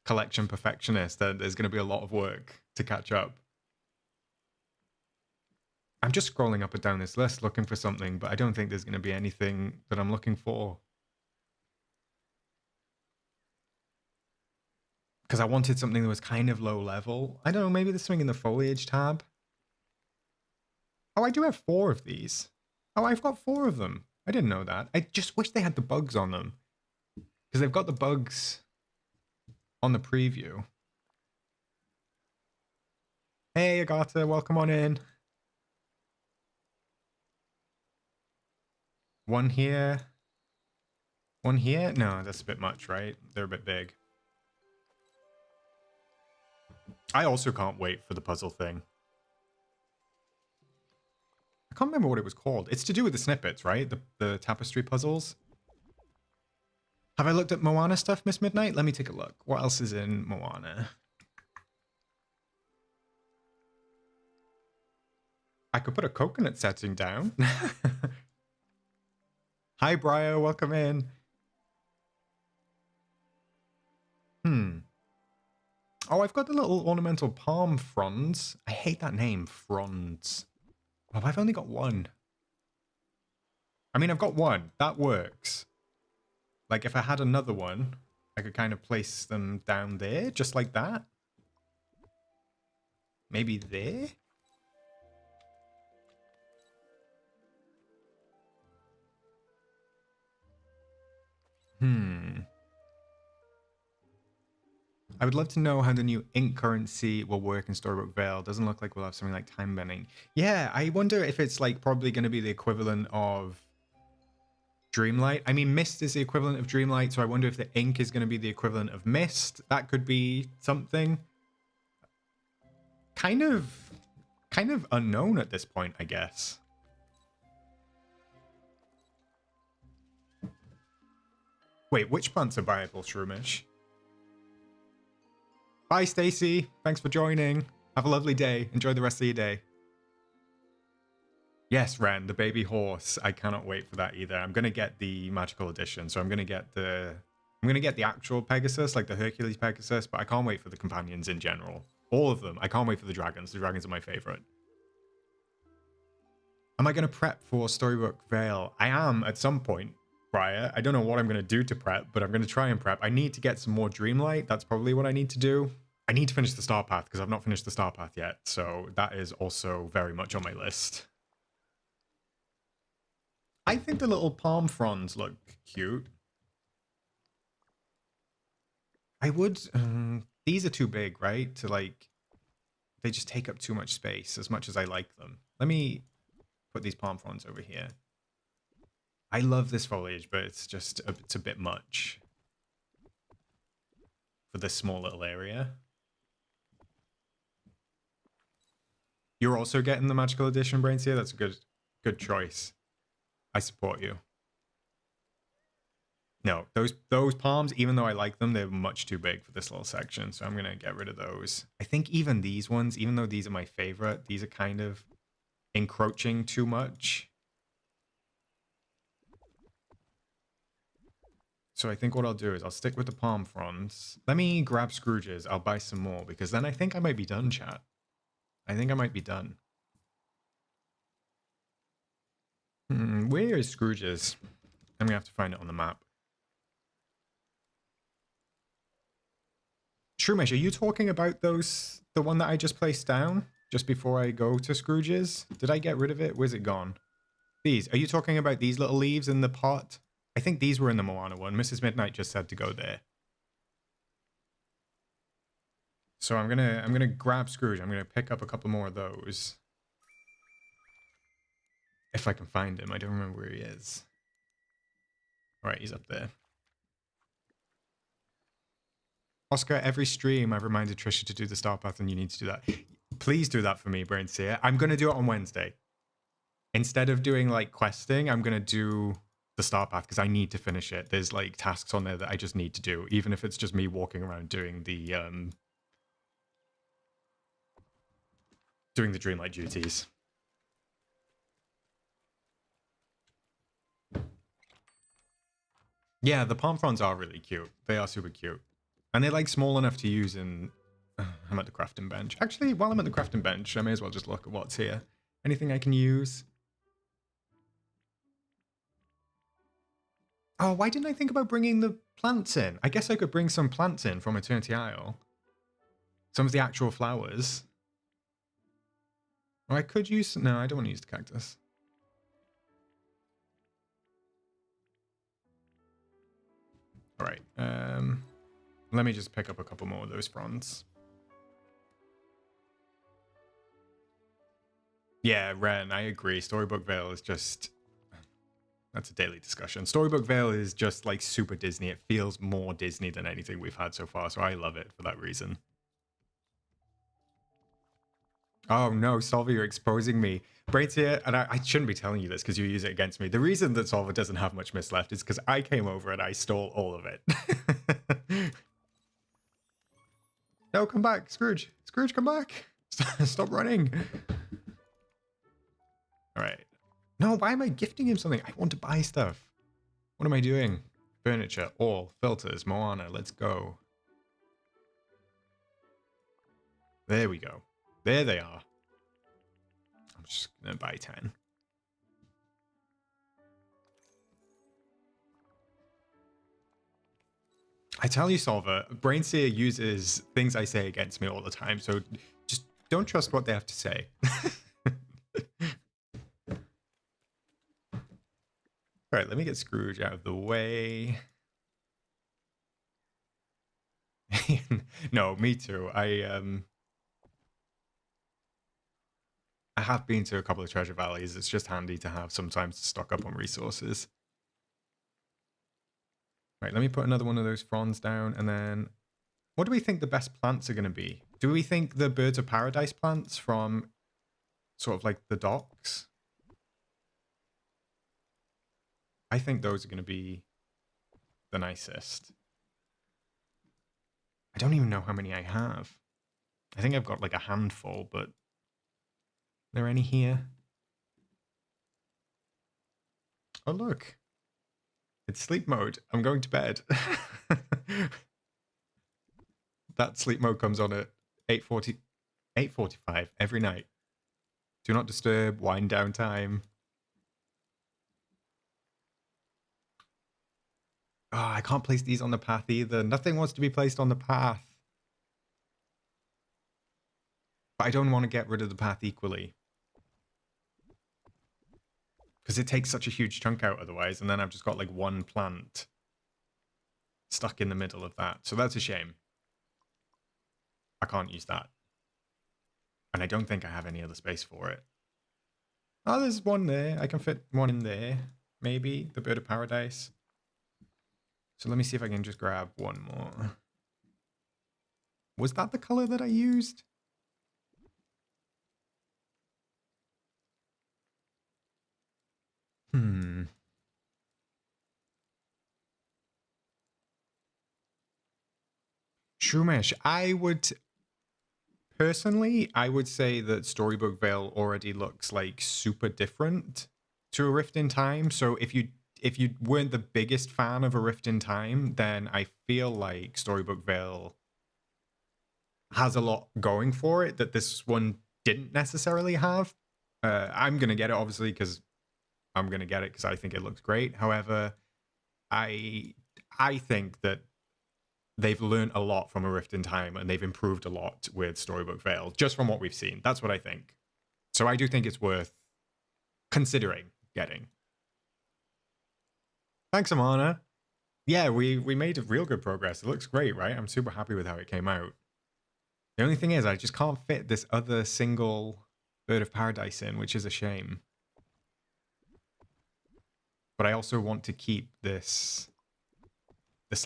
collection perfectionist, then there's going to be a lot of work to catch up. I'm just scrolling up and down this list looking for something, but I don't think there's going to be anything that I'm looking for. Because I wanted something that was kind of low level. I don't know, maybe there's something in the foliage tab. Oh, I do have 4 of these. Oh, I've got 4 of them. I didn't know that. I just wish they had the bugs on them. Because they've got the bugs on the preview. Hey, Agata, welcome on in. One here. One here? No, that's a bit much, right? They're a bit big. I also can't wait for the puzzle thing. I can't remember what it was called. It's to do with the snippets, right? The tapestry puzzles. Have I looked at Moana stuff, Miss Midnight? Let me take a look. What else is in Moana? I could put a coconut setting down. Hi, Briar. Welcome in. Oh, I've got the little ornamental palm fronds. I hate that name, fronds. Oh, I've only got 1. I mean, I've got 1. That works. Like, if I had another one, I could kind of place them down there, just like that. Maybe there? I would love to know how the new ink currency will work in Storybook Vale. Doesn't look like we'll have something like time bending. Yeah, I wonder if it's like probably going to be the equivalent of Dreamlight. I mean, Mist is the equivalent of Dreamlight, so I wonder if the ink is going to be the equivalent of Mist. That could be something. Kind of unknown at this point, I guess. Wait, which plants are viable, Shroomish? Bye, Stacy. Thanks for joining. Have a lovely day. Enjoy the rest of your day. Yes, Ren, the baby horse. I cannot wait for that either. I'm gonna get the magical edition, so I'm gonna get the actual Pegasus, like the Hercules Pegasus, but I can't wait for the companions in general. All of them. I can't wait for the dragons. The dragons are my favorite. Am I gonna prep for Storybook Vale? I am at some point, Briar. I don't know what I'm gonna do to prep, but I'm gonna try and prep. I need to get some more Dreamlight. That's probably what I need to do. I need to finish the Star Path because I've not finished the Star Path yet, so that is also very much on my list. I think the little palm fronds look cute. I would... these are too big, right? To like... They just take up too much space as much as I like them. Let me put these palm fronds over here. I love this foliage, but it's just... It's a bit much for this small little area. You're also getting the magical edition, Brainseer? That's a good choice. I support you. No, those palms, even though I like them, they're much too big for this little section, so I'm going to get rid of those. I think even these ones, even though these are my favorite, these are kind of encroaching too much. So I think what I'll do is I'll stick with the palm fronds. Let me grab Scrooge's. I'll buy some more, because then I think I might be done, chat. I think I might be done. Where is Scrooge's? I'm going to have to find it on the map. Shroomish, are you talking about those, the one that I just placed down just before I go to Scrooge's? Did I get rid of it? Where's it gone? These, are you talking about these little leaves in the pot? I think these were in the Moana one. Mrs. Midnight just said to go there. So I'm gonna grab Scrooge. I'm gonna pick up a couple more of those. If I can find him. I don't remember where he is. Alright, he's up there. Oscar, every stream I've reminded Trisha to do the Star Path and you need to do that. Please do that for me, Brainseer. I'm going to do it on Wednesday. Instead of doing like questing, I'm going to do the Star Path because I need to finish it. There's like tasks on there that I just need to do, even if it's just me walking around doing the Dreamlight duties. Yeah, the palm fronds are really cute. They are super cute. And they're like small enough to use in... I'm at the crafting bench. Actually, while I'm at the crafting bench, I may as well just look at what's here. Anything I can use? Oh, why didn't I think about bringing the plants in? I guess I could bring some plants in from Eternity Isle. Some of the actual flowers. Or I could use... No, I don't want to use the cactus. Alright, let me just pick up a couple more of those fronds. Yeah, Ren, I agree. Storybook Vale is just... That's a daily discussion. Storybook Vale is just like super Disney. It feels more Disney than anything we've had so far, so I love it for that reason. Oh no, Solver, you're exposing me. Brainseer, and I shouldn't be telling you this because you use it against me. The reason that Solver doesn't have much mist left is because I came over and I stole all of it. No, come back, Scrooge. Scrooge, come back. Stop running. All right. No, why am I gifting him something? I want to buy stuff. What am I doing? Furniture, all, filters, Moana, let's go. There we go. There they are. I'm just going to buy 10. I tell you, Solver, Brainseer uses things I say against me all the time, so just don't trust what they have to say. All right, let me get Scrooge out of the way. No, me too. I have been to a couple of treasure valleys. It's just handy to have sometimes to stock up on resources. Right, let me put another one of those fronds down, and then what do we think the best plants are going to be? Do we think the Birds of Paradise plants from sort of like the docks? I think those are going to be the nicest. I don't even know how many I have. I think I've got like a handful, but are there any here? Oh, look. It's sleep mode. I'm going to bed. That sleep mode comes on at 8:45 every night. Do not disturb, wind down time. Oh, I can't place these on the path either. Nothing wants to be placed on the path. But I don't want to get rid of the path equally. Because it takes such a huge chunk out otherwise, and then I've just got like one plant stuck in the middle of that. So that's a shame. I can't use that. And I don't think I have any other space for it. Oh, there's one there. I can fit one in there. Maybe the Bird of Paradise. So let me see if I can just grab one more. Was that the color that I used? Shumish, personally, I would say that Storybook Vale already looks like super different to A Rift in Time. So if you weren't the biggest fan of A Rift in Time, then I feel like Storybook Vale has a lot going for it that this one didn't necessarily have. I'm gonna get it obviously because I think it looks great. However, I think that they've learned a lot from A Rift in Time and they've improved a lot with Storybook Vale, just from what we've seen. That's what I think. So I do think it's worth considering getting. Thanks, Amana. Yeah, we made a real good progress. It looks great, right? I'm super happy with how it came out. The only thing is I just can't fit this other single Bird of Paradise in, which is a shame. But I also want to keep this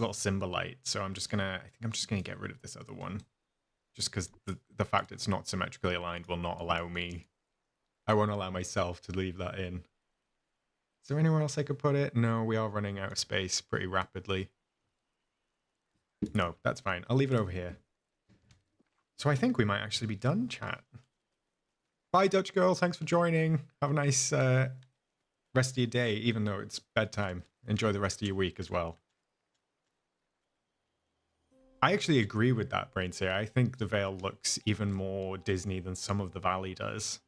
little Symbolite, so I think I'm just gonna get rid of this other one. Just because the fact it's not symmetrically aligned will not allow me. I won't allow myself to leave that in. Is there anywhere else I could put it? No, we are running out of space pretty rapidly. No, that's fine. I'll leave it over here. So I think we might actually be done, chat. Bye, Dutch girl. Thanks for joining. Have a nice rest of your day, even though it's bedtime. Enjoy the rest of your week as well. I actually agree with that, Brainseer. I think the Vale looks even more Disney than some of the Valley does.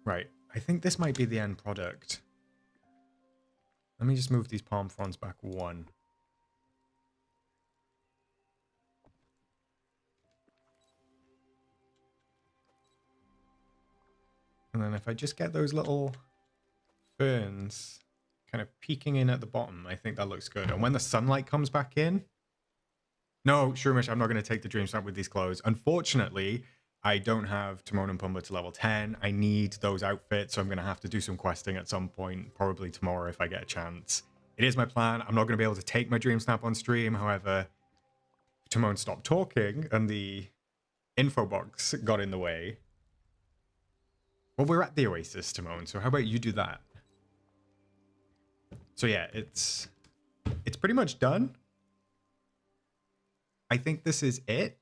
Right. I think this might be the end product. Let me just move these palm fronds back one. And then if I just get those little ferns kind of peeking in at the bottom, I think that looks good. And when the sunlight comes back in... No, Shroomish, I'm not going to take the DreamSnap with these clothes. Unfortunately, I don't have Timon and Pumbaa to level 10. I need those outfits, so I'm going to have to do some questing at some point, probably tomorrow if I get a chance. It is my plan. I'm not going to be able to take my DreamSnap on stream. However, Timon stopped talking and the info box got in the way. Well, we're at the Oasis, Timon, so how about you do that? So yeah, it's pretty much done. I think this is it.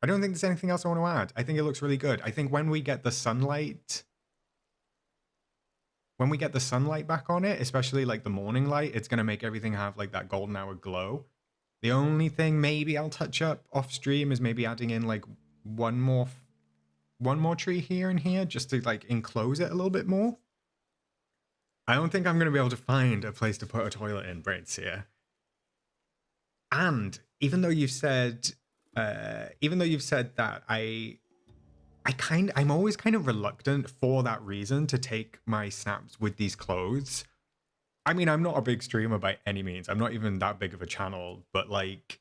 I don't think there's anything else I want to add. I think it looks really good. I think when we get the sunlight back on it, especially like the morning light, it's going to make everything have like that golden hour glow. The only thing maybe I'll touch up off stream is maybe adding in like one more one more tree here and here just to like enclose it a little bit more. I don't think I'm going to be able to find a place to put a toilet in, Brains here. And even though you've said that I'm always kind of reluctant for that reason to take my snaps with these clothes. I mean, I'm not a big streamer by any means. I'm not even that big of a channel, but like,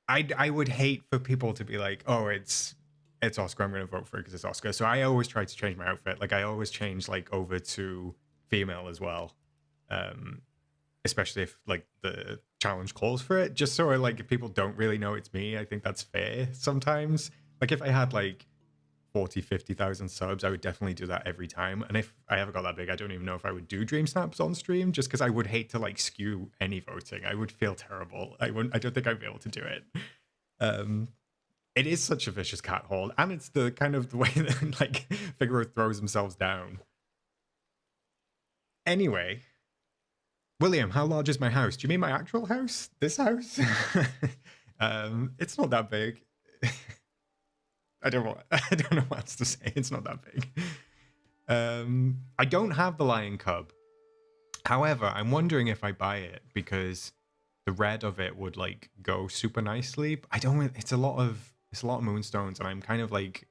I would hate for people to be like, oh, it's Oscar, I'm going to vote for it because it's Oscar. So I always try to change my outfit. Like I always change like over to female as well. Especially if like the challenge calls for it, just so like if people don't really know it's me, I think that's fair sometimes. Like if I had like 40,000-50,000 subs, I would definitely do that every time. And if I ever got that big, I don't even know if I would do dream snaps on stream, just because I would hate to like skew any voting. I would feel terrible. I don't think I'd be able to do it. It is such a vicious cat hole, and it's the kind of the way that like Figaro throws themselves down. Anyway, William, how large is my house? Do you mean my actual house? This house? It's not that big. I don't know what else to say. It's not that big. I don't have the lion cub. However, I'm wondering if I buy it because the red of it would like go super nicely. I don't. It's a lot of moonstones, and I'm kind of like.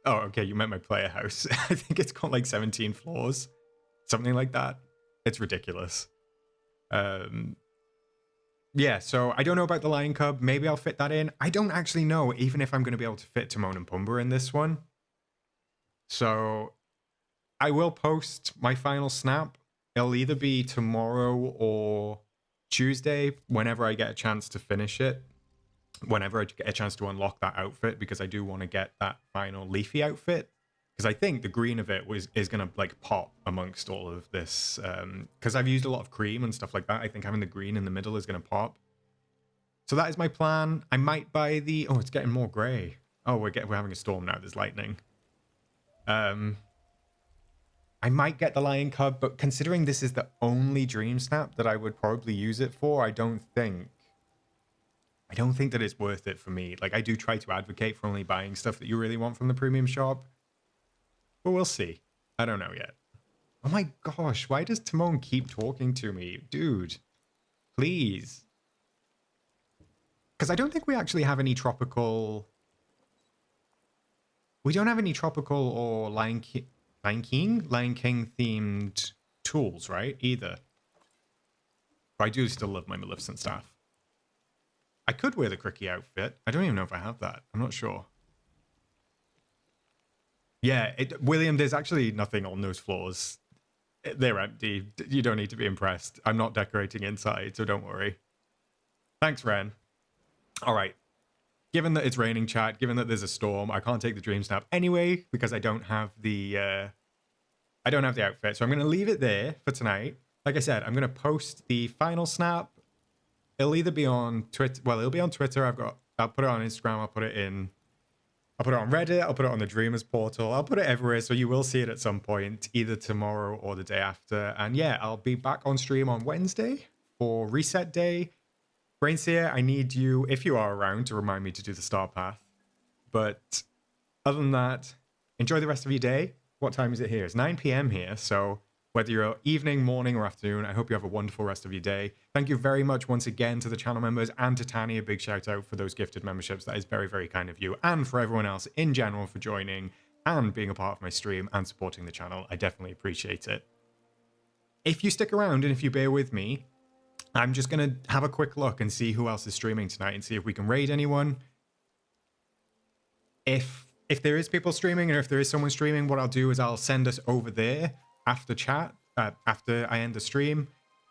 Oh, okay. You meant my player house. I think it's got like 17 floors, something like that. It's ridiculous. Yeah, so I don't know about the lion cub. Maybe I'll fit that in. I don't actually know even if I'm going to be able to fit Timon and Pumbaa in this one. So I will post my final snap. It'll either be tomorrow or Tuesday, whenever I get a chance to finish it. Whenever I get a chance to unlock that outfit, because I do want to get that final leafy outfit. Because I think the green of it is going to like pop amongst all of this. Because I've used a lot of cream and stuff like that. I think having the green in the middle is going to pop. So that is my plan. I might buy the... Oh, it's getting more grey. Oh, we're having a storm now. There's lightning. I might get the lion cub, but considering this is the only dream snap that I would probably use it for, I don't think that it's worth it for me. Like, I do try to advocate for only buying stuff that you really want from the premium shop. But we'll see. I don't know yet. Oh my gosh, why does Timon keep talking to me? Dude, please. Because I don't think we actually have any tropical... We don't have any tropical or Lion King themed tools, right? Either. But I do still love my Maleficent staff. I could wear the Cricky outfit. I don't even know if I have that. I'm not sure. Yeah, William, there's actually nothing on those floors. They're empty. You don't need to be impressed. I'm not decorating inside, so don't worry. Thanks, Ren. All right. Given that it's raining, chat, given that there's a storm, I can't take the dream snap anyway because I don't have the outfit. So I'm going to leave it there for tonight. Like I said, I'm going to post the final snap. It'll either be on Twitter. Well, it'll be on Twitter. I'll put it on Instagram. I'll put it on Reddit. I'll put it on the Dreamers portal. I'll put it everywhere. So you will see it at some point, either tomorrow or the day after. And yeah, I'll be back on stream on Wednesday for reset day. Brainseer, I need you, if you are around, to remind me to do the star path. But other than that, enjoy the rest of your day. What time is it here? It's 9 p.m. here. So whether you're evening, morning, or afternoon, I hope you have a wonderful rest of your day. Thank you very much once again to the channel members and to Tanny. A big shout out for those gifted memberships. That is very, very kind of you. And for everyone else in general for joining and being a part of my stream and supporting the channel. I definitely appreciate it. If you stick around and if you bear with me, I'm just going to have a quick look and see who else is streaming tonight and see if we can raid anyone. If there is people streaming, or if there is someone streaming, what I'll do is I'll send us over there after chat, after I end the stream.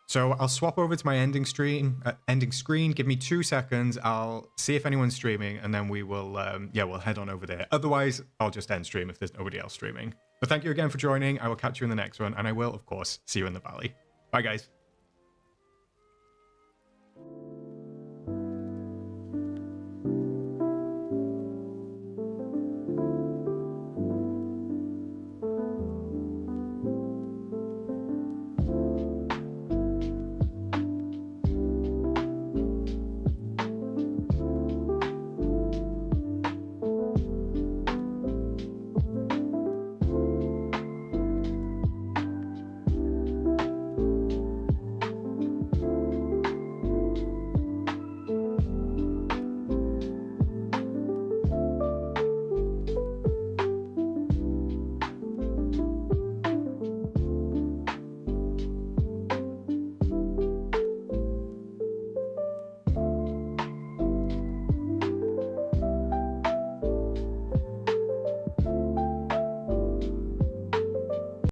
So I'll swap over to my ending screen. Give me 2 seconds. I'll see if anyone's streaming, and then we will, we'll head on over there. Otherwise, I'll just end stream if there's nobody else streaming. But thank you again for joining. I will catch you in the next one, and I will, of course, see you in the valley. Bye, guys.